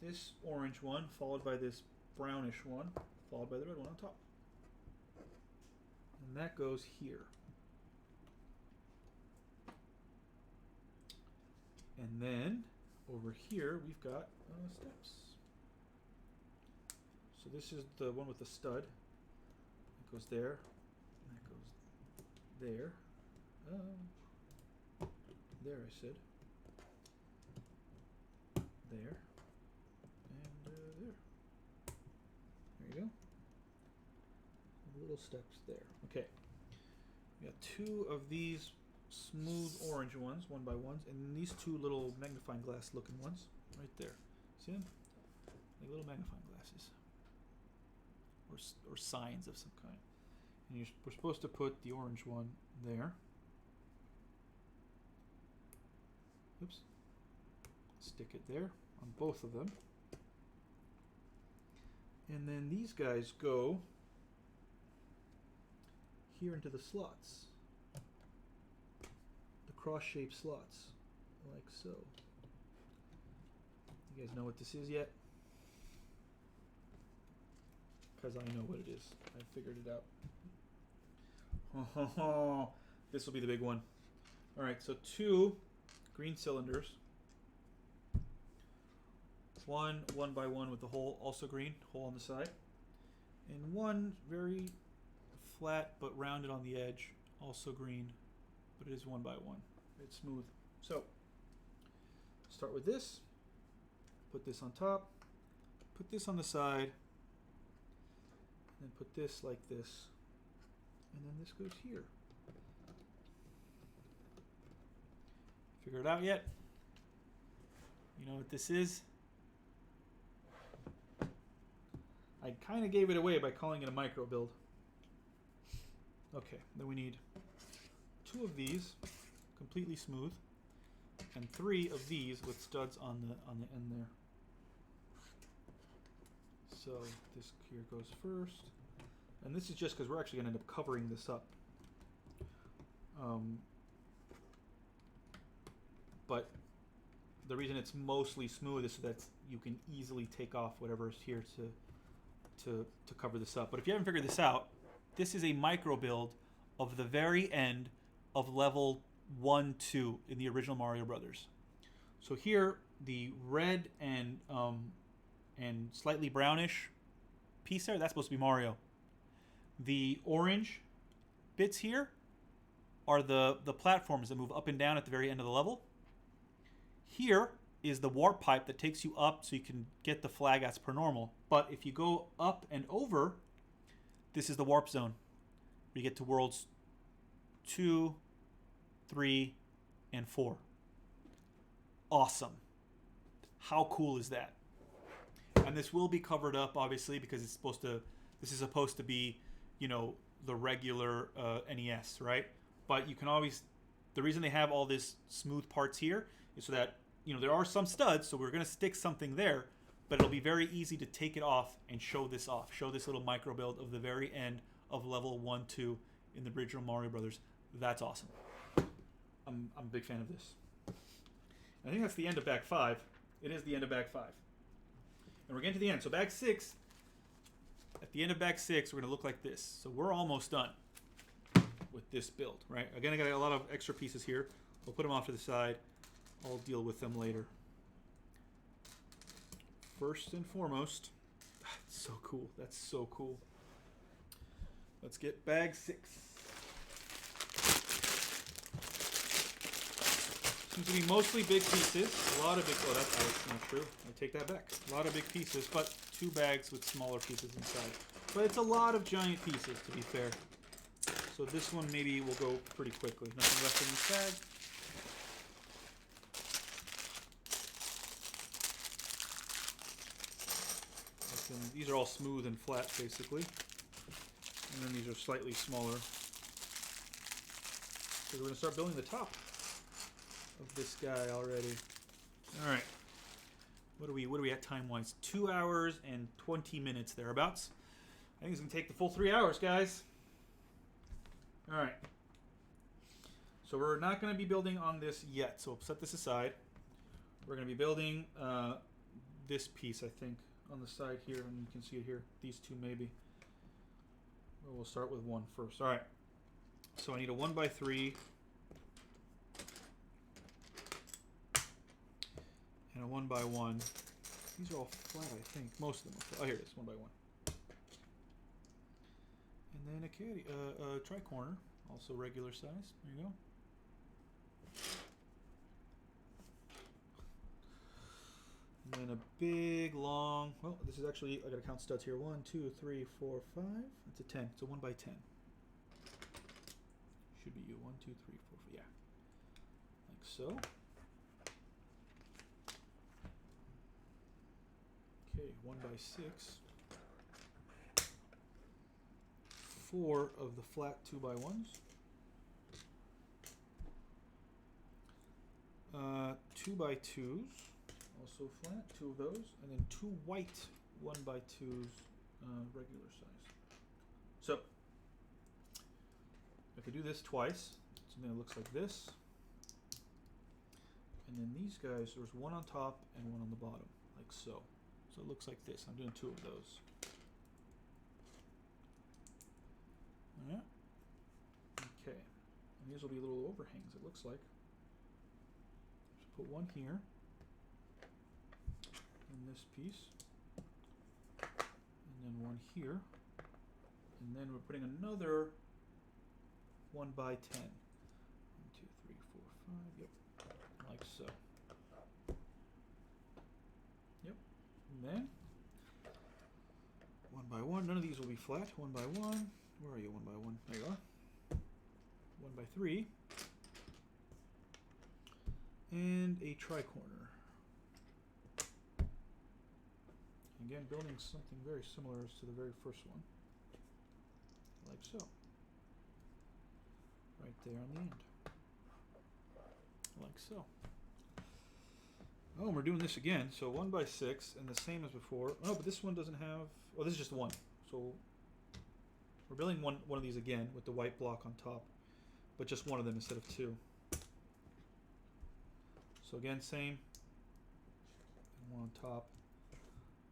this orange one, followed by this brownish one, followed by the red one on top. And that goes here. And then, over here, we've got steps. So this is the one with the stud. It goes there. And that goes there. There, I said. There. And there. There you go. Little steps there. Okay. We got 2 of these smooth orange ones, 1x1s, and then these 2 little magnifying glass looking ones right there. See them? Like little magnifying glasses. Or signs of some kind. And we're supposed to put the orange one there. Oops. Stick it there on both of them. And then these guys go here into the slots. The cross-shaped slots. Like so. You guys know what this is yet? Because I know what it is. I figured it out. This will be the big one. All right, so 2 green cylinders. One by one with the hole, also green, hole on the side. And one very flat but rounded on the edge, also green, but it is 1 by 1. It's smooth. So, start with this. Put this on top. Put this on the side. And put this like this. And then this goes here. Figure it out yet? You know what this is? I kind of gave it away by calling it a micro build. Okay, then we need 2 of these, completely smooth, and 3 of these with studs on the end there. So this here goes first, and this is just because we're actually going to end up covering this up. But the reason it's mostly smooth is so that you can easily take off whatever is here to cover this up. But if you haven't figured this out, this is a micro build of the very end of level 1-2 in the original Mario Brothers. So here, the red and slightly brownish piece there, that's supposed to be Mario. The orange bits here are the platforms that move up and down at the very end of the level. Here is the warp pipe that takes you up so you can get the flag as per normal. But if you go up and over, this is the warp zone. We get to worlds 2, 3, and 4. Awesome. How cool is that? And this will be covered up, obviously, because this is supposed to be, you know, the regular NES, right? But you can always, the reason they have all this smooth parts here is so that, you know, there are some studs, so we're going to stick something there, but it'll be very easy to take it off and show this off. Show this little micro build of the very end of level 1-2 in the original Mario Brothers. That's awesome. I'm a big fan of this. I think that's the end of bag 5. It is the end of bag 5. And we're getting to the end. So bag 6, at the end of bag 6, we're going to look like this. So we're almost done with this build, right? Again, I got a lot of extra pieces here. We'll put them off to the side. I'll deal with them later. First and foremost, that's so cool. That's so cool. Let's get bag 6. Seems to be mostly big pieces. A lot of big. Oh, that's not true. I take that back. A lot of big pieces, but 2 bags with smaller pieces inside. But it's a lot of giant pieces, to be fair. So this one maybe will go pretty quickly. Nothing left in this bag. These are all smooth and flat, basically. And then these are slightly smaller. So we're going to start building the top of this guy already. All right. What are we at time-wise? 2 hours and 20 minutes thereabouts. I think it's going to take the full 3 hours, guys. All right. So we're not going to be building on this yet. So we'll set this aside. We're going to be building this piece, I think, on the side here, and you can see it here. These 2 maybe. We'll start with 1 first. All right. So I need a 1x3 and a 1x1. These are all flat, I think. Most of them are flat. Oh, here it is, 1x1. And then a caddy, tri-corner, also regular size. There you go. And then a big, long, well, this is actually, I gotta count studs here. 1, 2, 3, 4, 5. It's a 10. It's a 1x10. Should be you. 1, 2, 3, 4, 5. Yeah. Like so. Okay, 1x6. 4 of the flat 2x1s. 2x2s. Also flat, 2 of those, and then 2 white 1x2s, regular size. So, if we do this twice, something that looks like this, and then these guys, there's 1 on top and 1 on the bottom. like so. So it looks like this. I'm doing 2 of those. Yeah. Okay. And these will be little overhangs, it looks like. So put one here in this piece, and then one here, and then we're putting another 1 by 10. 1, 2, 3, 4, 5. Yep, like so. Yep, and then 1 by 1. None of these will be flat. 1 by 1. Where are you? 1 by 1. There you are. 1 by 3. And a tri-corner. Again, building something very similar as to the very first one. Like so. Right there on the end. Like so. Oh, and we're doing this again. So 1 by 6, and the same as before. Oh, but this one doesn't have... Oh, this is just 1. So we're building one of these again with the white block on top, but just one of them instead of 2. So again, same. And 1 on top,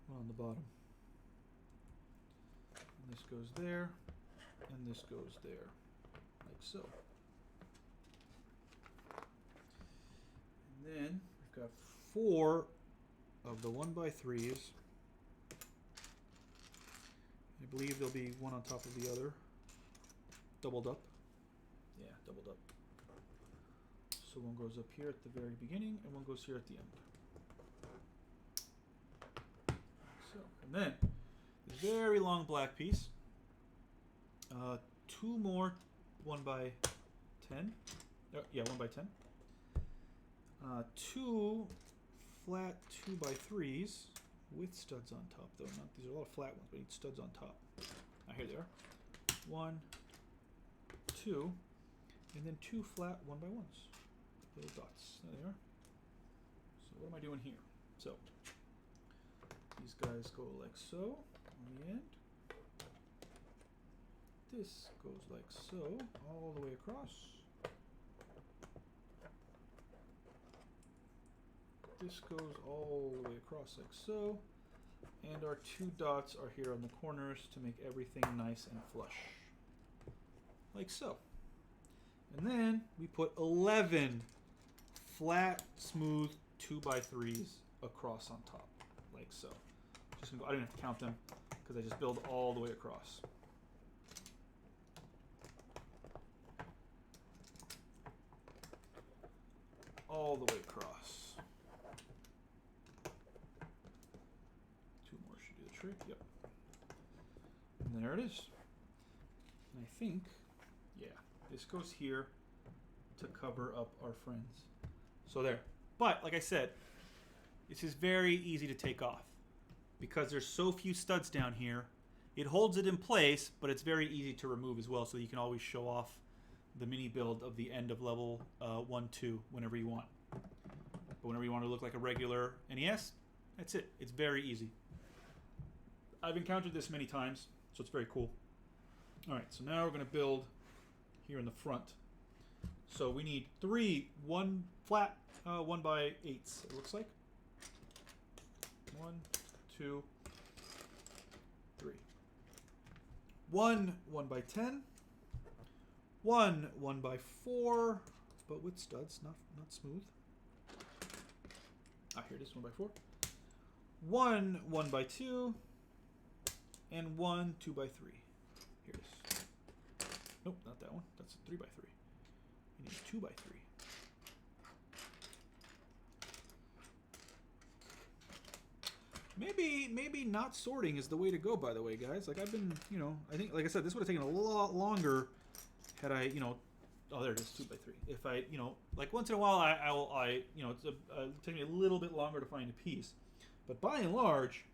1 on the bottom. And this goes there, and this goes there, like so. And then we've got 4 of the 1 by 3s. I believe there'll be one on top of the other. Doubled up. Yeah, doubled up. So one goes up here at the very beginning, and one goes here at the end. So, and then this very long black piece. 2 more 1 by 10. Yeah, 1 by 10. 2 flat 2 by 3s with studs on top, though. These are a lot of flat ones, but I need studs on top. Here they are. 1, 2, and then 2 flat 1 by 1s. Little dots. There they are. So what am I doing here? So these guys go like so on the end. This goes like so all the way across. This goes all the way across like so. And our 2 dots are here on the corners to make everything nice and flush. Like so. And then we put 11 flat, smooth 2 by 3s across on top. Like so. Just gonna go, I don't even have to count them because I just build all the way across. All the way across. 2 more should do the trick. Yep. And there it is. And I think, yeah, this goes here to cover up our friends. So there. But, like I said, this is very easy to take off. Because there's so few studs down here, it holds it in place, but it's very easy to remove as well, so you can always show off the mini build of the end of level 1, 2 whenever you want. But whenever you want to look like a regular NES, that's it. It's very easy. I've encountered this many times, so it's very cool. Alright, so now we're going to build here in the front. So we need 3 flat 1 by 8s, it looks like. 1, 2, 3. 1 by 10. 1 by 4, but with studs, not smooth. Here it is, 1 by 4. 1 by 2, and 1 2 by 3. Here it is. Nope, not that one. That's a 3 by 3. You need 2 by 3. Maybe not sorting is the way to go, by the way, guys. Like, I've been, I think, like I said, this would have taken a lot longer had I, oh, there it is, 2 by 3. If I, like once in a while, it's take me a little bit longer to find a piece. But by and large,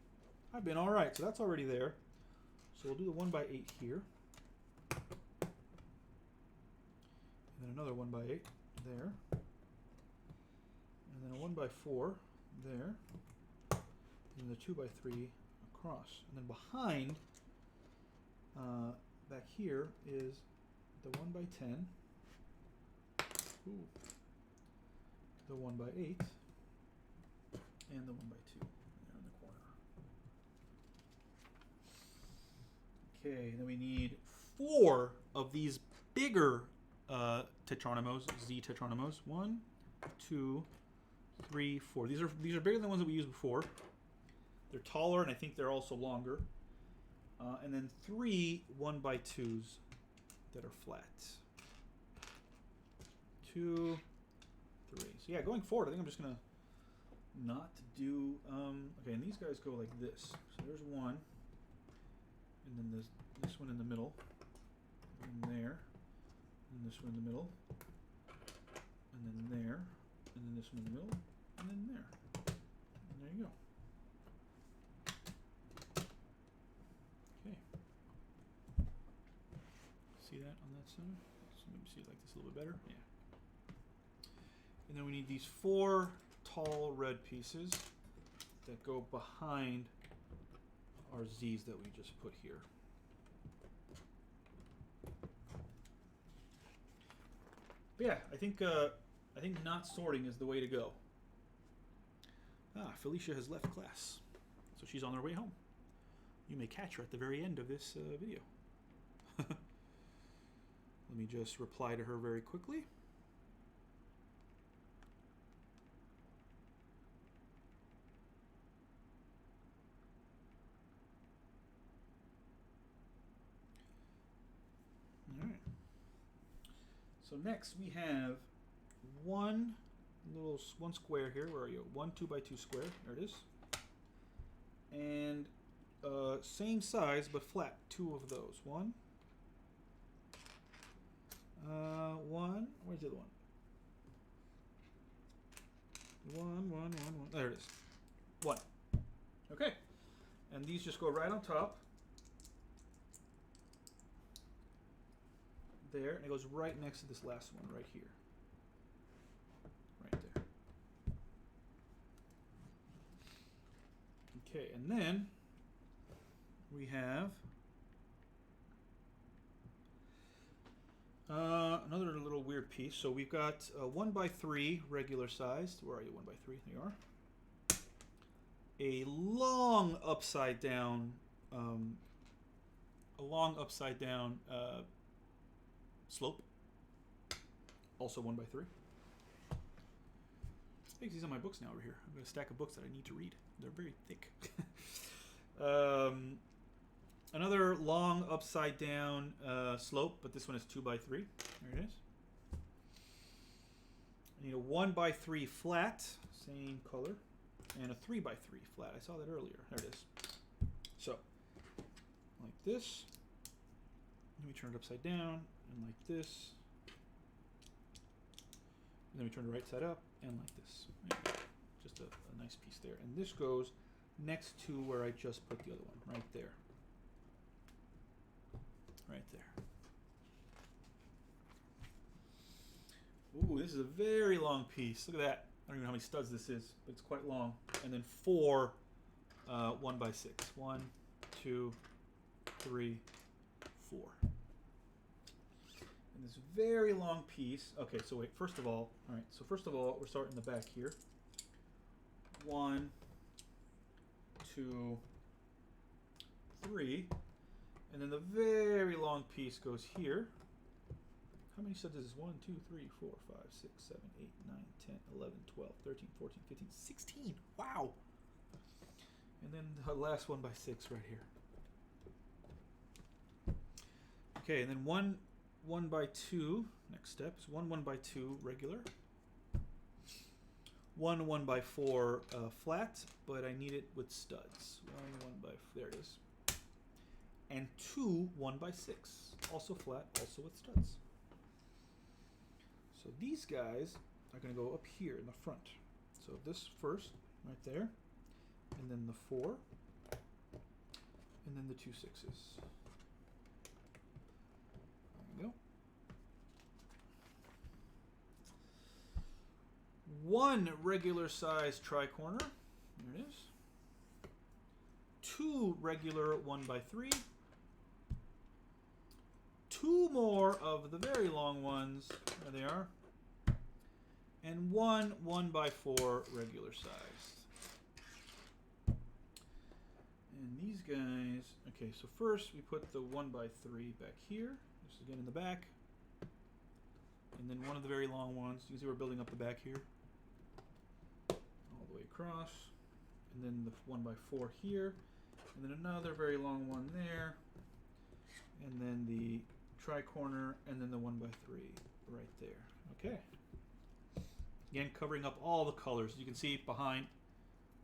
I've been all right. So that's already there. So we'll do the 1 by 8 here. And then another 1 by 8 there. And then a 1 by 4 there. And the 2 by 3 across. And then behind, back here, is the 1 by 10. Ooh. The 1 by 8. And the 1 by 2. Okay, then we need 4 of these bigger tetranimos, Z tetranimos. 1, 2, 3, 4. These are bigger than the ones that we used before. They're taller, and I think they're also longer. And then 3 1x2s that are flat. 2, 3. So yeah, going forward, I think I'm just gonna not do. Okay, and these guys go like this. So there's 1, and then this one in the middle, and there, and this one in the middle, and then there, and then this one in the middle, and then there. And there you go. Okay. See that on that side? So maybe see it like this a little bit better. Yeah. And then we need these 4 tall red pieces that go behind our Z's that we just put here. But yeah, I think not sorting is the way to go. Felicia has left class, so she's on her way home. You may catch her at the very end of this video. Let me just reply to her very quickly. All right. So next we have one square here. Where are you? 1 2x2 square. There it is. And same size but flat. 2 of those. One. Where's the other one? One. There it is. 1. Okay. And these just go right on top. There, and it goes right next to this last one right here. Right there. Okay, and then we have another little weird piece. So we've got 1x3 regular sized. Where are you? 1x3. There you are. A long upside down slope. Also 1x3. I think these are my books now over here. I've got a stack of books that I need to read. They're very thick. Another long upside down slope, but this one is 2x3. There it is. I need a 1x3 flat, same color, and a 3x3 flat. I saw that earlier. There it is. So, like this. Let me turn it upside down, and like this. And then we turn it right side up, and like this. Just a nice piece there. And this goes next to where I just put the other one, right there. Right there. Ooh, this is a very long piece. Look at that. I don't even know how many studs this is, but it's quite long. And then 4 1x6. 1, 2, 3, 4. And this very long piece. Okay, so wait. First of all, we're starting the back here. 1, 2, 3. And then the very long piece goes here. How many studs is this? 1, 2, 3, 4, 5, 6, 7, 8, 9, 10, 11, 12, 13, 14, 15, 16. Wow. And then the last 1x6 right here. Okay, and then 1 1x2. Next step is 1 1x2 regular. 1 1x4 flat, but I need it with studs. 1 there it is. And 2 1x6, also flat, also with studs. So these guys are going to go up here in the front. So this first, right there, and then the 4, and then the 2 6s. There we go. 1 regular size tri-corner. There it is. 2 regular 1x3. 2 more of the very long ones. There they are. And 1 1x4 regular size. And these guys, okay, so first we put the 1x3 back here, just again in the back. And then one of the very long ones, you can see we're building up the back here. All the way across. And then the 1x4 here. And then another very long one there. And then the tri-corner, and then the 1x3 right there. Okay. Again, covering up all the colors. You can see behind,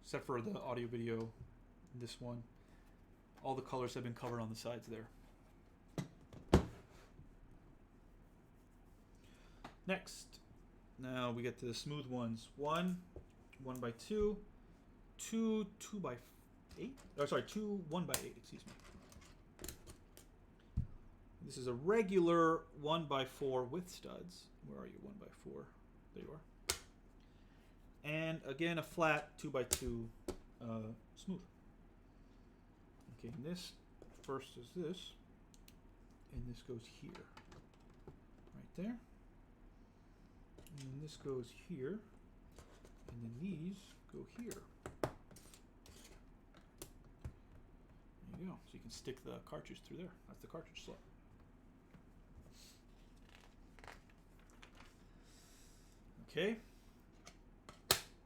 except for the audio video, this one, all the colors have been covered on the sides there. Next, now we get to the smooth ones. 1, 1x2, 2, 2x8. Oh, sorry, 2, 1x8, excuse me. This is a regular 1x4 with studs. Where are you, 1x4? There you are. And again, a flat 2x2 smooth. Okay, and this first is this, and this goes here, right there. And then this goes here, and then these go here. There you go. So you can stick the cartridge through there. That's the cartridge slot. Okay.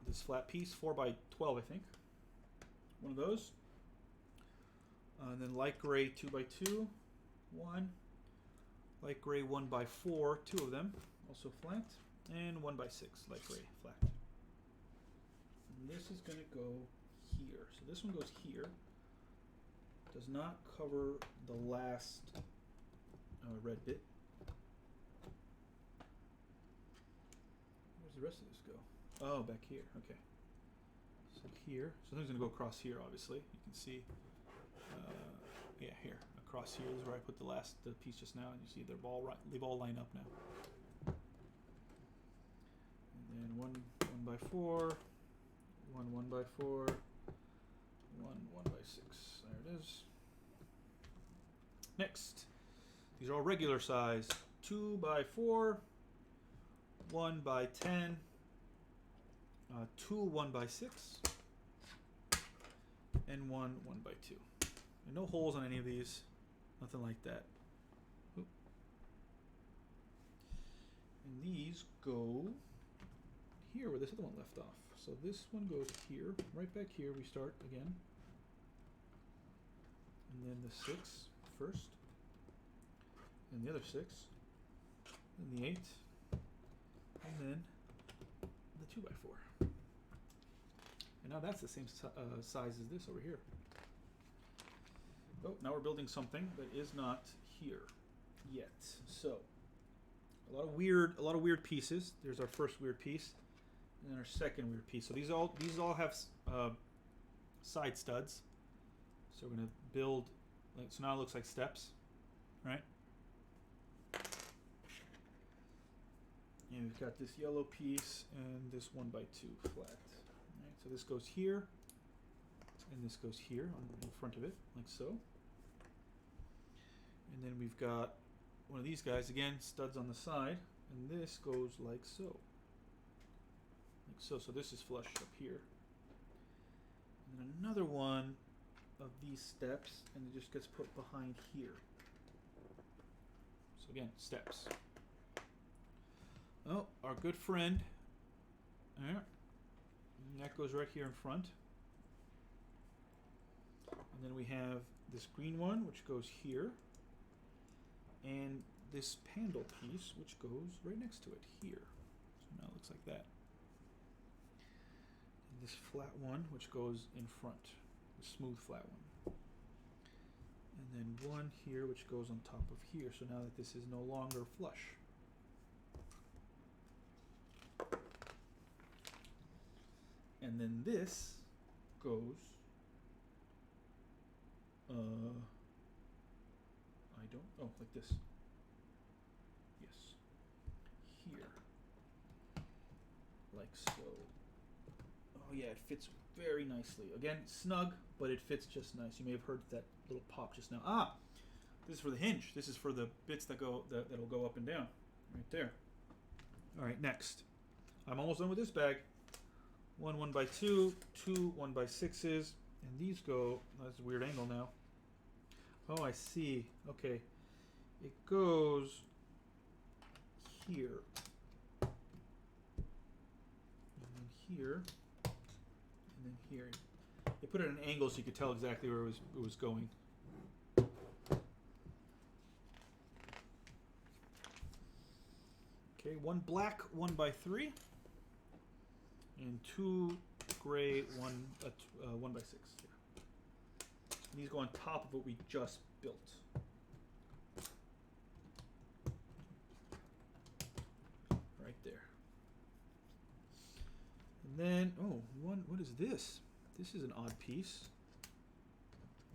This flat piece, 4x12, I think. One of those. And then light gray 2x2, 1. Light gray 1x4, 2 of them, also flat. And 1x6, light gray, flat. And this is going to go here. So this one goes here. Does not cover the last red bit. Where's the rest of this go? Oh, back here. Okay. So here. So something's going to go across here, obviously. You can see. Yeah, here. Across here is where I put the piece just now. And you see they've all lined up now. And then 1 1x4. 1 1x4. 1 1x6. There it is. Next. These are all regular size. 2x4. 1x10. 2 1x6. And 1 1x2. And no holes on any of these. Nothing like that. Oop. And these go here where this other one left off. So this one goes here. Right back here we start again. And then the 6 first. And the other 6. And the 8. And then the 2x4. And now that's the same size as this over here. Oh, now we're building something that is not here yet. So a lot of weird pieces. There's our first weird piece, and then our second weird piece. So these all have side studs. So we're gonna build. So now it looks like steps, right? And we've got this yellow piece and this 1x2 flat. Right, so this goes here, and this goes here in front of it, like so. And then we've got one of these guys, again, studs on the side, and this goes like so. Like so. So this is flush up here. And then another one of these steps, and it just gets put behind here. So again, steps. Oh, our good friend. There. And that goes right here in front. And then we have this green one, which goes here. And this handle piece, which goes right next to it here. So now it looks like that. And this flat one, which goes in front. The smooth flat one. And then one here, which goes on top of here. So now that this is no longer flush. And then this goes, like this. Yes. Here. Like so. Oh yeah, it fits very nicely. Again, snug, but it fits just nice. You may have heard that little pop just now. Ah! This is for the hinge. This is for the bits that'll go up and down. Right there. Alright, next. I'm almost done with this bag. 1 1x2, 2 1x6s, And these go, that's a weird angle now. Oh, I see. Okay. It goes here. And then here. And then here. They put it at an angle so you could tell exactly where it was going. Okay, 1 black 1x3. And 2 gray 1x6. These go on top of what we just built. Right there. And then, oh, what is this? This is an odd piece.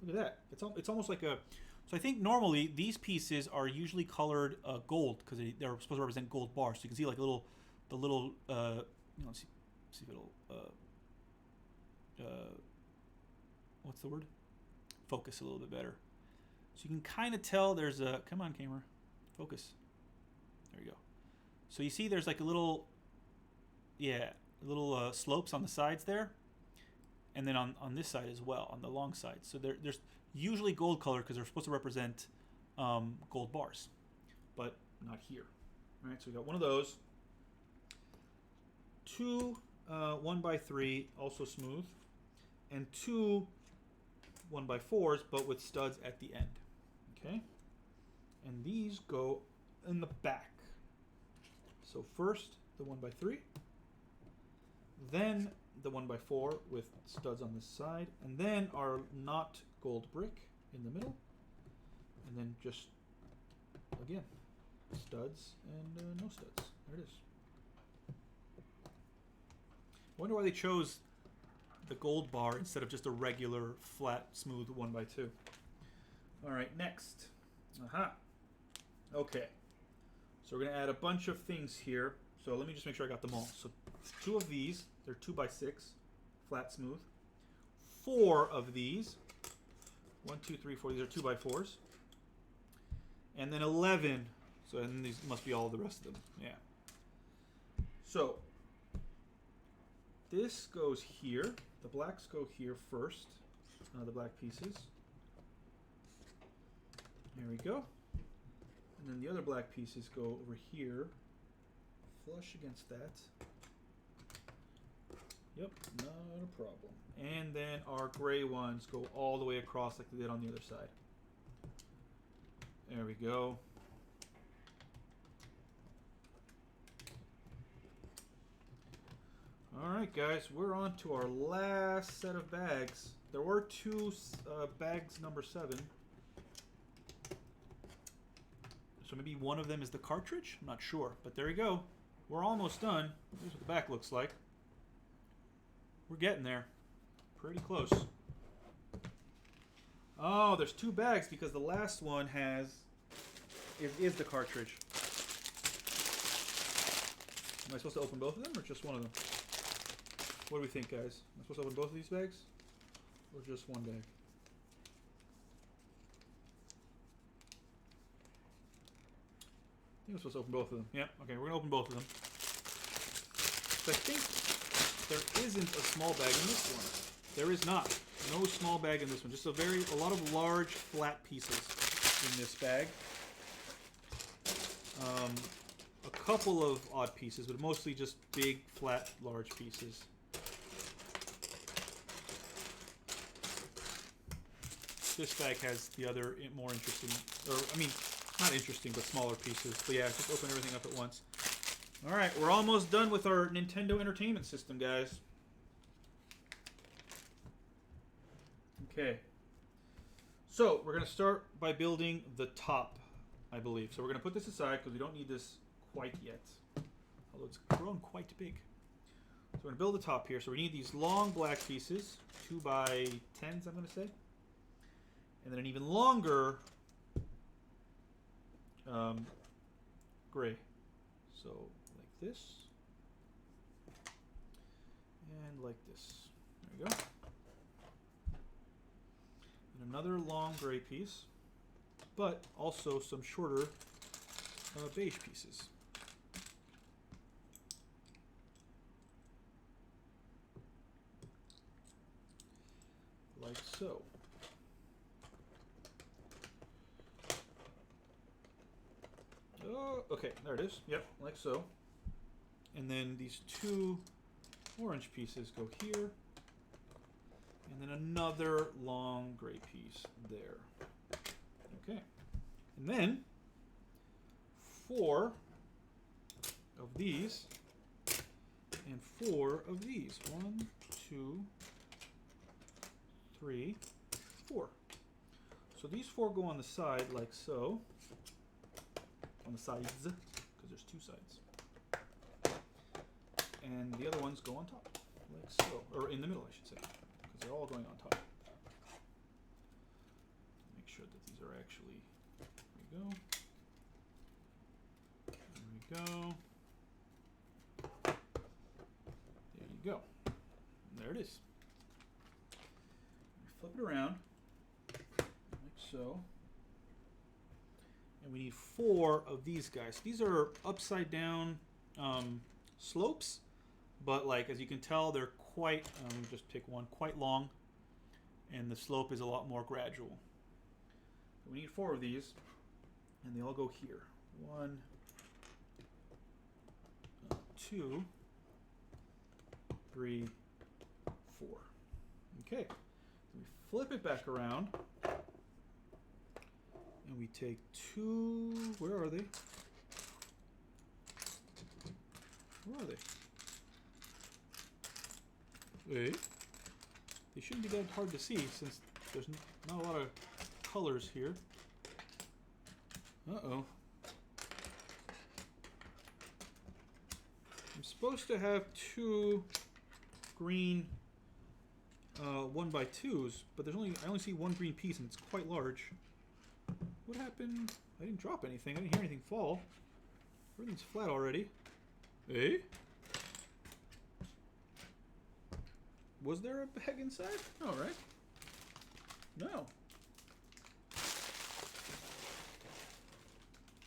Look at that. It's almost like a... So I think normally these pieces are usually colored gold because they're supposed to represent gold bars. So you can see like the little, let's see if it'll, what's the word? Focus a little bit better. So you can kind of tell there's a, come on camera, focus. There you go. So you see there's like a little, slopes on the sides there. And then on this side as well, on the long side. So there's usually gold color because they're supposed to represent gold bars, but not here. All right, so we got one of those. 2 1x3, also smooth, and 2 1x4s, but with studs at the end. Okay, and these go in the back. So first the 1x3, then the 1x4 with studs on this side, and then our not gold brick in the middle, and then just again studs and no studs. There it is. I wonder why they chose the gold bar instead of just a regular flat smooth 1x2. All right, next. Okay, so we're gonna add a bunch of things here. So let me just make sure I got them all. So 2 of these, they're 2x6, flat smooth. 4 of these, 1, 2, 3, 4. These are 2x4s, and then 11. So and these must be all the rest of them. Yeah. So this goes here. The blacks go here first. The black pieces. There we go. And then the other black pieces go over here, flush against that. Yep, not a problem. And then our gray ones go all the way across like they did on the other side. There we go. All right, guys, we're on to our last set of bags. There were 2 bags number 7. So maybe one of them is the cartridge? I'm not sure, but there you go. We're almost done. Here's what the back looks like. We're getting there. Pretty close. Oh, there's 2 bags because the last one is the cartridge. Am I supposed to open both of them or just one of them? What do we think, guys? Am I supposed to open both of these bags or just one bag? I think we're supposed to open both of them. Yeah, okay, we're gonna open both of them. So I think there isn't a small bag in this one. There is not. No small bag in this one. Just a lot of large flat pieces in this bag. A couple of odd pieces, but mostly just big, flat, large pieces. This bag has the other more interesting, or I mean, not interesting, but smaller pieces. But yeah, just open everything up at once. All right, we're almost done with our Nintendo Entertainment System, guys. Okay. So we're going to start by building the top, I believe. So we're going to put this aside because we don't need this quite yet, although it's grown quite big. So we're going to build the top here. So we need these long black pieces, 2x10s, I'm going to say. And then an even longer gray. So like this. And like this. There you go. And another long gray piece, but also some shorter beige pieces. like so. Oh, okay, there it is. Yep, like so. And then these two orange pieces go here. And then another long gray piece there. Okay. And then 4 of these and 4 of these. 1, 2, 3, 4. So these 4 go on the side like so. On the sides, because there's 2 sides. And the other ones go on top, like so. Or in the middle, I should say, because they're all going on top. Make sure that these are actually, there we go. There we go. There you go. And there it is. Flip it around, like so. And we need 4 of these guys. These are upside down slopes, but like as you can tell, they're quite, let me just pick one, quite long, and the slope is a lot more gradual. We need 4 of these, and they all go here. 1, 2, 3, 4. Okay, so we flip it back around. And we take 2, where are they? Where are they? Wait. They shouldn't be that hard to see since there's not a lot of colors here. Uh-oh. I'm supposed to have 2 green 1x2s, but I only see 1 green piece and it's quite large. What happened? I didn't drop anything. I didn't hear anything fall. Everything's flat already. Eh? Was there a bag inside? All right. No.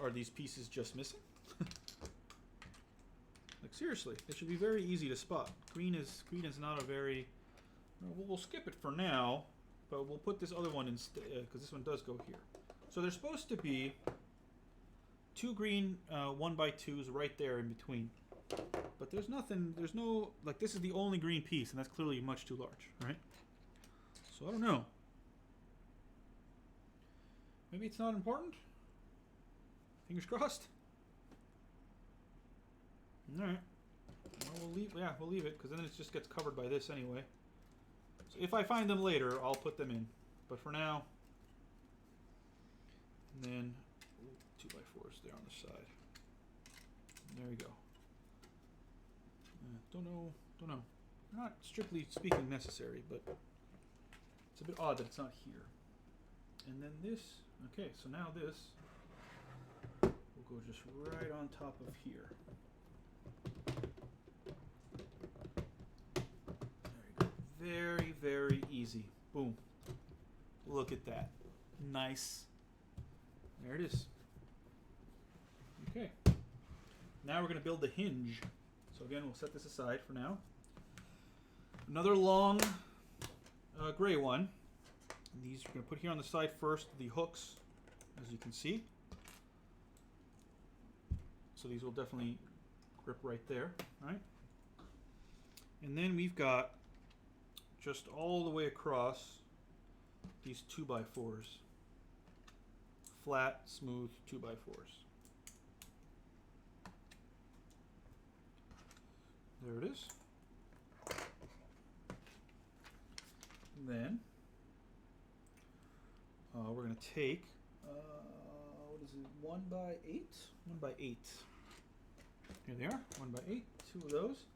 Are these pieces just missing? Like seriously, it should be very easy to spot. Green is not a very. We'll skip it for now, but we'll put this other one instead because this one does go here. So there's supposed to be 2 green 1x2s right there in between. But there's nothing, there's no, like this is the only green piece and that's clearly much too large, right? So I don't know. Maybe it's not important? Fingers crossed? Alright. Well, we'll leave it because then it just gets covered by this anyway. So if I find them later, I'll put them in. But for now, and then 2x4s there on the side. There we go. Don't know. Not strictly speaking necessary, but it's a bit odd that it's not here. And then this, okay, so now this will go just right on top of here. There we go. Very, very easy. Boom. Look at that. Nice. There it is. Okay. Now we're going to build the hinge. So again, we'll set this aside for now. Another long gray one. And these we're going to put here on the side first, the hooks, as you can see. So these will definitely grip right there, right? And then we've got just all the way across these 2x4s. Flat, smooth 2x4s. There it is. And then we're going to take, what is it, 1x8? 1x8. Here they are, 1x8, 2 of those.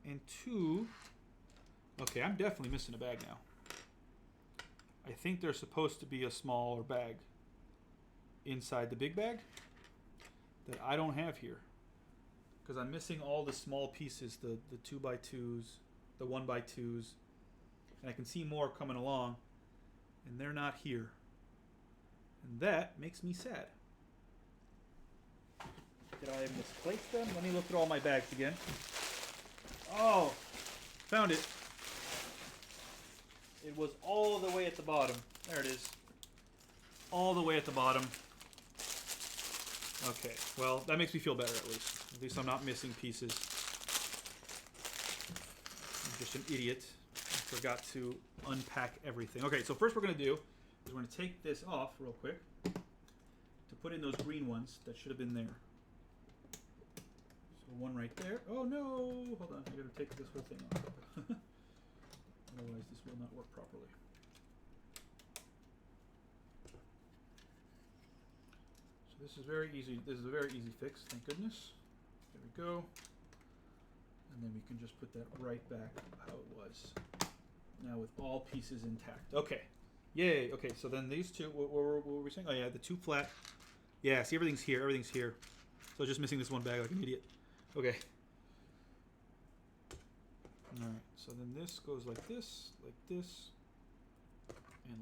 And 2, okay, I'm definitely missing a bag now. I think there's supposed to be a smaller bag inside the big bag that I don't have here. Because I'm missing all the small pieces, the 2x2s, the 1x2s. And I can see more coming along. And they're not here. And that makes me sad. Did I misplace them? Let me look at all my bags again. Oh, found it. It was all the way at the bottom. There it is. All the way at the bottom. Okay, well, that makes me feel better at least. At least I'm not missing pieces. I'm just an idiot. I forgot to unpack everything. Okay, so first we're going to do is we're going to take this off real quick to put in those green ones that should have been there. So one right there. Oh no! Hold on, I got to take this whole thing off. Otherwise this will not work properly. So this is very easy. This is a very easy fix, thank goodness. There we go. And then we can just put that right back how it was. Now with all pieces intact. Okay. Yay. Okay, so then these two, what were we saying? Oh yeah, the two flat. Yeah, see everything's here. Everything's here. So just missing this one bag like an idiot. Okay. Alright, so then this goes like this, and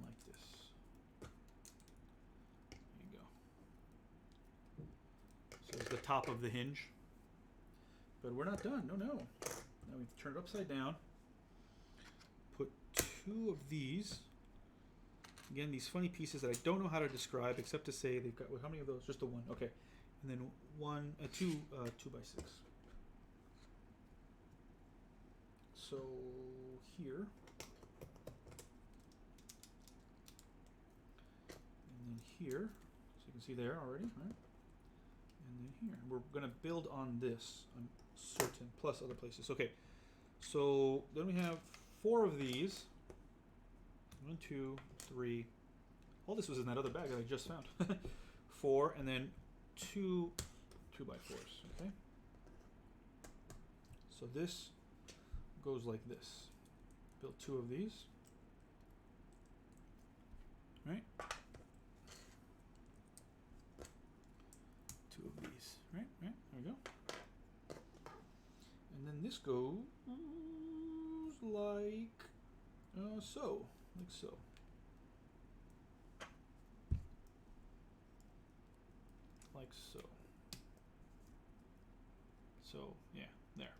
like this. There you go. So it's the top of the hinge. But we're not done. No, no. Now we turn it upside down. Put two of these. Again, these funny pieces that I don't know how to describe except to say they've got, how many of those? Just the one. Okay. And then two 2x6. So here. And then here. So you can see there already, right? And then here. We're going to build on this. I'm certain. Plus other places. Okay. So then we have 4 of these. 1, 2, 3. All this was in that other bag that I just found. 4, and then 2 2x4s. Okay. So this goes like this. Build 2 of these. Right. 2 of these. Right. There we go. And then this goes like so. Like so. Like so. So, yeah, there.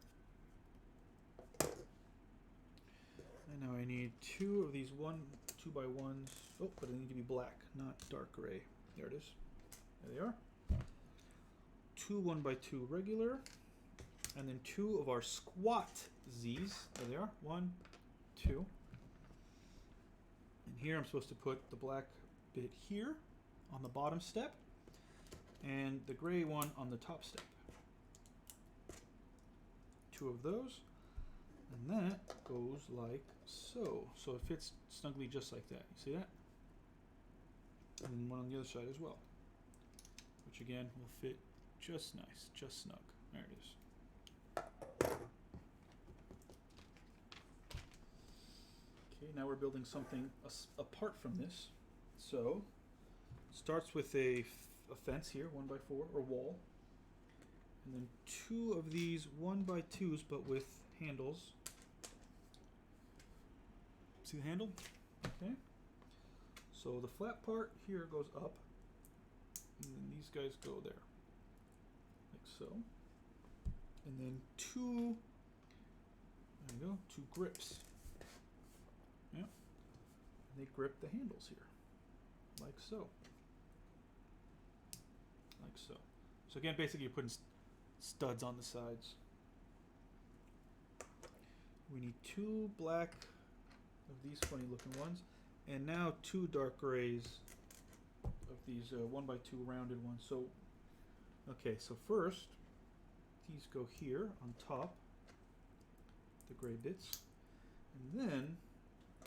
And now I need 2 of these 2x1s. Oh, but they need to be black, not dark gray. There it is. There they are. 2 1x2 regular. And then 2 of our squat Z's. There they are. 1, 2. And here I'm supposed to put the black bit here on the bottom step and the gray one on the top step. 2 of those, and that goes like so. So it fits snugly just like that. You see that? And then one on the other side as well, which again will fit just nice, just snug. There it is. Okay, now we're building something apart from this. So starts with a fence here, 1x4 or wall, and then 2 of these 1x2s but with handles. See the handle? Okay. So the flat part here goes up, and then these guys go there, like so. And then 2, there you go, 2 grips. Yeah. And they grip the handles here, like so. Like so. So again, basically you're putting studs on the sides. We need 2 black of these funny looking ones, and now 2 dark grays of these 1x2 rounded ones. So, okay, so first these go here on top, the gray bits, and then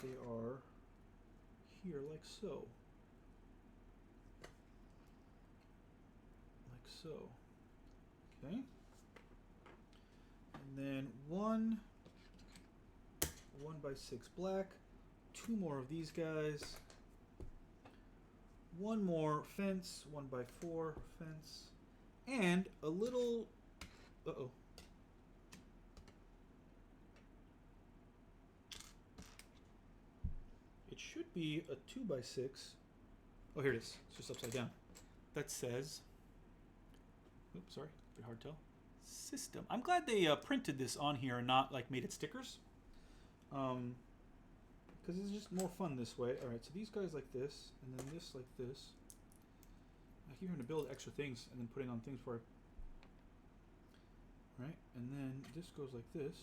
they are here like so. So, okay, and then 1 1x6 black, 2 more of these guys, 1 more fence, 1x4 fence, and a little, it should be a 2x6, oh here it is, it's just upside down, that says, oops, sorry, pretty hard to tell. System. I'm glad they printed this on here and not like made it stickers. because it's just more fun this way. All right, so these guys like this, and then this like this. I keep having to build extra things and then putting on things for it. Right, and then this goes like this,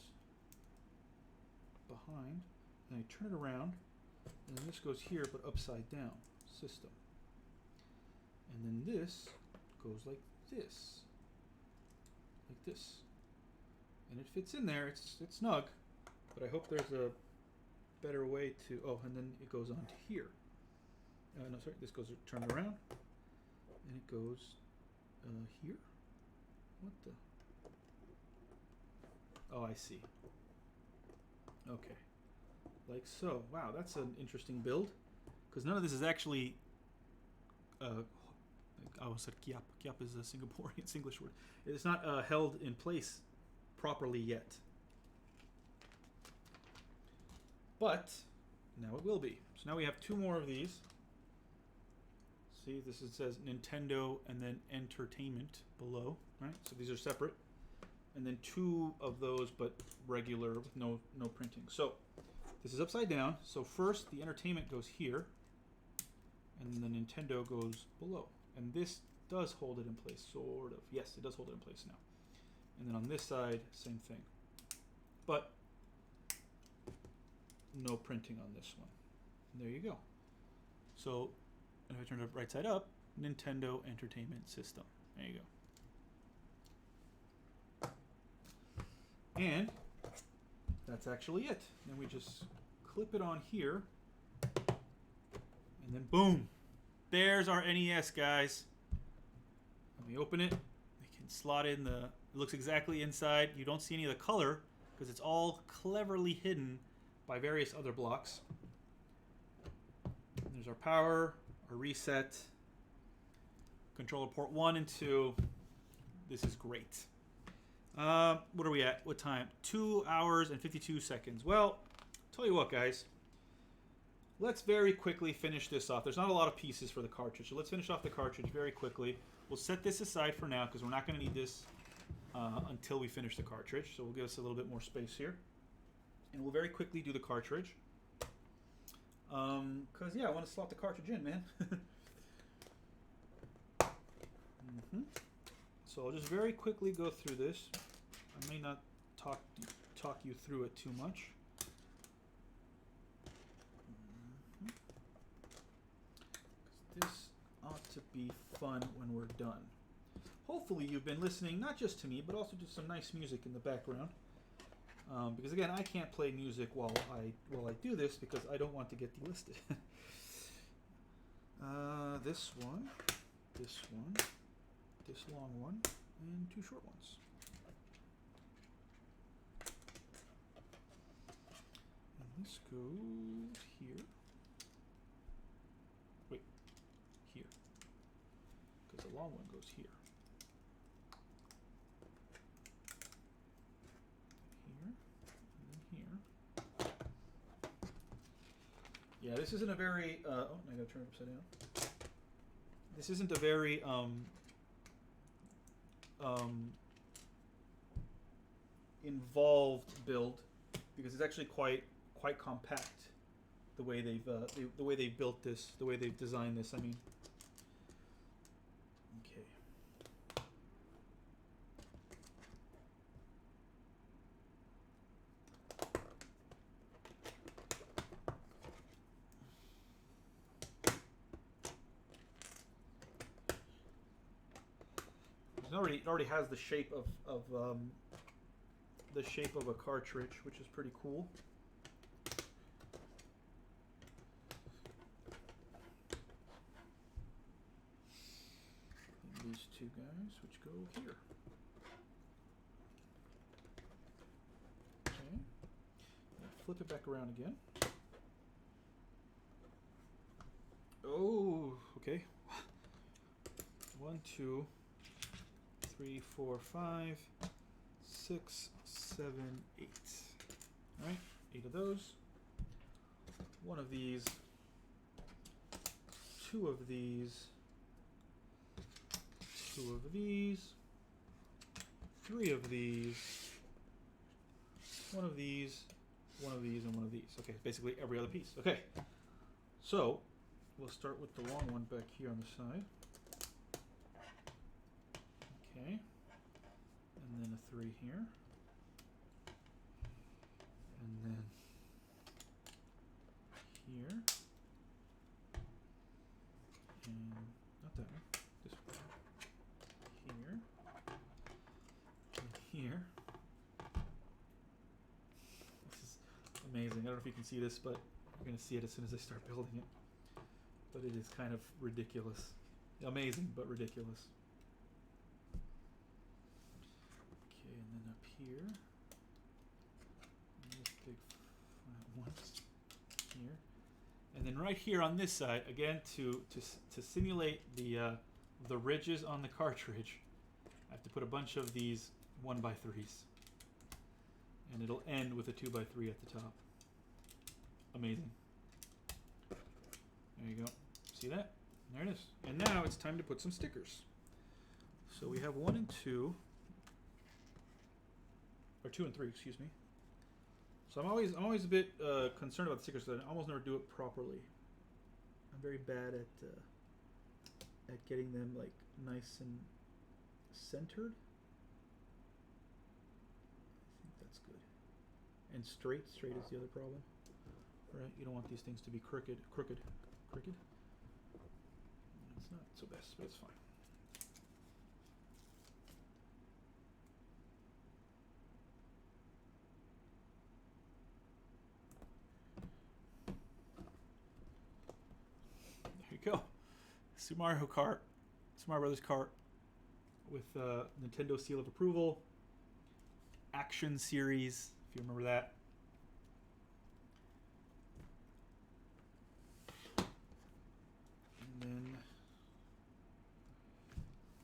behind, and I turn it around, and then this goes here, but upside down, system. And then this goes like this, and it fits in there. It's snug, but I hope there's a better way to. Oh, and then it goes on to here. No, sorry, this goes turned around, and it goes here. What the? Oh, I see. Okay, like so. Wow, that's an interesting build, because none of this is actually. I almost said kiap. Kiap is a Singaporean English word. It's not held in place properly yet. But now it will be. So now we have two more of these. See, this says Nintendo and then Entertainment below, right? So these are separate. And then two of those, but regular with no printing. So this is upside down. So first the Entertainment goes here, and then the Nintendo goes below. And this does hold it in place, sort of. Yes, it does hold it in place now. And then on this side, same thing. But no printing on this one. And there you go. So if I turn it right side up, Nintendo Entertainment System. There you go. And that's actually it. Then we just clip it on here, and then boom. There's our NES, guys. Let me open it. We can slot in the. It looks exactly inside. You don't see any of the color because it's all cleverly hidden by various other blocks. And there's our power, our reset, controller port 1 and 2. This is great. What are we at? What time? 2 hours and 52 seconds. Well, tell you what, guys. Let's very quickly finish this off. There's not a lot of pieces for the cartridge, so let's finish off the cartridge very quickly. We'll set this aside for now because we're not going to need this until we finish the cartridge. So we'll give us a little bit more space here. And we'll very quickly do the cartridge. Because, yeah, I want to slot the cartridge in, man. So I'll just very quickly go through this. I may not talk you through it too much. This ought to be fun when we're done. Hopefully you've been listening not just to me, but also to some nice music in the background. Because again, I can't play music while I do this because I don't want to get delisted. This one, this long one, and two short ones. And this goes here. Wait, here. Because the long one goes here. Yeah, this isn't a very, oh, I gotta turn it upside down. This isn't a very, involved build because it's actually quite compact. The way they've built this, the way they've designed this. I mean, okay. It already has the shape of a cartridge, which is pretty cool. And these two guys, which go here. Okay. Flip it back around again. Oh, okay. 1, 2, 3, 4, 5, 6, 7, 8. All right, 8 of those. 1 of these. 2 of these. 2 of these. 3 of these. 1 of these. 1 of these, and 1 of these. piece. Okay, basically every other piece. Okay, so we'll start with the long one back here on the side. Okay, and then a 3 here, and then here, and not that one, this one, here, and here. This is amazing. I don't know if you can see this, but you're going to see it as soon as I start building it. But it is kind of ridiculous. Amazing, but ridiculous. Okay, and then up here, and this big flat one here, and then right here on this side, again to simulate the ridges on the cartridge, I have to put a bunch of these 1x3s, and it'll end with a 2x3 at the top. Amazing. There you go. See that? There it is. And now it's time to put some stickers. So we have 1 and 2, or 2 and 3, excuse me. So I'm always a bit concerned about the stickers because I almost never do it properly. I'm very bad at getting them like nice and centered. I think that's good. And straight is the other problem. Right? You don't want these things to be crooked. It's not so best, but it's fine. There you go. Super Mario Kart, Super Mario Brothers Kart with Nintendo seal of approval. Action series, if you remember that.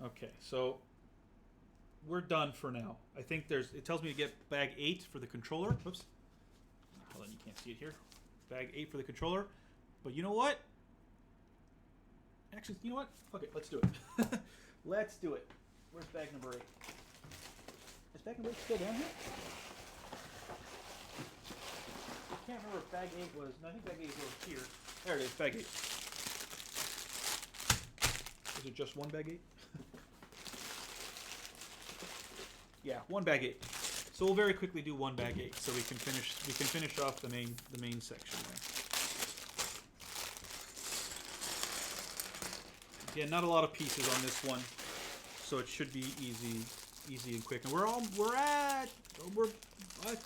Okay, so we're done for now. I think it tells me to get bag 8 for the controller. Whoops. Hold on, you can't see it here. Bag 8 for the controller. But you know what? Actually, you know what? Fuck it, let's do it. Let's do it. Where's bag number 8? Is bag number 8 still down here? I can't remember if bag 8 was... No, I think bag 8 was here. There it is, bag 8. Is it just one bag 8? Yeah, one bag 8. So we'll very quickly do one bag 8, so we can finish off the main section there. Again, not a lot of pieces on this one, so it should be easy and quick. And we're at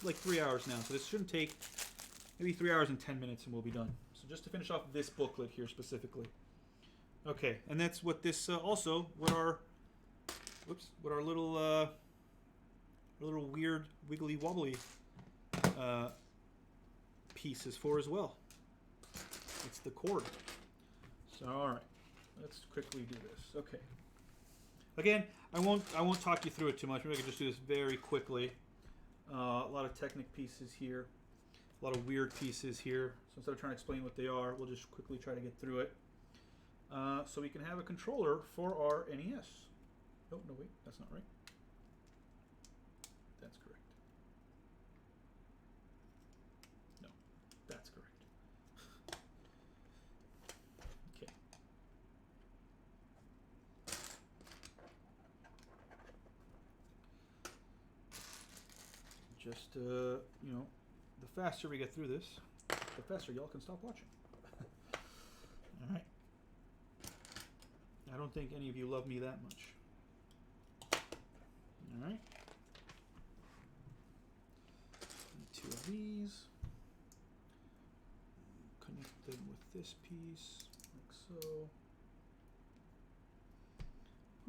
like 3 hours now, so this shouldn't take maybe 3 hours and 10 minutes, and we'll be done. So just to finish off this booklet here specifically. Okay, and that's what this also what our little weird wiggly wobbly piece is for as well. It's the cord. So all right, let's quickly do this. Okay. Again, I won't talk you through it too much. Maybe I can just do this very quickly. A lot of Technic pieces here, a lot of weird pieces here. So instead of trying to explain what they are, we'll just quickly try to get through it. So we can have a controller for our NES. Oh, no, wait, that's not right. That's correct. No, that's correct. Okay. Just, you know, the faster we get through this, the faster y'all can stop watching. All right. I don't think any of you love me that much. All right. Two of these. Connect them with this piece, like so.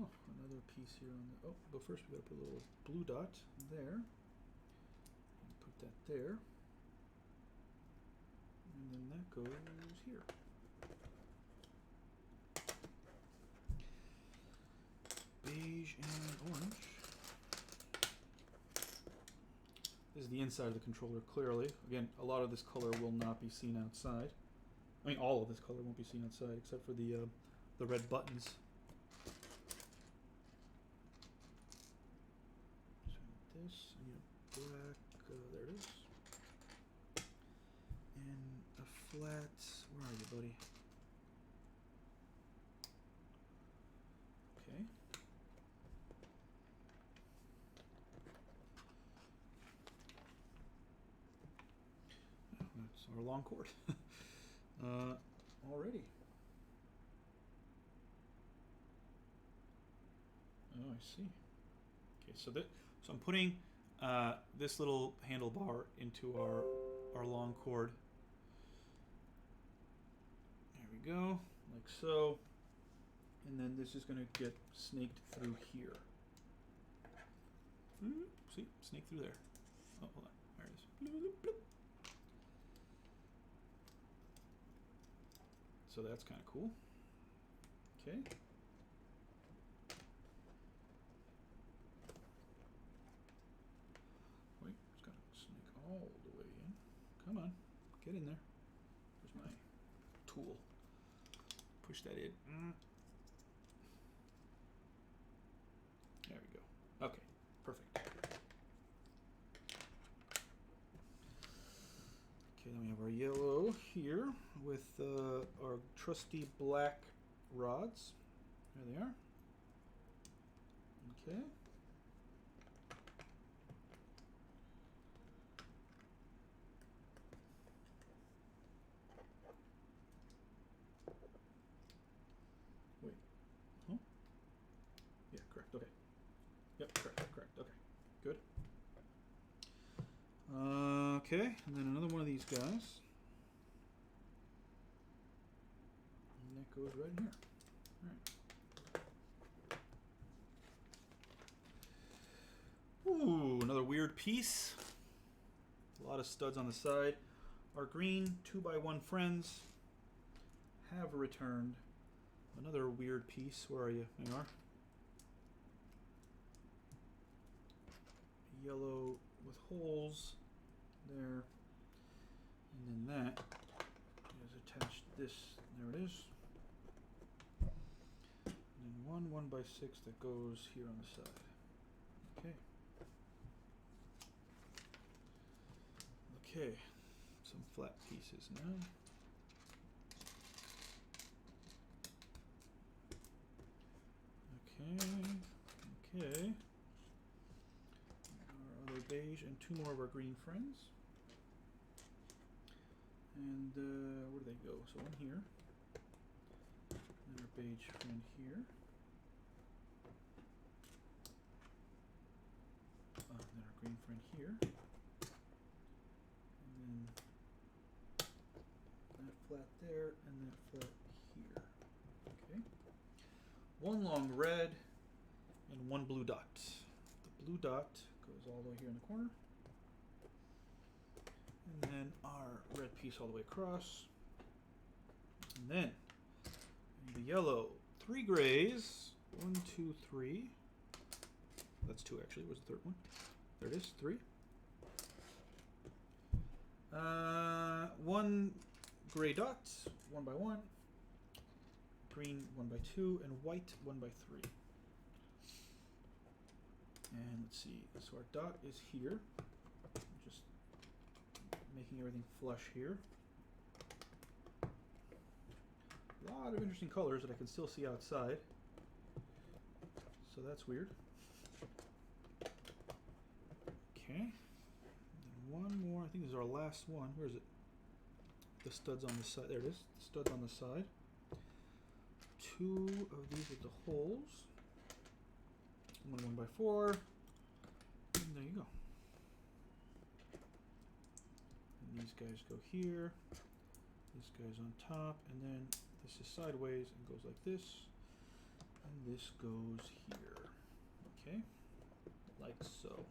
Oh, another piece here on the. Oh, but first we gotta put a little blue dot there. And put that there. And then that goes here. Beige and orange. This is the inside of the controller, clearly. Again, a lot of this color will not be seen outside. I mean, all of this color won't be seen outside, except for the red buttons. So this, I need a black, there it is. flat. Where are you, buddy? Okay. That's our long cord. Already. Oh, I see. Okay, so I'm putting this little handlebar into our long cord. There we go, like so. And then this is going to get snaked through here. See, snake through there. Oh, hold on. There it is. So that's kind of cool. Okay. Wait, it's got to snake all the way in. Come on, get in there. There's my tool. Push that in. There we go. Okay, perfect. Okay, then we have our yellow here with our trusty black rods. There they are. Okay. Wait. Huh? Yeah, correct. Okay. Yep, correct. Okay, good. Okay, and then another one of these guys. And that goes right in here. All right. Ooh, another weird piece. A lot of studs on the side. Our green 2x1 friends have returned. Another weird piece. Where are you? There you are. Yellow with holes there, and then that is attached. This, there it is, and then one 1x6 that goes here on the side. Okay. Okay, some flat pieces now. Okay. Beige and two more of our green friends. And where do they go? So one here. And our beige friend here. And then our green friend here. And then that flat there and that flat here. Okay. One long red and one blue dot. The blue dot goes all the way here in the corner, and then our red piece all the way across, and then the yellow 3 grays, 1 2 3, that's 2 actually. Where's the third one? There it is, 3. 1 gray dot, 1x1, green 1x2, and white 1x3. And let's see, so our dot is here, just making everything flush here. A lot of interesting colors that I can still see outside, so that's weird. Okay, and one more, I think this is our last one. Where is it? The studs on the side, there it is, the studs on the side. 2 of these with the holes. 1 1x4, and there you go. And these guys go here, this guy's on top, and then this is sideways and goes like this, and this goes here. Okay, like so.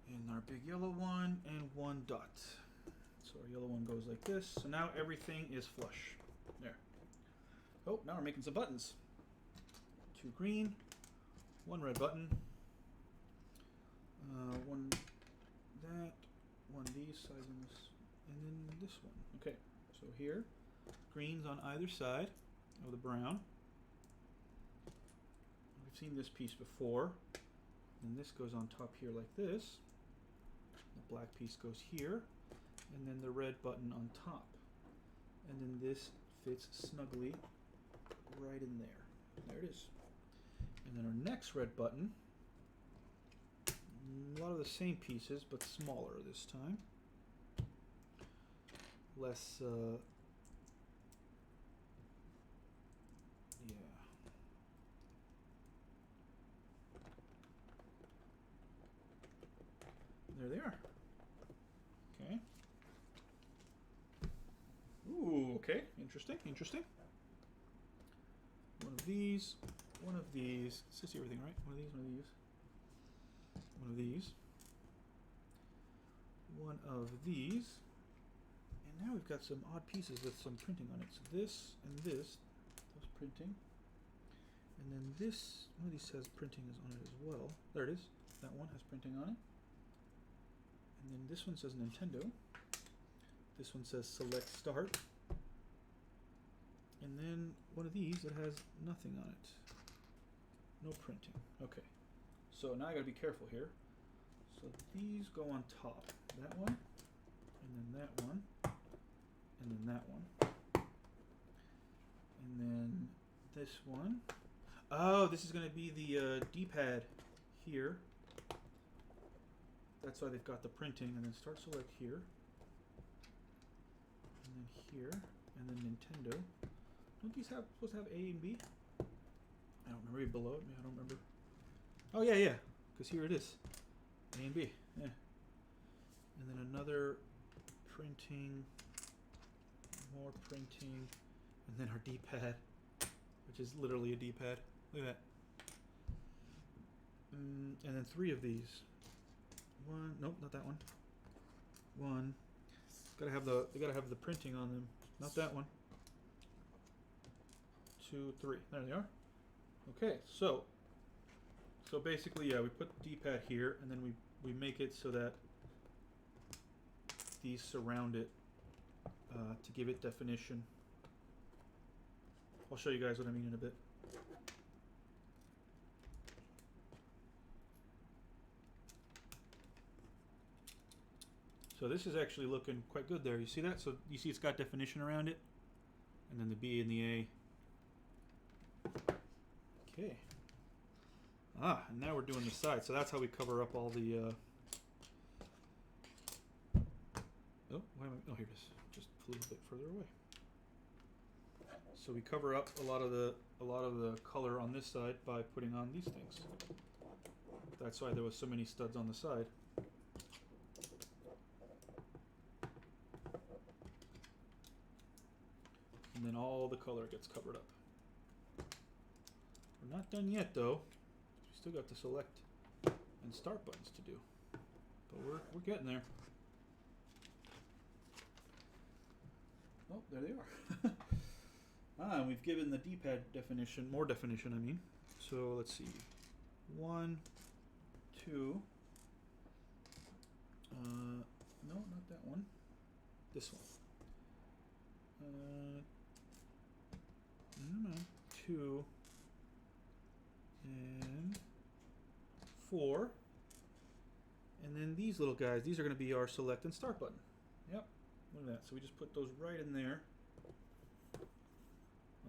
And our big yellow one, and 1 dot. So our yellow one goes like this, so now everything is flush. There. Oh, now we're making some buttons. 2 green, 1 red button, 1 that, 1 these sides, and then this one. Okay, so here, greens on either side of the brown. We've seen this piece before, and this goes on top here like this. The black piece goes here, and then the red button on top. And then this fits snugly right in there. There it is. And then our next red button, a lot of the same pieces, but smaller this time. Less, yeah. There they are. Okay. Ooh, okay. Interesting, interesting. One of these, one of these. Let's just see everything, right? One of these, one of these. One of these. One of these. And now we've got some odd pieces with some printing on it. So this and this, those printing. And then this, one of these says printing is on it as well. There it is. That one has printing on it. And then this one says Nintendo. This one says select start. And then one of these that has nothing on it. No printing. Okay. So now I gotta be careful here. So these go on top. That one, and then that one, and then that one. And then this one. Oh, this is gonna be the D-pad here. That's why they've got the printing, and then start select here. And then here, and then Nintendo. Don't these supposed to have A and B? I don't remember. Maybe below it. I don't remember. Oh yeah, yeah. Because here it is. A and B. Yeah. And then another printing, more printing, and then our D-pad, which is literally a D-pad. Look at that. And then 3 of these. One. Nope, not that one. One. They gotta have the printing on them. Not that one. 2, 3. There they are. Okay, so basically, yeah, we put the D-pad here, and then we make it so that these surround it to give it definition. I'll show you guys what I mean in a bit. So this is actually looking quite good there. You see that? So you see it's got definition around it, and then the B and the A. Okay. And now we're doing the side. So that's how we cover up all the. Oh, why am I? Oh, here it is. Just flew a bit further away. So we cover up a lot of the color on this side by putting on these things. That's why there was so many studs on the side. And then all the color gets covered up. We're not done yet, though. We still got the select and start buttons to do, but we're getting there. Oh, there they are. And we've given the D-pad definition, more definition, I mean. So let's see. 1, 2. No, not that one. This one. No, 2 and 4. And then these little guys, these are going to be our select and start button. Yep, look at that. So we just put those right in there.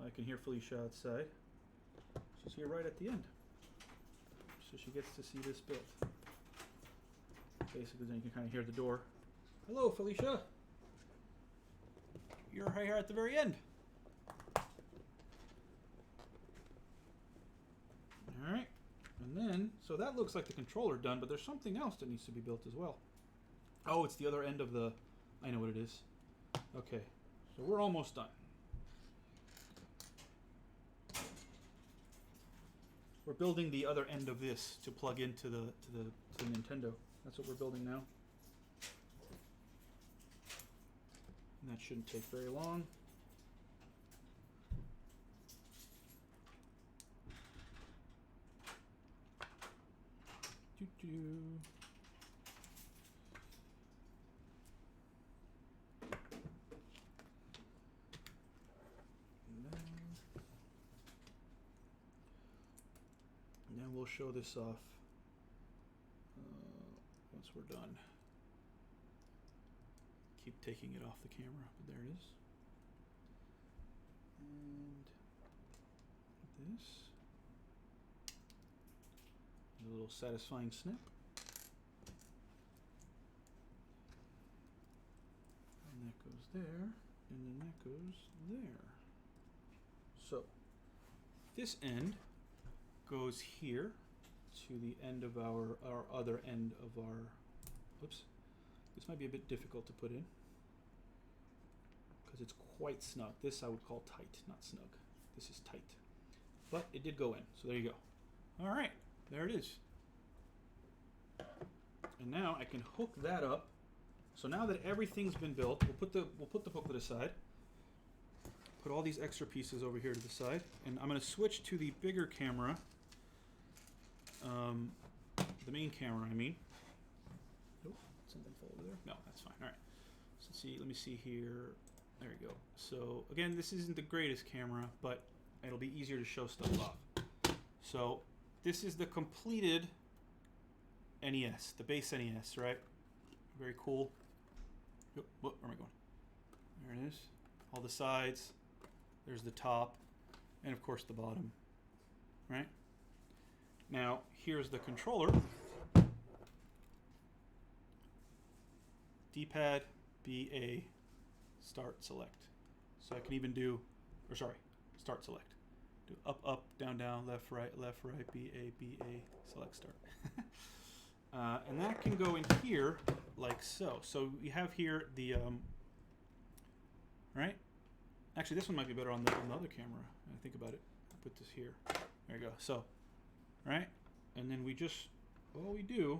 I can hear Felicia outside. She's here right at the end. So she gets to see this built. Basically, then you can kind of hear the door. Hello, Felicia. You're right here at the very end. Alright. And then, so that looks like the controller done, but there's something else that needs to be built as well. Oh, it's the other end of the... I know what it is. Okay. So we're almost done. We're building the other end of this to plug into the Nintendo. That's what we're building now. And that shouldn't take very long. Now we'll show this off once we're done. keep taking it off the camera, but there it is. And this. A little satisfying snap. And that goes there, and then that goes there. So this end goes here to the end of our other end of our, whoops, this might be a bit difficult to put in because it's quite snug. This I would call tight, not snug. This is tight. But it did go in, so there you go. All right, there it is. And now I can hook that up. So now that everything's been built, we'll put the booklet aside. Put all these extra pieces over here to the side, and I'm going to switch to the bigger camera. The main camera, I mean. Nope, something fell over there. No, that's fine. All right. So let's see. Let me see here. There we go. So again, this isn't the greatest camera, but it'll be easier to show stuff off. So this is the completed NES, the base NES, right? Very cool. Where am I going? There it is. All the sides. There's the top, and of course the bottom, right? Now, here's the controller. D-pad, BA, start, select. So I can even do, or sorry, start, select. Do up, up, down, down, left, right, BA, BA, select, start. And that can go in here like so. So we have here the, right? Actually, this one might be better on the other camera. I think about it. I'll put this here. There you go. So, right? And then we just, all we do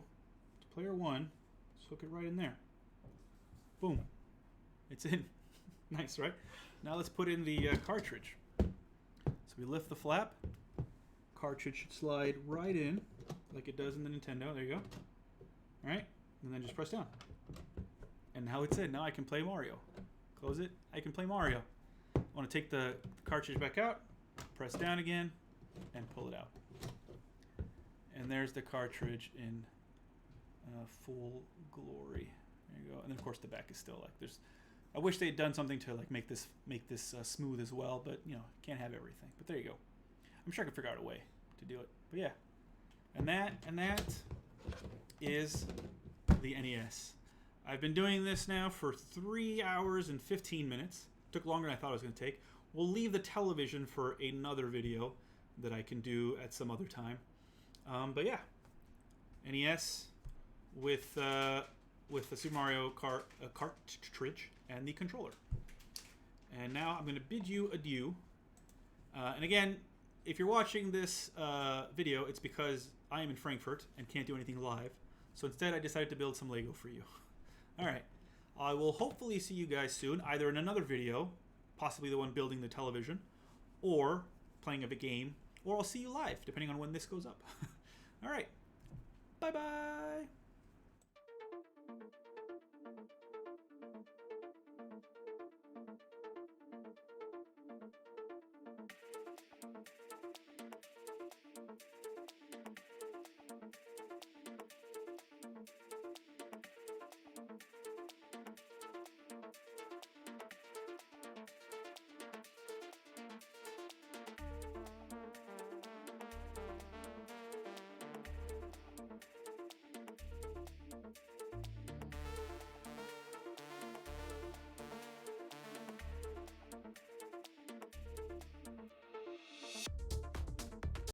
to player one is hook it right in there. Boom. It's in. Nice, right? Now let's put in the cartridge. So we lift the flap. Cartridge should slide right in like it does in the Nintendo. There you go. All right? And then just press down. And now it's in. Now I can play Mario. Close it. I can play Mario. I want to take the cartridge back out, press down again, and pull it out. And there's the cartridge in full glory. There you go. And then of course the back is still like there's. I wish they had done something to like make this smooth as well, but you know can't have everything. But there you go. I'm sure I can figure out a way to do it. But yeah, and that is the NES. I've been doing this now for 3 hours and 15 minutes. Took longer than I thought it was going to take. We'll leave the television for another video that I can do at some other time. But yeah, NES with the Super Mario Kart cartridge and the controller. And now I'm going to bid you adieu. And again, if you're watching this video, it's because I am in Frankfurt and can't do anything live. So instead, I decided to build some Lego for you. All right. I will hopefully see you guys soon, either in another video, possibly the one building the television, or playing a big game, or I'll see you live, depending on when this goes up. All right. Bye-bye.